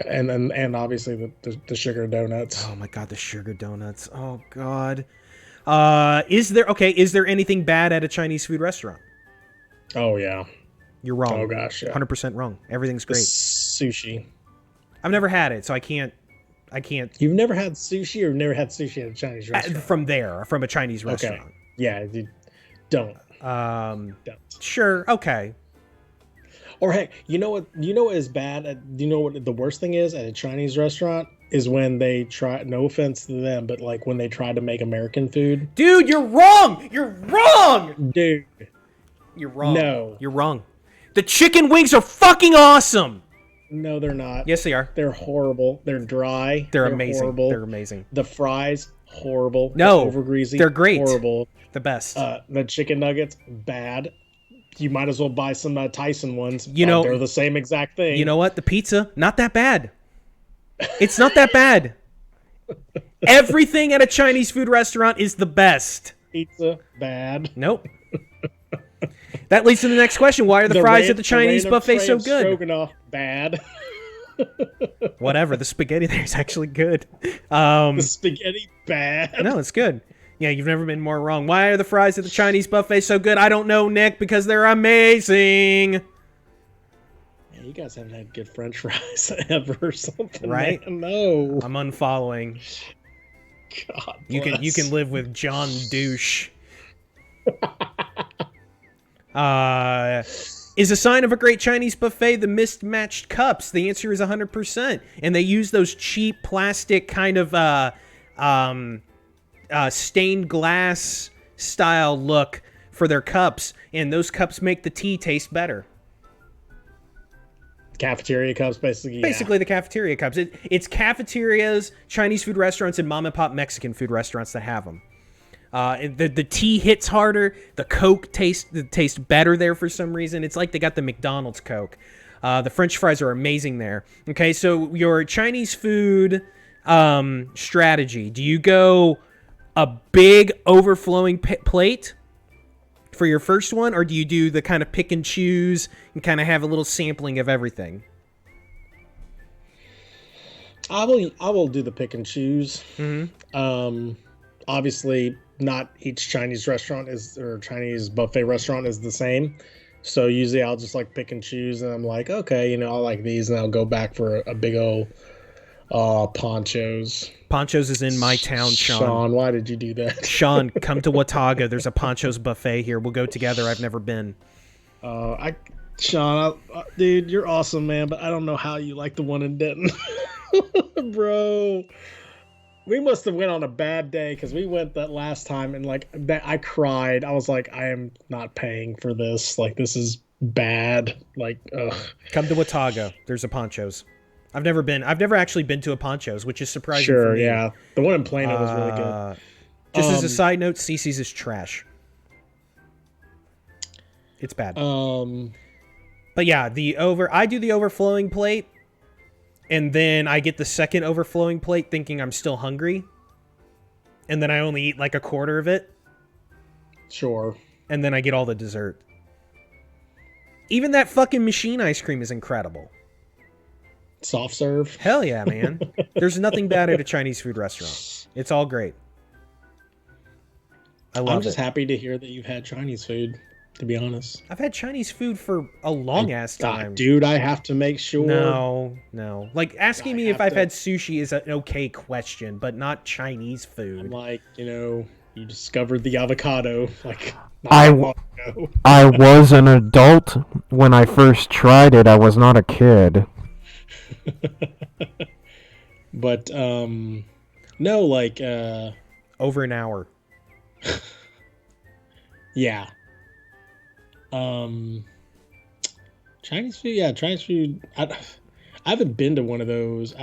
And obviously the sugar donuts. Oh my god, the sugar donuts. Oh god. Is there anything bad at a Chinese food restaurant? Oh yeah. You're wrong. Oh gosh, yeah. 100% wrong. Everything's great. Sushi. I've never had it, so I can't. You've never had sushi, or never had sushi at a Chinese restaurant? From a Chinese restaurant. Okay. Yeah, don't. Don't. Sure. Okay. Or hey, you know what is bad? You know what the worst thing is at a Chinese restaurant is when they try. No offense to them, but like when they try to make American food. Dude, you're wrong. You're wrong. Dude, you're wrong. No, you're wrong. The chicken wings are fucking awesome. No, they're not. Yes, they are. They're horrible. They're dry. They're amazing. Horrible. They're amazing. The fries, horrible. No, over greasy. They're great. Horrible. The best. The chicken nuggets, bad. You might as well buy some Tyson ones. They're the same exact thing. You know what? The pizza, not that bad. It's not that bad. Everything at a Chinese food restaurant is the best. Pizza, bad. Nope. That leads to the next question. Why are the fries at the Chinese buffet so good? Stroganoff, bad. Whatever. The spaghetti there is actually good. The spaghetti, bad. No, it's good. Yeah, you've never been more wrong. Why are the fries at the Chinese buffet so good? I don't know, Nick, because they're amazing. Yeah, you guys haven't had good French fries ever or something, right? Man. No, I'm unfollowing. God bless. You can live with John Douche. Is a sign of a great Chinese buffet the mismatched cups? The answer is 100%. And they use those cheap plastic kind of stained glass style look for their cups, and those cups make the tea taste better. Cafeteria cups, basically. Basically, the cafeteria cups. It's cafeterias, Chinese food restaurants, and mom and pop Mexican food restaurants that have them. The tea hits harder. The Coke tastes better there for some reason. It's like they got the McDonald's Coke. The French fries are amazing there. Okay, so your Chinese food strategy. Do you go a big overflowing plate for your first one, or do you do the kind of pick and choose and kind of have a little sampling of everything? I will do the pick and choose. Mm-hmm. Obviously, not each Chinese Chinese buffet restaurant is the same. So usually I'll just like pick and choose, and I'm like, okay, I like these, and I'll go back for a big old Ponchos. Ponchos is in my town, Sean. Sean, why did you do that? Sean, come to Watauga. There's a Ponchos buffet here. We'll go together. I've never been. Sean, dude, you're awesome, man, but I don't know how you like the one in Denton. Bro. We must have went on a bad day, because we went that last time, and I cried. I was like, I am not paying for this. Like, this is bad. Like, ugh. Come to Watauga. There's a Ponchos. I've never actually been to a Ponchos, which is surprising for Sure, me. yeah. The one in Plano was really good. Just as a side note, Cece's is trash. It's bad. But yeah, I do the overflowing plate, and then I get the second overflowing plate thinking I'm still hungry. And then I only eat like a quarter of it. Sure. And then I get all the dessert. Even that fucking machine ice cream is incredible. Soft serve. Hell yeah, man. There's nothing bad at a Chinese food restaurant. It's all great. I love it. I'm just happy to hear that you've had Chinese food. to be honest. I've had Chinese food for a long ass time. Dude, I have to make sure. No. Like, asking me if I've had sushi is an okay question, but not Chinese food. I'm like, you discovered the avocado like I was an adult when I first tried it. I was not a kid. But no, like over an hour. Yeah. Chinese food, yeah, Chinese food. I haven't been to one of those.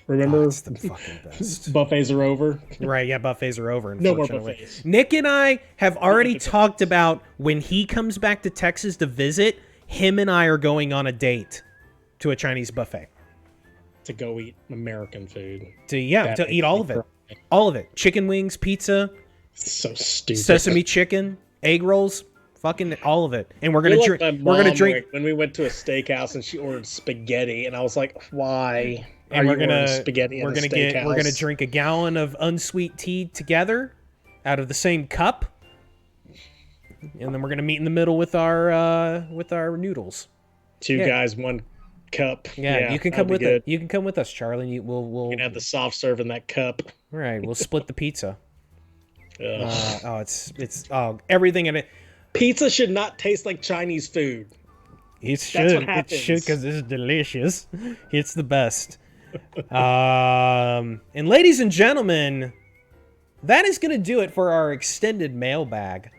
Remember, it's the fucking best. Buffets are over. Right, yeah, buffets are over, No more unfortunately. buffets. Nick and I have already talked about when he comes back to Texas to visit, him and I are going on a date to a Chinese buffet. To go eat American food. To eat all of it. All of it. Chicken wings, pizza. So stupid. Sesame chicken, egg rolls, fucking all of it. And we're gonna drink. We're gonna drink. When we went to a steakhouse and she ordered spaghetti, and I was like, "Why?" And we're gonna spaghetti. We're gonna drink a gallon of unsweet tea together, out of the same cup, and then we're gonna meet in the middle with our noodles. Two guys, one cup. Yeah, you can come with it. You can come with us, Charlie. We'll you can have the soft serve in that cup. All right, we'll split the pizza. It's everything in it. Pizza should not taste like Chinese food. It should because it's delicious. It's the best. And ladies and gentlemen, that is going to do it for our extended mailbag.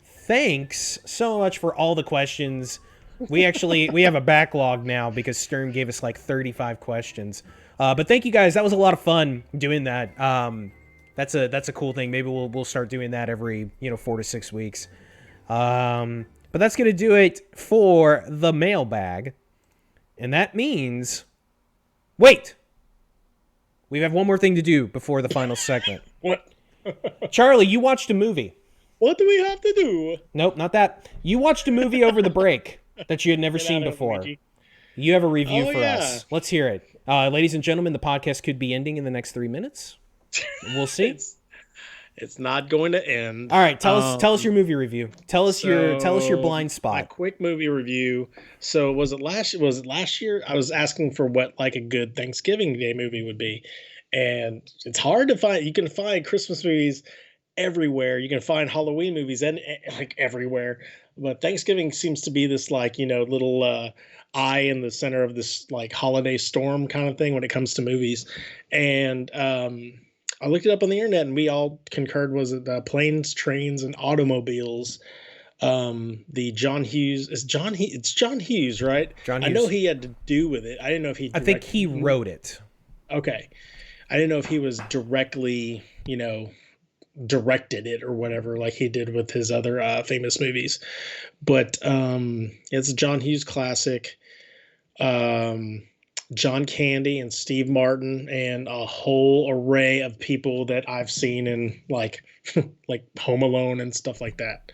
Thanks so much for all the questions. We have a backlog now because Stern gave us like 35 questions. But thank you guys. That was a lot of fun doing that. That's a cool thing. Maybe we'll start doing that every 4 to 6 weeks. But that's gonna do it for the mailbag, and that means, wait, we have one more thing to do before the final segment. What? Charlie, you watched a movie. What do we have to do? Nope, not that. You watched a movie over the break that you had never seen before. You have a review for us. Let's hear it. Ladies and gentlemen, the podcast could be ending in the next 3 minutes. We'll see. It's not going to end. All right, tell us your movie review. Tell us your blind spot. A quick movie review. So was it last year? I was asking for what like a good Thanksgiving Day movie would be, and it's hard to find. You can find Christmas movies everywhere. You can find Halloween movies and like everywhere, but Thanksgiving seems to be this like little eye in the center of this like holiday storm kind of thing when it comes to movies, and I looked it up on the internet and we all concurred. Was it Planes, Trains, and Automobiles? The John Hughes. It's John Hughes, right? John Hughes. I know he had to do with it. I didn't know if he. I think he wrote it. Okay, I didn't know if he was directly, directed it or whatever, like he did with his other famous movies. But it's a John Hughes classic. John Candy and Steve Martin and a whole array of people that I've seen in like Home Alone and stuff like that.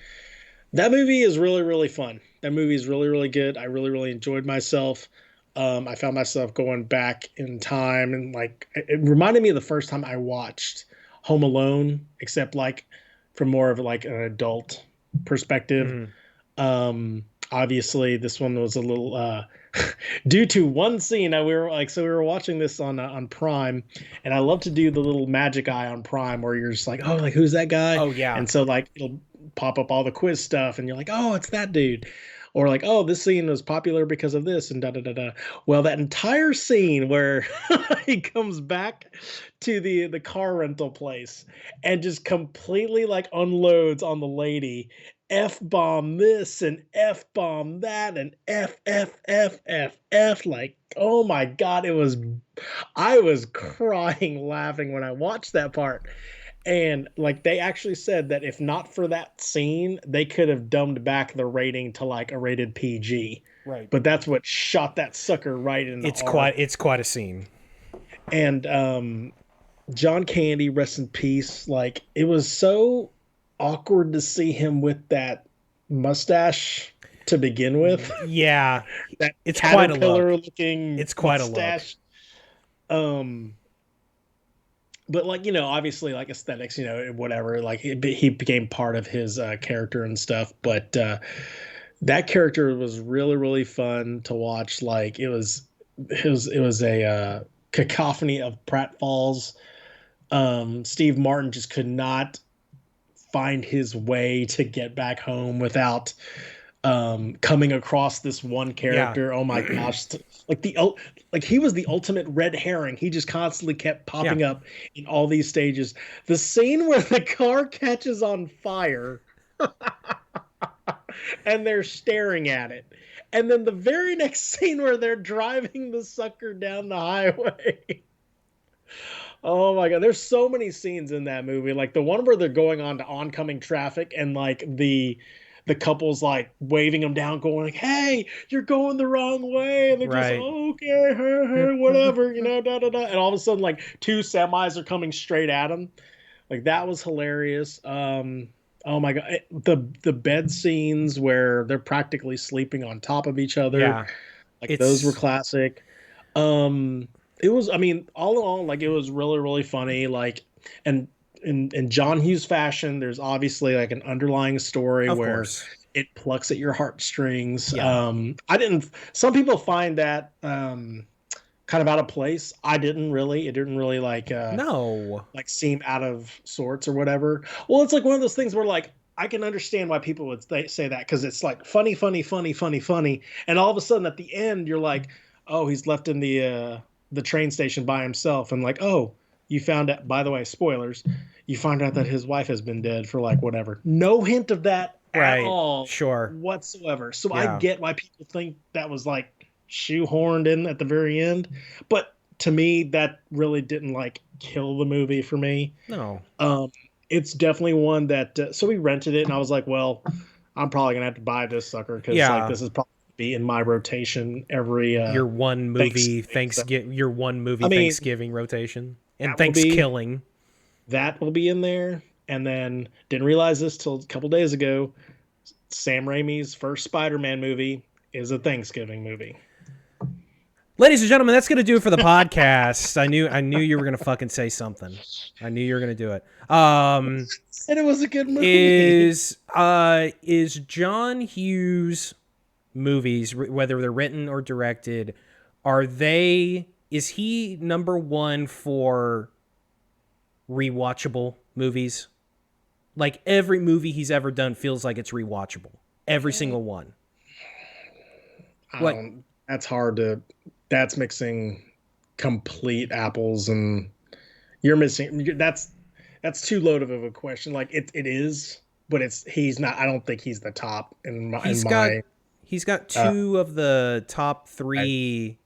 That movie is really, really fun. That movie is really, really good. I really, really enjoyed myself. I found myself going back in time and like it reminded me of the first time I watched Home Alone, except like from more of like an adult perspective. Mm-hmm. Obviously, this one was a little due to one scene. We were watching this on Prime, and I love to do the little magic eye on Prime where you're just like, oh, like who's that guy? Oh yeah. And so like it'll pop up all the quiz stuff, and you're like, oh, it's that dude. Or like, oh, this scene was popular because of this, and da da da da. Well, that entire scene where he comes back to the car rental place and just completely like unloads on the lady, F-bomb this and F-bomb that and F, like, oh my God, I was crying laughing when I watched that part. And like they actually said that if not for that scene, they could have dumbed back the rating to like a rated PG. Right. But that's what shot that sucker right in the It's quite a scene. And John Candy, rest in peace. Like it was so awkward to see him with that mustache to begin with. Yeah. That it's quite a look. looking It's quite mustache. a look. but like, obviously like aesthetics, whatever, like he became part of his character and stuff. But that character was really, really fun to watch. Like it was a cacophony of pratfalls. Steve Martin just could not find his way to get back home without coming across this one character. Yeah. Oh my gosh. Like he was the ultimate red herring. He just constantly kept popping up in all these stages. The scene where the car catches on fire and they're staring at it. And then the very next scene where they're driving the sucker down the highway. Oh my god, there's so many scenes in that movie. Like the one where they're going on to oncoming traffic and like the couple's like waving them down, going like, "Hey, you're going the wrong way," and they're just Right. okay, whatever, da da da. And all of a sudden, like two semis are coming straight at them. Like that was hilarious. Oh my god, the bed scenes where they're practically sleeping on top of each other. Yeah. Like those were classic. It was, I mean, all in all, like it was really, really funny. Like, and in John Hughes fashion, there's obviously like an underlying story Of where course. it plucks at your heartstrings. Yeah. Some people find that kind of out of place. I didn't really. It didn't really No. like seem out of sorts or whatever. Well, it's like one of those things where like I can understand why people would say that, because it's like funny, and all of a sudden at the end you're like, oh, he's left in the train station by himself, and like, oh, you found out, by the way, spoilers, you find out that his wife has been dead for like whatever. No hint of that at all, Sure, whatsoever. So Yeah. I get why people think that was like shoehorned in at the very end, but to me that really didn't like kill the movie for me. no. It's definitely one that so we rented it and I was like, well, I'm probably gonna have to buy this sucker because Yeah. like this is probably gonna be in my rotation every Your one movie Thanksgiving, Thanksgiving rotation and that will be- Thanksgiving. that will be in there. And then didn't realize this till a couple days ago. Sam Raimi's first Spider-Man movie is a Thanksgiving movie. Ladies and gentlemen, that's gonna do it for the podcast. I knew you were gonna fucking say something. I knew you were gonna do it. And it was a good movie. Is John Hughes movies, whether they're written or directed, is he number one for rewatchable movies? Like every movie he's ever done feels like it's rewatchable. Every single one. That's hard to. That's mixing complete apples, and you're missing. That's too loaded of a question. Like it is, but he's not. I don't think he's the top in my. He's got two of the top three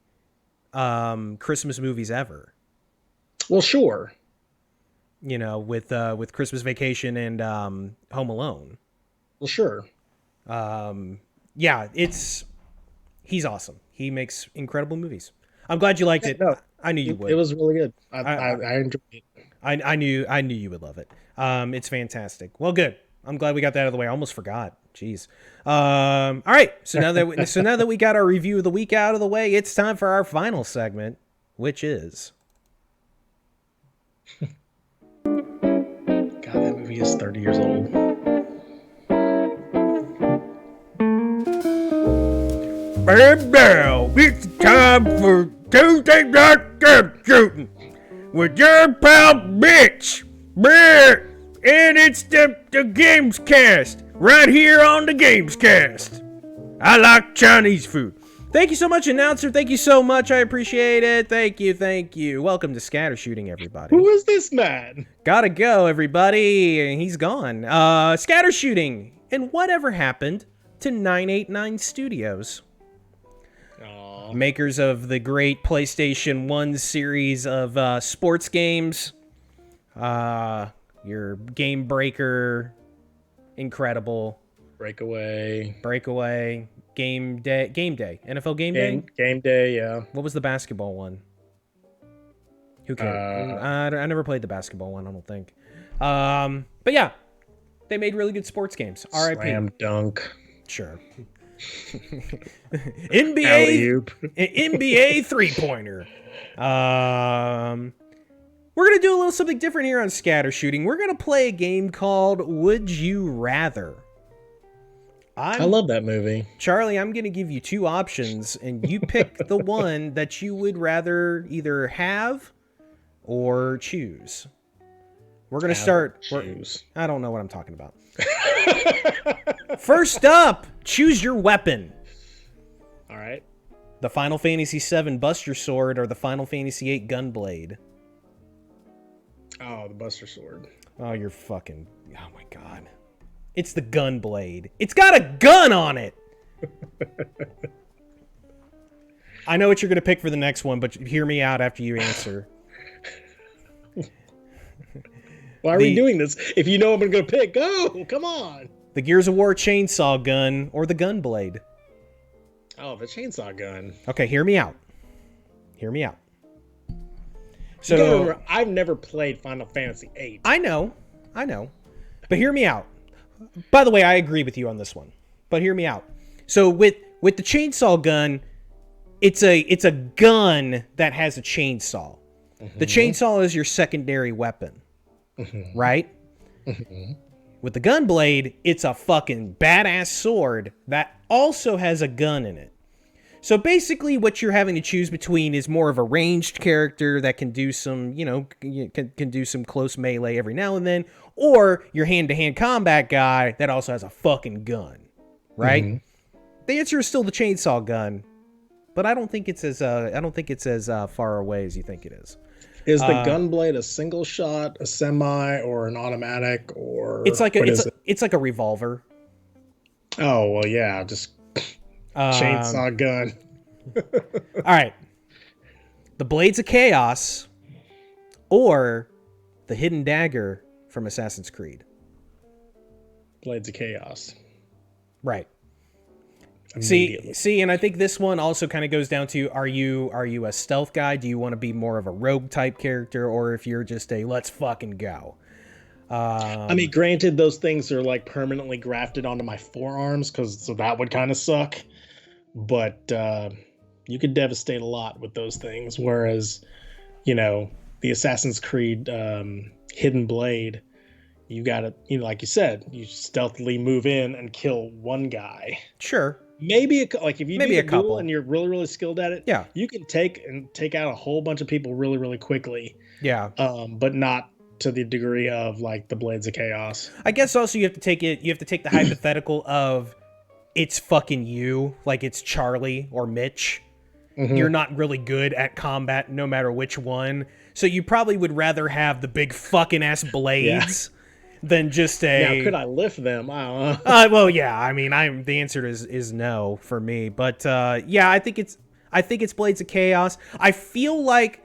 Christmas movies ever. Well, sure. You know, with Christmas Vacation and Home Alone. Well, sure. Yeah, he's awesome. He makes incredible movies. I'm glad you liked it. No, I knew you would. It was really good. I enjoyed it. I knew you would love it. It's fantastic. Well, good. I'm glad we got that out of the way. I almost forgot. Jeez. All right. So now that we got our review of the week out of the way, it's time for our final segment, which is. God, that movie is 30 years old. And now it's time for Tuesday Night Shooting with your pal Mitch. And it's the Gamescast right here on the Gamescast. I like Chinese food. Thank you so much, announcer. Thank you so much. I appreciate it. Thank you. Welcome to Scatter Shooting, everybody. Who is this man? Gotta go, everybody. He's gone. Scatter Shooting. And whatever happened to 989 Studios? Aww. Makers of the great PlayStation 1 series of sports games. Your Game Breaker. Incredible. Breakaway. Game Day. NFL Game Day? Game Day, yeah. What was the basketball one? Who cares? I never played the basketball one, I don't think. But yeah, they made really good sports games. R.I.P. Slam dunk. Sure. Alley-oop. NBA 3-pointer. We're going to do a little something different here on Scatter Shooting. We're going to play a game called Would You Rather? I love that movie. Charlie, I'm going to give you two options, and you pick the one that you would rather either have or choose. We're going to start... Choose. I don't know what I'm talking about. First up, choose your weapon. All right. The Final Fantasy VII Buster Sword or the Final Fantasy VIII Gunblade? Oh, the Buster Sword. Oh, you're fucking... Oh, my God. It's the Gunblade. It's got a gun on it! I know what you're going to pick for the next one, but hear me out after you answer. Why are we doing this? If you know what I'm going to pick, go! Come on! The Gears of War chainsaw gun or the Gunblade? Oh, the chainsaw gun. Okay, hear me out. Hear me out. So, remember, I've never played Final Fantasy VIII. I know. But hear me out. By the way, I agree with you on this one. But hear me out. So with the chainsaw gun, it's a gun that has a chainsaw. Mm-hmm. The chainsaw is your secondary weapon. Mm-hmm. Right? Mm-hmm. With the Gunblade, it's a fucking badass sword that also has a gun in it. So basically what you're having to choose between is more of a ranged character that can do some, can do some close melee every now and then, or your hand-to-hand combat guy that also has a fucking gun, right? Mm-hmm. The answer is still the chainsaw gun, but I don't think it's as far away as you think it is. Is the Gunblade a single shot, a semi, or an automatic, or it's like a revolver. Oh well, yeah, just chainsaw gun. All right, the Blades of Chaos, or the Hidden Dagger from Assassin's Creed. Blades of Chaos. Right. See, and I think this one also kind of goes down to, are you a stealth guy? Do you want to be more of a rogue type character, or if you're just a let's fucking go? I mean, granted, those things are like permanently grafted onto my forearms, so that would kind of suck. But you could devastate a lot with those things. Whereas, the Assassin's Creed Hidden Blade, you got to, like you said, you stealthily move in and kill one guy. Sure. Maybe if you maybe do a couple duel and you're really, really skilled at it, yeah, you can take out a whole bunch of people really, really quickly. Yeah. But not to the degree of like the Blades of Chaos. I guess also you have to take the hypothetical of it's fucking you, like it's Charlie or Mitch. Mm-hmm. You're not really good at combat no matter which one. So you probably would rather have the big fucking ass blades than just a... Now, could I lift them? I don't know. Well, yeah. I mean, the answer is no for me. But yeah, I think it's Blades of Chaos. I feel like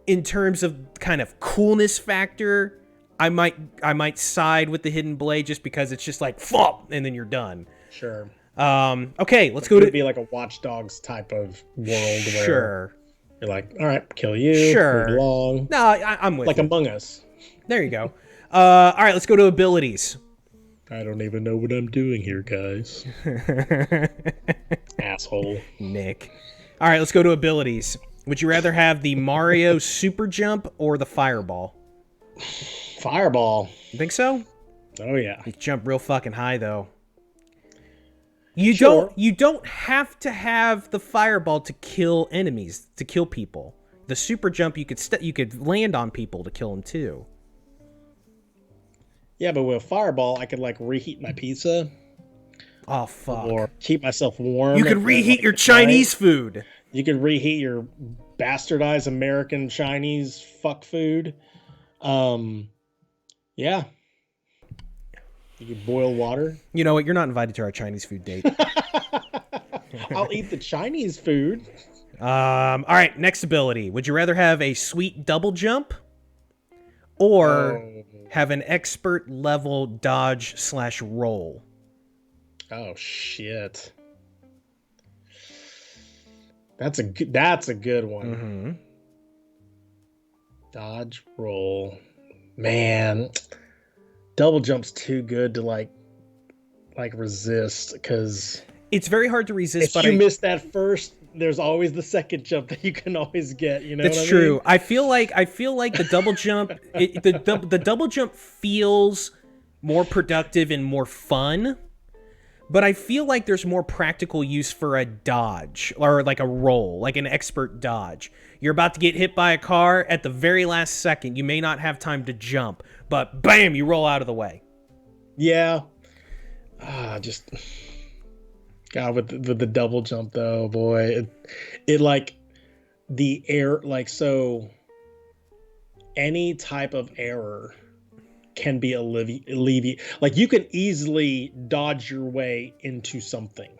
in terms of kind of coolness factor, I might side with the Hidden Blade just because it's just like fuck, and then you're done. Sure. Okay, let's go to... It would be like a Watch Dogs type of world where sure. You're like, all right, kill you. Sure. Move along. No, I'm with like you. Among Us. There you go. All right, let's go to abilities. I don't even know what I'm doing here, guys. Asshole. Nick. All right, let's go to abilities. Would you rather have the Mario Super Jump or the Fireball? Fireball. You think so? Oh, yeah. You jump real fucking high, though. You don't have to have the Fireball to kill enemies, to kill people. The Super Jump, you could land on people to kill them, too. Yeah, but with a Fireball, I could, like, reheat my pizza. Oh, fuck. Or keep myself warm. You could reheat your Chinese food. You could reheat your bastardized American Chinese fuck food. Yeah. You could boil water. You know what? You're not invited to our Chinese food date. I'll eat the Chinese food. All right, next ability. Would you rather have a sweet double jump or have an expert level dodge/roll? Oh shit. That's a good one. Mm-hmm. Dodge roll. Man, double jump's too good to like resist because it's very hard to resist. If you miss that first there's always the second jump that you can always get. You know, That's what true. I mean? I feel like the double jump, the double jump feels more productive and more fun. But I feel like there's more practical use for a dodge or like a roll, like an expert dodge. You're about to get hit by a car at the very last second. You may not have time to jump, but bam, you roll out of the way. Yeah. Just God with the double jump though, boy. It like the air like so any type of error can be alleviated. Like you can easily dodge your way into something.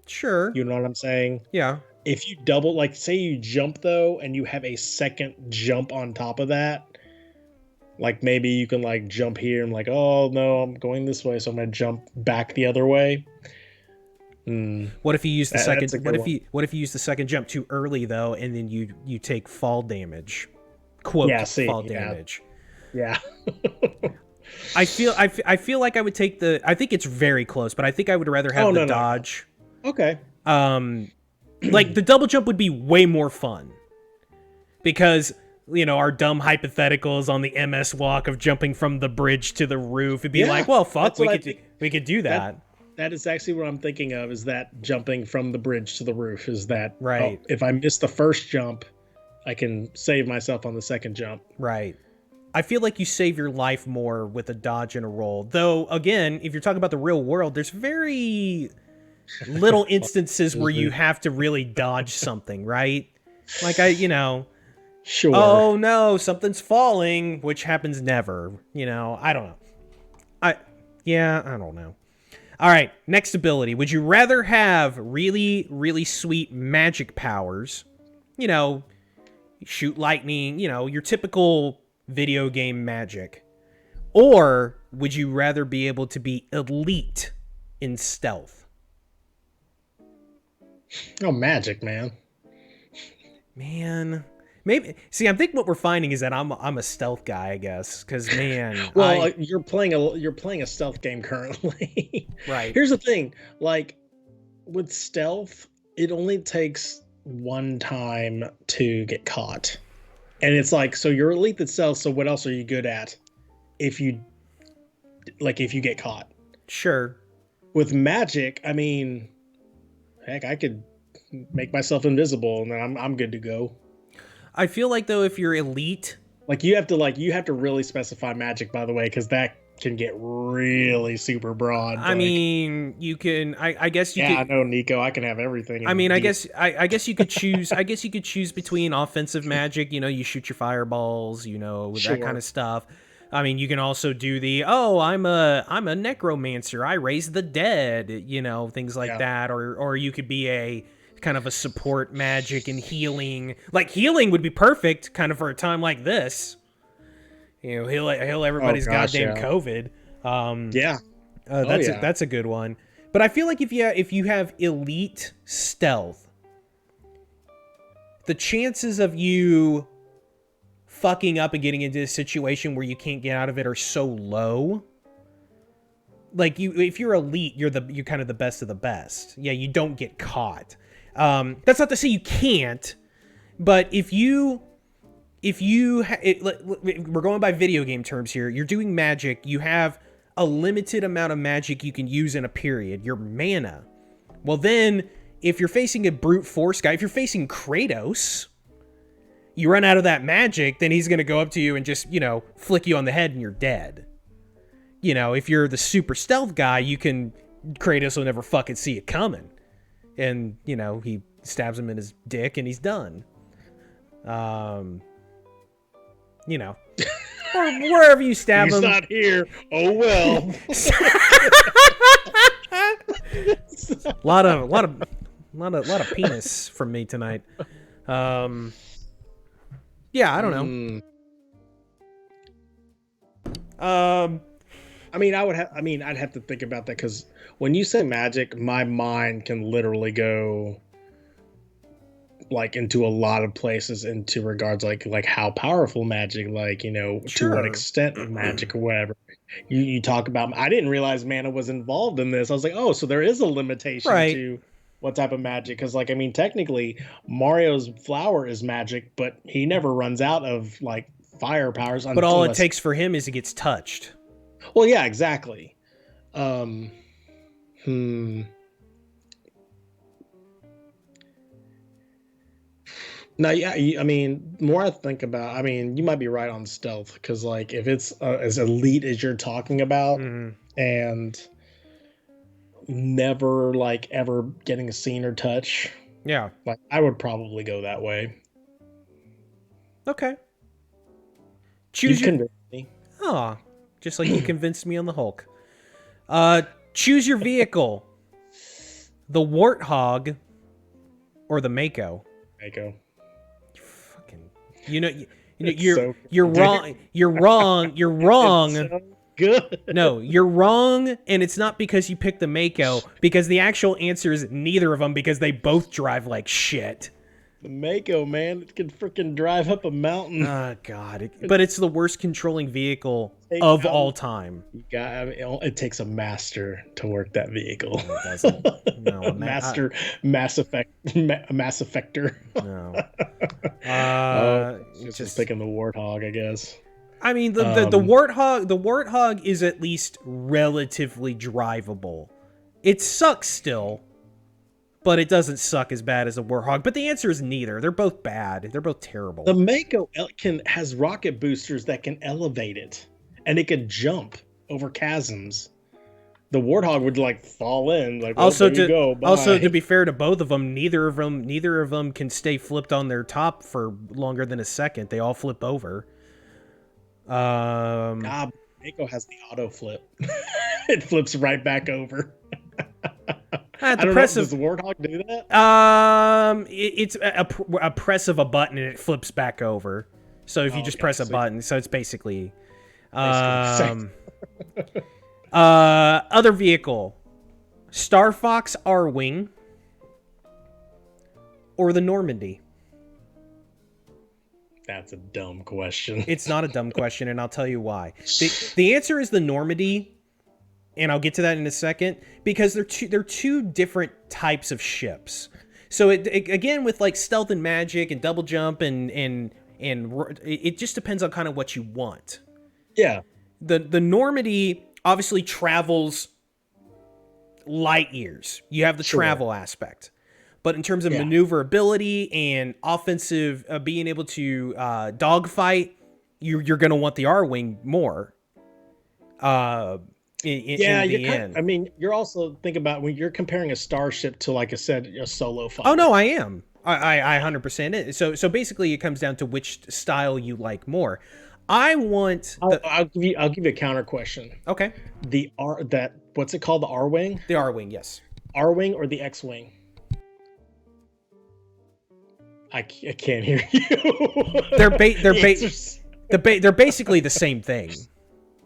Sure. You know what I'm saying? Yeah. If you double, like say you jump though, and you have a second jump on top of that, like maybe you can like jump here and like, oh no, I'm going this way, so I'm gonna jump back the other way. What if you use the second? What if you use the second jump too early though, and then you take fall damage? Quote fall damage. Yeah. I feel like I would take the. I think it's very close, but I think I would rather have the dodge. No. Okay. Like the double jump would be way more fun because our dumb hypotheticals on the MS walk of jumping from the bridge to the roof. It'd be like, well, fuck, we could do that. That is actually what I'm thinking of. Is that jumping from the bridge to the roof? Is that right? Oh, if I miss the first jump, I can save myself on the second jump. Right. I feel like you save your life more with a dodge and a roll. Though, again, if you're talking about the real world, there's very little instances where you have to really dodge something, right? Like, Sure. Oh, no, something's falling, which happens never. I don't know. I don't know. All right, next ability. Would you rather have really, really sweet magic powers? Shoot lightning, your typical video game magic, or would you rather be able to be elite in stealth? Oh, magic, man. Maybe. See, I'm thinking what we're finding is that I'm a stealth guy, I guess, because man. Well, you're playing a stealth game currently. Right. Here's the thing, like with stealth, it only takes one time to get caught. And it's like, so you're elite at stealth, so what else are you good at if you get caught? Sure. With magic, I mean, heck, I could make myself invisible and then I'm good to go. I feel like though if you're elite, you have to really specify magic, by the way, because that can get really super broad. I mean, you can. I guess you. Yeah, I know, Nico. I can have everything. I mean, I guess you could choose. I guess you could choose between offensive magic. You shoot your fireballs. That kind of stuff. I mean, you can also do I'm a necromancer. I raise the dead. Things like that. Or you could be a kind of a support magic and healing. Like healing would be perfect, kind of for a time like this. Heal everybody's goddamn COVID. That's a good one. But I feel like if you have elite stealth, the chances of you fucking up and getting into a situation where you can't get out of it are so low. Like if you're elite, you're kind of the best of the best. Yeah, you don't get caught. That's not to say you can't, but we're going by video game terms here. You're doing magic. You have a limited amount of magic you can use in a period. Your mana. Well, then if you're facing a brute force guy, if you're facing Kratos, you run out of that magic, then he's going to go up to you and just, flick you on the head and you're dead. If you're the super stealth guy, Kratos will never fucking see it coming. And, he stabs him in his dick and he's done. Or wherever you stab him. He's not here. Oh, well. A lot of penis from me tonight. Yeah, I don't know. I'd have to think about that because when you say magic, my mind can literally go into a lot of places into regards like how powerful magic, to what extent magic or whatever. You talk about. I didn't realize mana was involved in this. I was like, oh, so there is a limitation to. what type of magic? Because, like, I mean, technically, Mario's flower is magic, but he never runs out of like fire powers. But all it takes for him is he gets touched. Well, yeah, exactly. Hmm. No, yeah, I mean, the more I think about, I mean, you might be right on stealth because, like, if it's as elite as you're talking about, and never like ever getting seen or touch, Yeah. like I would probably go that way. Okay. You convinced me. Oh, just like you convinced me on the Hulk. Choose your vehicle: the Warthog or the Mako. Mako. You're wrong. You're wrong. You're wrong. So good. No, you're wrong, and it's not because you picked the Mako, because the actual answer is neither of them, because they both drive like shit. The Mako, man, it can freaking drive up a mountain. Oh God! But it's the worst controlling vehicle of all time. I mean, it takes a master to work that vehicle. No, it doesn't. No, Mass Effector. No. Just picking the Warthog, I guess. I mean, the Warthog. The Warthog is at least relatively drivable. It sucks still, but it doesn't suck as bad as a Warthog. But the answer is neither. They're both bad. They're both terrible. The Mako has rocket boosters that can elevate it, and it can jump over chasms. The Warthog would like fall in. Like, well, also, to be fair to both of them, neither of them can stay flipped on their top for longer than a second. They all flip over. Mako has the auto flip. It flips right back over. Does the Warthog do that? It's a press of a button and it flips back over. So if you just press a button, so it's basically other vehicle: Star Fox R-Wing or the Normandy. That's a dumb question. It's not a dumb question, and I'll tell you why. The answer is the Normandy, and I'll get to that in a second, because they're two different types of ships. So it again, with like stealth and magic and double jump and it just depends on kind of what you want. Yeah. The Normandy obviously travels light years. You have the travel aspect. But in terms of maneuverability and offensive, being able to dogfight, you're going to want the R-Wing more. I mean, you're also think about when you're comparing a starship to, like I said, a solo fighter. Oh no, I am. I 100% it. So basically, it comes down to which style you like more. I'll give you a counter question. Okay. What's it called? The R-Wing? The R-Wing, yes. R-Wing or the X-Wing? I can't hear you. They're basically the same thing.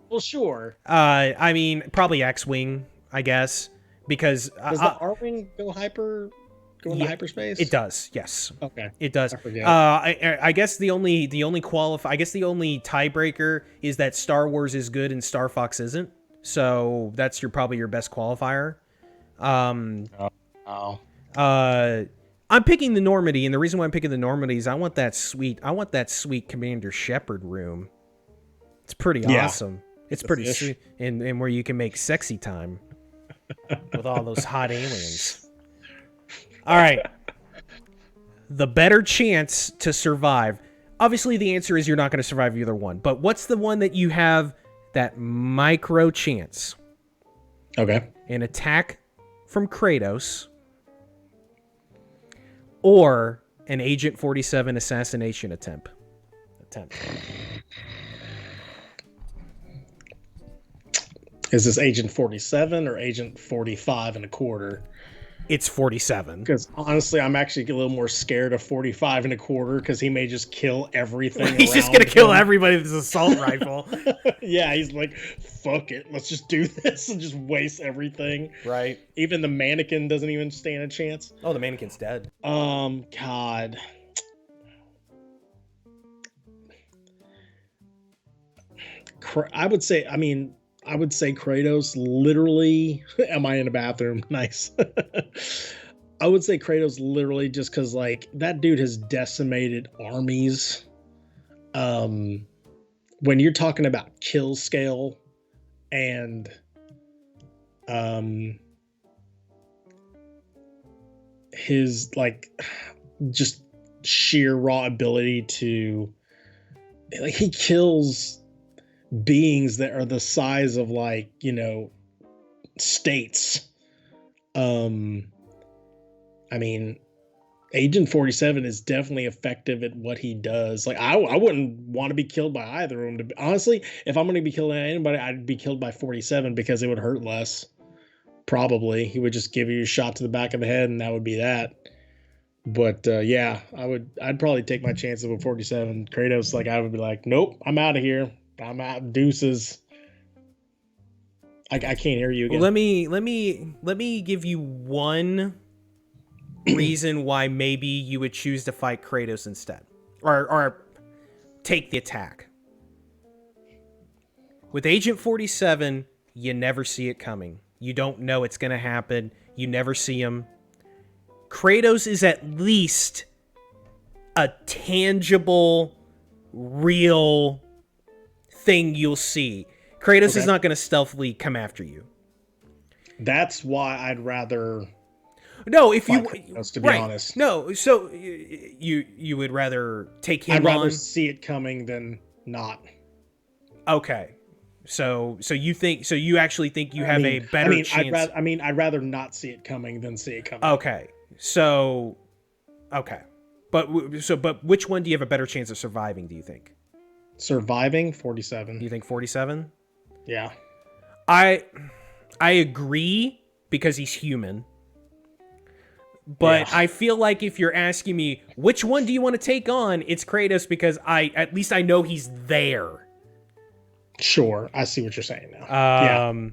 Well, sure. I mean, probably X-Wing, I guess, because does the R-Wing go into hyperspace? It does, yes. Okay, it does. I forget. I guess the only tiebreaker is that Star Wars is good and Star Fox isn't. So that's probably your best qualifier. I'm picking the Normandy, and the reason why I'm picking the Normandy is I want that sweet Commander Shepard room. It's pretty awesome. It's pretty sweet, and where you can make sexy time with all those hot aliens. All right. The better chance to survive. Obviously, the answer is you're not going to survive either one. But what's the one that you have that micro chance? Okay. An attack from Kratos or an Agent 47 assassination attempt. Is this Agent 47 or Agent 45 and a quarter? It's 47. Because honestly, I'm actually a little more scared of 45 and a quarter because he may just kill everything. He's just going to kill everybody with his assault rifle. Yeah, he's like, fuck it. Let's just do this and just waste everything. Right. Even the mannequin doesn't even stand a chance. Oh, the mannequin's dead. God. I would say Kratos literally. Am I in a bathroom? Nice. I would say Kratos literally just because like that dude has decimated armies. When you're talking about kill scale and um his like just sheer raw ability to like he kills beings that are the size of like, you know, states. I mean, Agent 47 is definitely effective at what he does. Like I wouldn't want to be killed by either of them. Honestly, if I'm going to be killing anybody, I'd be killed by 47 because it would hurt less. Probably he would just give you a shot to the back of the head, and that would be that. But yeah, I'd probably take my chances with 47. Kratos, like I would be like, nope, I'm out of here. I'm out. Deuces. I can't hear you again. Well, let me give you one reason why maybe you would choose to fight Kratos instead, or take the attack. With Agent 47, you never see it coming. You don't know it's going to happen. You never see him. Kratos is at least a tangible, real thing you'll see. Kratos is not going to stealthily come after you. That's why I'd rather. No, if you Kratos, to be honest. No, so you would rather take him on. I'd rather see it coming than not. Okay. So you actually think you have a better chance. I'd rather not see it coming than see it coming. Okay. So okay. But which one do you have a better chance of surviving, do you think? Surviving 47. You think 47? Yeah. I agree because he's human. But yeah. I feel like if you're asking me which one do you want to take on, it's Kratos because at least I know he's there. Sure, I see what you're saying now. Yeah. All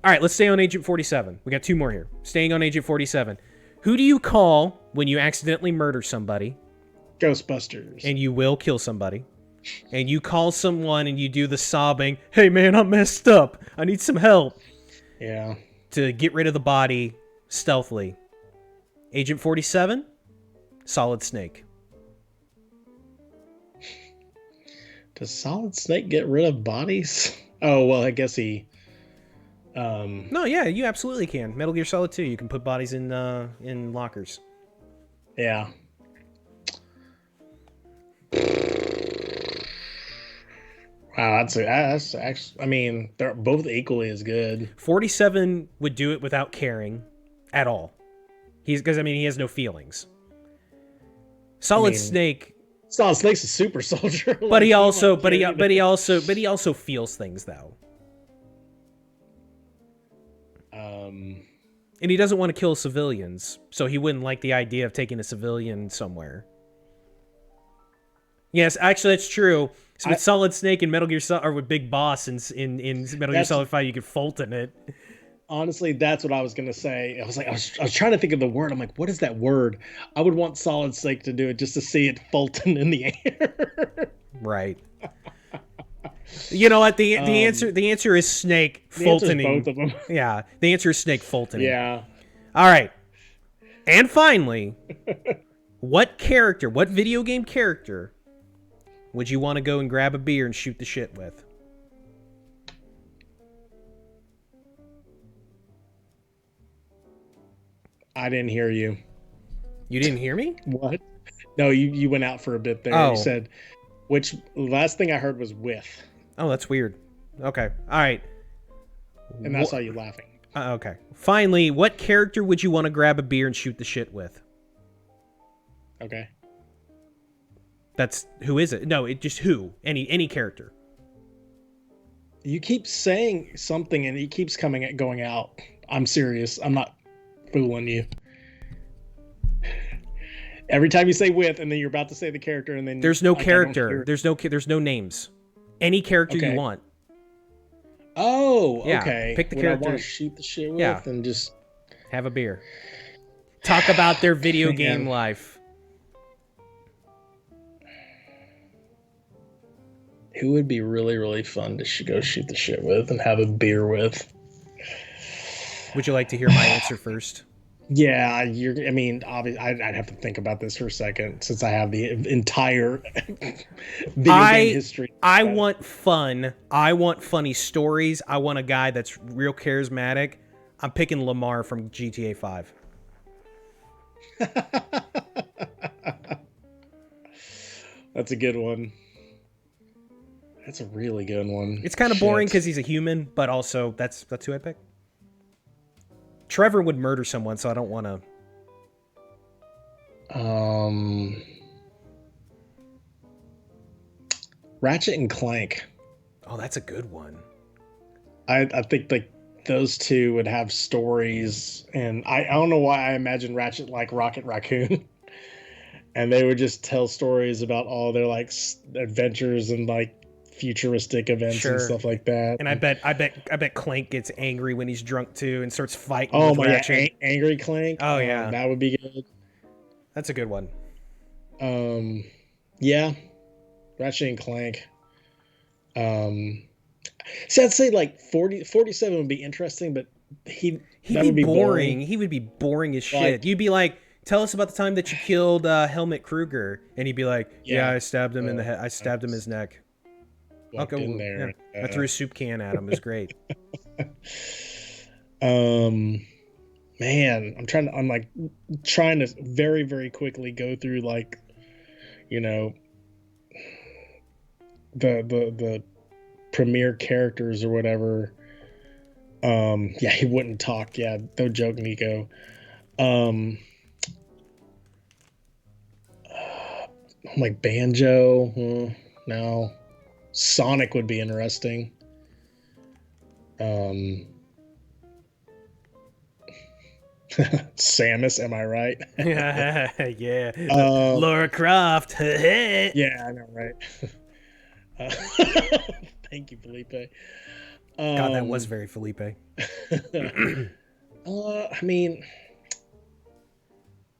right, let's stay on Agent 47. We got two more here. Staying on Agent 47. Who do you call when you accidentally murder somebody? Ghostbusters. And you will kill somebody. And you call someone and you do the sobbing, hey man, I'm messed up. I need some help. Yeah. To get rid of the body stealthily. Agent 47, Solid Snake. Does Solid Snake get rid of bodies? Oh, well, I guess he... No, yeah, you absolutely can. Metal Gear Solid 2, you can put bodies in lockers. Yeah. Wow, that's actually... I mean, they're both equally as good. 47 would do it without caring at all. Because he has no feelings. Solid Snake's a super soldier. But he also feels things though. And he doesn't want to kill civilians, so he wouldn't like the idea of taking a civilian somewhere. Yes, actually that's true. So with Solid Snake and Metal Gear Solid, or with Big Boss in Metal Gear Solid 5, you could Fulton it. Honestly, that's what I was gonna say. I was trying to think of the word. I'm like, what is that word? I would want Solid Snake to do it just to see it Fulton in the air. Right. You know what? The answer is Snake Fultoning. Both of them. Yeah, the answer is Snake Fultoning. Yeah. All right. And finally, what video game character would you want to go and grab a beer and shoot the shit with? I didn't hear you. You didn't hear me? What? No, you went out for a bit there. Oh. You said, last thing I heard was with. Oh, that's weird. Okay. All right. And I saw you laughing. Okay. Finally, what character would you want to grab a beer and shoot the shit with? Okay. Who is it? No, it just who? Any character. You keep saying something and it keeps going out. I'm serious. I'm not fooling you. Every time you say with, and then you're about to say the character, and then there's no character. There's no names. Any character you want. Oh, yeah. Okay. Pick the character. I want to shoot the shit with and just have a beer. Talk about their video game life. Who would be really, really fun to go shoot the shit with and have a beer with? Would you like to hear my answer first? Yeah, I mean, obviously, I'd have to think about this for a second since I have the entire video game I history. I want fun. I want funny stories. I want a guy that's real charismatic. I'm picking Lamar from GTA 5. That's a good one. That's a really good one. It's kind of boring because he's a human, but also that's who I pick. Trevor would murder someone, so I don't want to. Ratchet and Clank. Oh, that's a good one. I think like those two would have stories, and I don't know why I imagine Ratchet like Rocket Raccoon, and they would just tell stories about all their like adventures and like futuristic events and stuff like that. And I bet Clank gets angry when he's drunk too and starts fighting. Oh with my Ratchet. Angry Clank. Oh yeah, that would be good. That's a good one. Yeah, Ratchet and Clank. See, I'd say like 47 would be interesting, but he'd be boring. He would be boring as shit. Like, You'd be like, tell us about the time that you killed Helmut Kruger, and he'd be like, yeah, I stabbed him in the head. I stabbed him in his neck. Okay, in there. Yeah. I threw a soup can at him. It was great. Man, I'm trying to very, very quickly go through like, you know, the premier characters or whatever. Yeah, he wouldn't talk. Yeah, no joke, Nico. Like Banjo. No. Sonic would be interesting. Samus, am I right? Yeah. Lara Croft. Yeah, I know, right? Thank you, Felipe. God, that was very Felipe. I mean,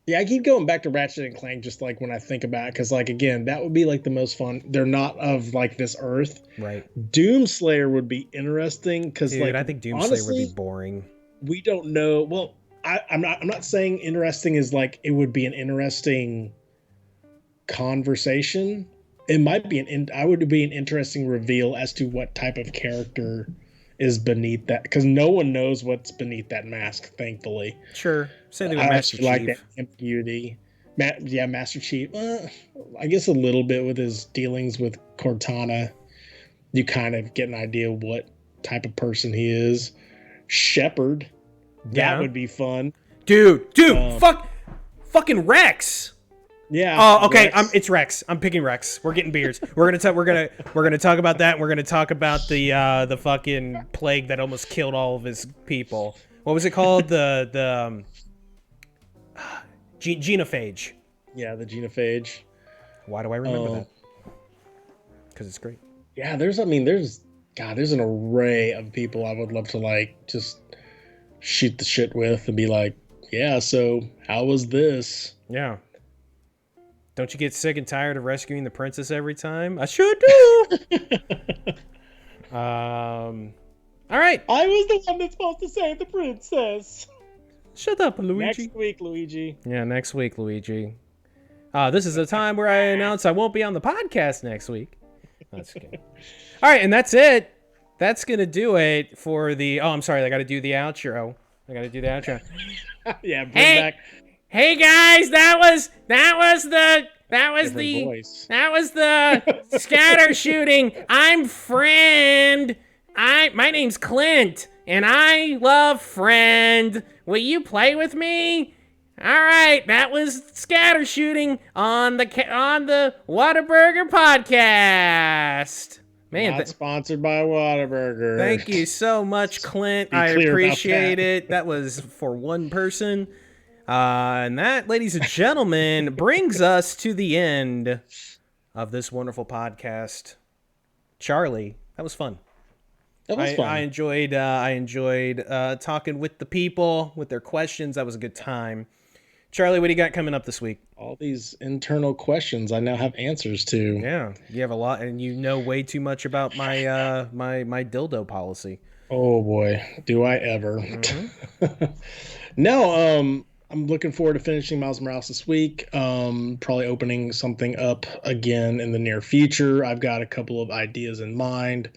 yeah, I keep going back to Ratchet and Clank just like when I think about it, because like again, that would be like the most fun. They're not of like this earth, right? Doomslayer would be interesting because like I think Doomslayer honestly, would be boring. We don't know. Well, I'm not saying interesting is like it would be an interesting conversation. It might be an interesting reveal as to what type of character is beneath that, because no one knows what's beneath that mask, thankfully. Sure. Same thing with Master Chief. Like that ambiguity. Master Chief. I guess a little bit with his dealings with Cortana, you kind of get an idea of what type of person he is. Shepard. That would be fun. Dude, fucking Rex. Yeah. Oh, okay. Rex. It's Rex. I'm picking Rex. We're getting beards. We're gonna talk about that. We're gonna talk about the fucking plague that almost killed all of his people. What was it called? The genophage. Yeah, the genophage. Why do I remember that? Because it's great. Yeah, there's an array of people I would love to like just shoot the shit with and be like, yeah, so how was this? Yeah. Don't you get sick and tired of rescuing the princess every time? I sure do. All right. I was the one that's supposed to save the princess. Shut up, Luigi. Next week, Luigi. Yeah, next week, Luigi. This is the time where I announce I won't be on the podcast next week. That's good. All right, and that's it. That's going to do it for the... Oh, I'm sorry. I got to do the outro. Yeah, bring back... Hey guys, that was the scatter shooting. I'm Friend. My name's Clint, and I love Friend. Will you play with me? All right, that was scatter shooting on the Whataburger podcast. Man, not sponsored by Whataburger. Thank you so much, Clint. I appreciate it. That was for one person. And that, ladies and gentlemen, brings us to the end of this wonderful podcast. Charlie, that was fun. That was fun. I enjoyed talking with the people, with their questions. That was a good time. Charlie, what do you got coming up this week? All these internal questions I now have answers to. Yeah, you have a lot, and you know way too much about my my dildo policy. Oh boy, do I ever. Mm-hmm. No, I'm looking forward to finishing Miles Morales this week. Probably opening something up again in the near future. I've got a couple of ideas in mind.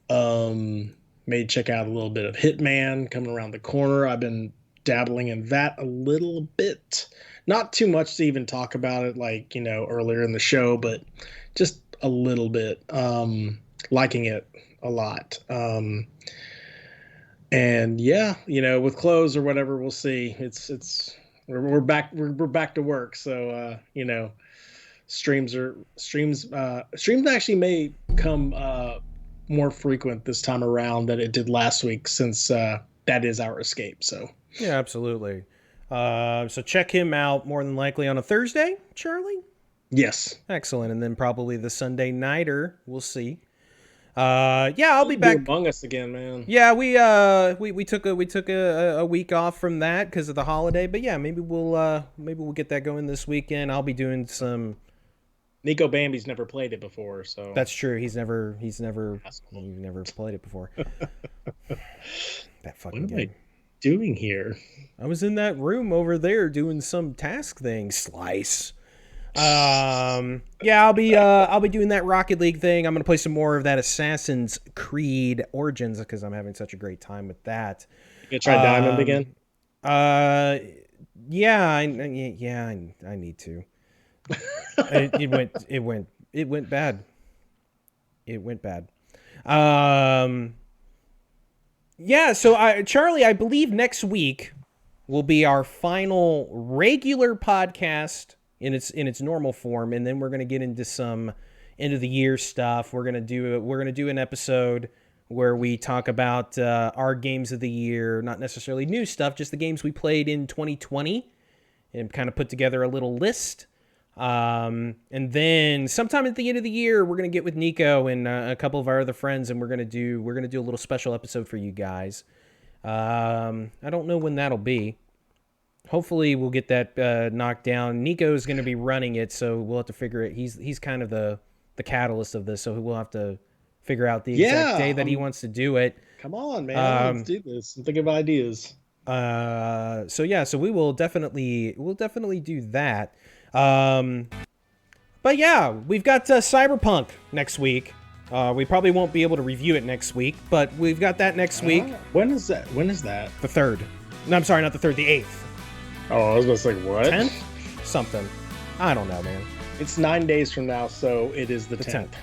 May check out a little bit of Hitman coming around the corner. I've been dabbling in that a little bit. Not too much to even talk about it, like, earlier in the show, but just a little bit. Liking it a lot. And yeah, with clothes or whatever, we'll see. We're back to work. So, streams actually may come more frequent this time around than it did last week, since that is our escape. So yeah, absolutely. So check him out more than likely on a Thursday, Charlie. Yes, excellent. And then probably the Sunday nighter, we'll see. I'll be back. Among Us again, man. Yeah, we took a week off from that because of the holiday, but yeah, maybe we'll get that going this weekend. I'll be doing some. Nico Bambi's never played it before, so that's true. He's never played it before. That fucking what am game. I doing here? I was in that room over there doing some task thing. Slice. I'll be doing that Rocket League thing. I'm gonna play some more of that Assassin's Creed Origins because I'm having such a great time with that. You gonna try Diamond again? I need to. It went bad. It went bad. So Charlie, I believe next week will be our final regular podcast in its normal form, and then we're going to get into some end of the year stuff. We're going to do an episode where we talk about our games of the year, not necessarily new stuff, just the games we played in 2020, and kind of put together a little list. And then sometime at the end of the year, we're going to get with Nico and a couple of our other friends, and we're going to do a little special episode for you guys. I don't know when that'll be. Hopefully we'll get that knocked down. Nico's going to be running it, so we'll have to figure it. He's kind of the catalyst of this, so we'll have to figure out the exact day that he wants to do it. Come on, man. Let's do this. I'm thinking of ideas. So we will definitely do that. But yeah, we've got Cyberpunk next week. We probably won't be able to review it next week, but we've got that next week. When is that? The 3rd. No, I'm sorry, not the 3rd, the 8th. Oh, I was going to say, what? 10th? Something. I don't know, man. It's 9 days from now, so it is the 10th.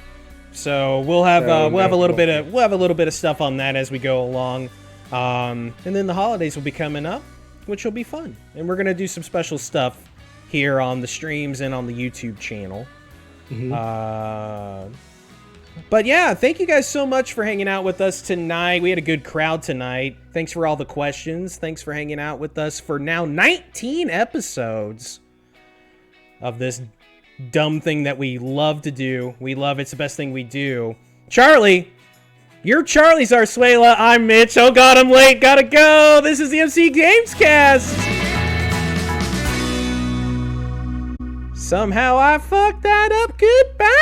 So we'll have a little bit of stuff on that as we go along. And then the holidays will be coming up, which will be fun. And we're going to do some special stuff here on the streams and on the YouTube channel. Mm-hmm. But yeah, thank you guys so much for hanging out with us tonight. We had a good crowd tonight. Thanks for all the questions. Thanks for hanging out with us for now 19 episodes of this dumb thing that we love to do. We love it's the best thing we do. Charlie, you're Charlie Zarzuela. I'm Mitch. Oh God, I'm late. Gotta go. This is the MC Gamescast. Somehow I fucked that up. Goodbye.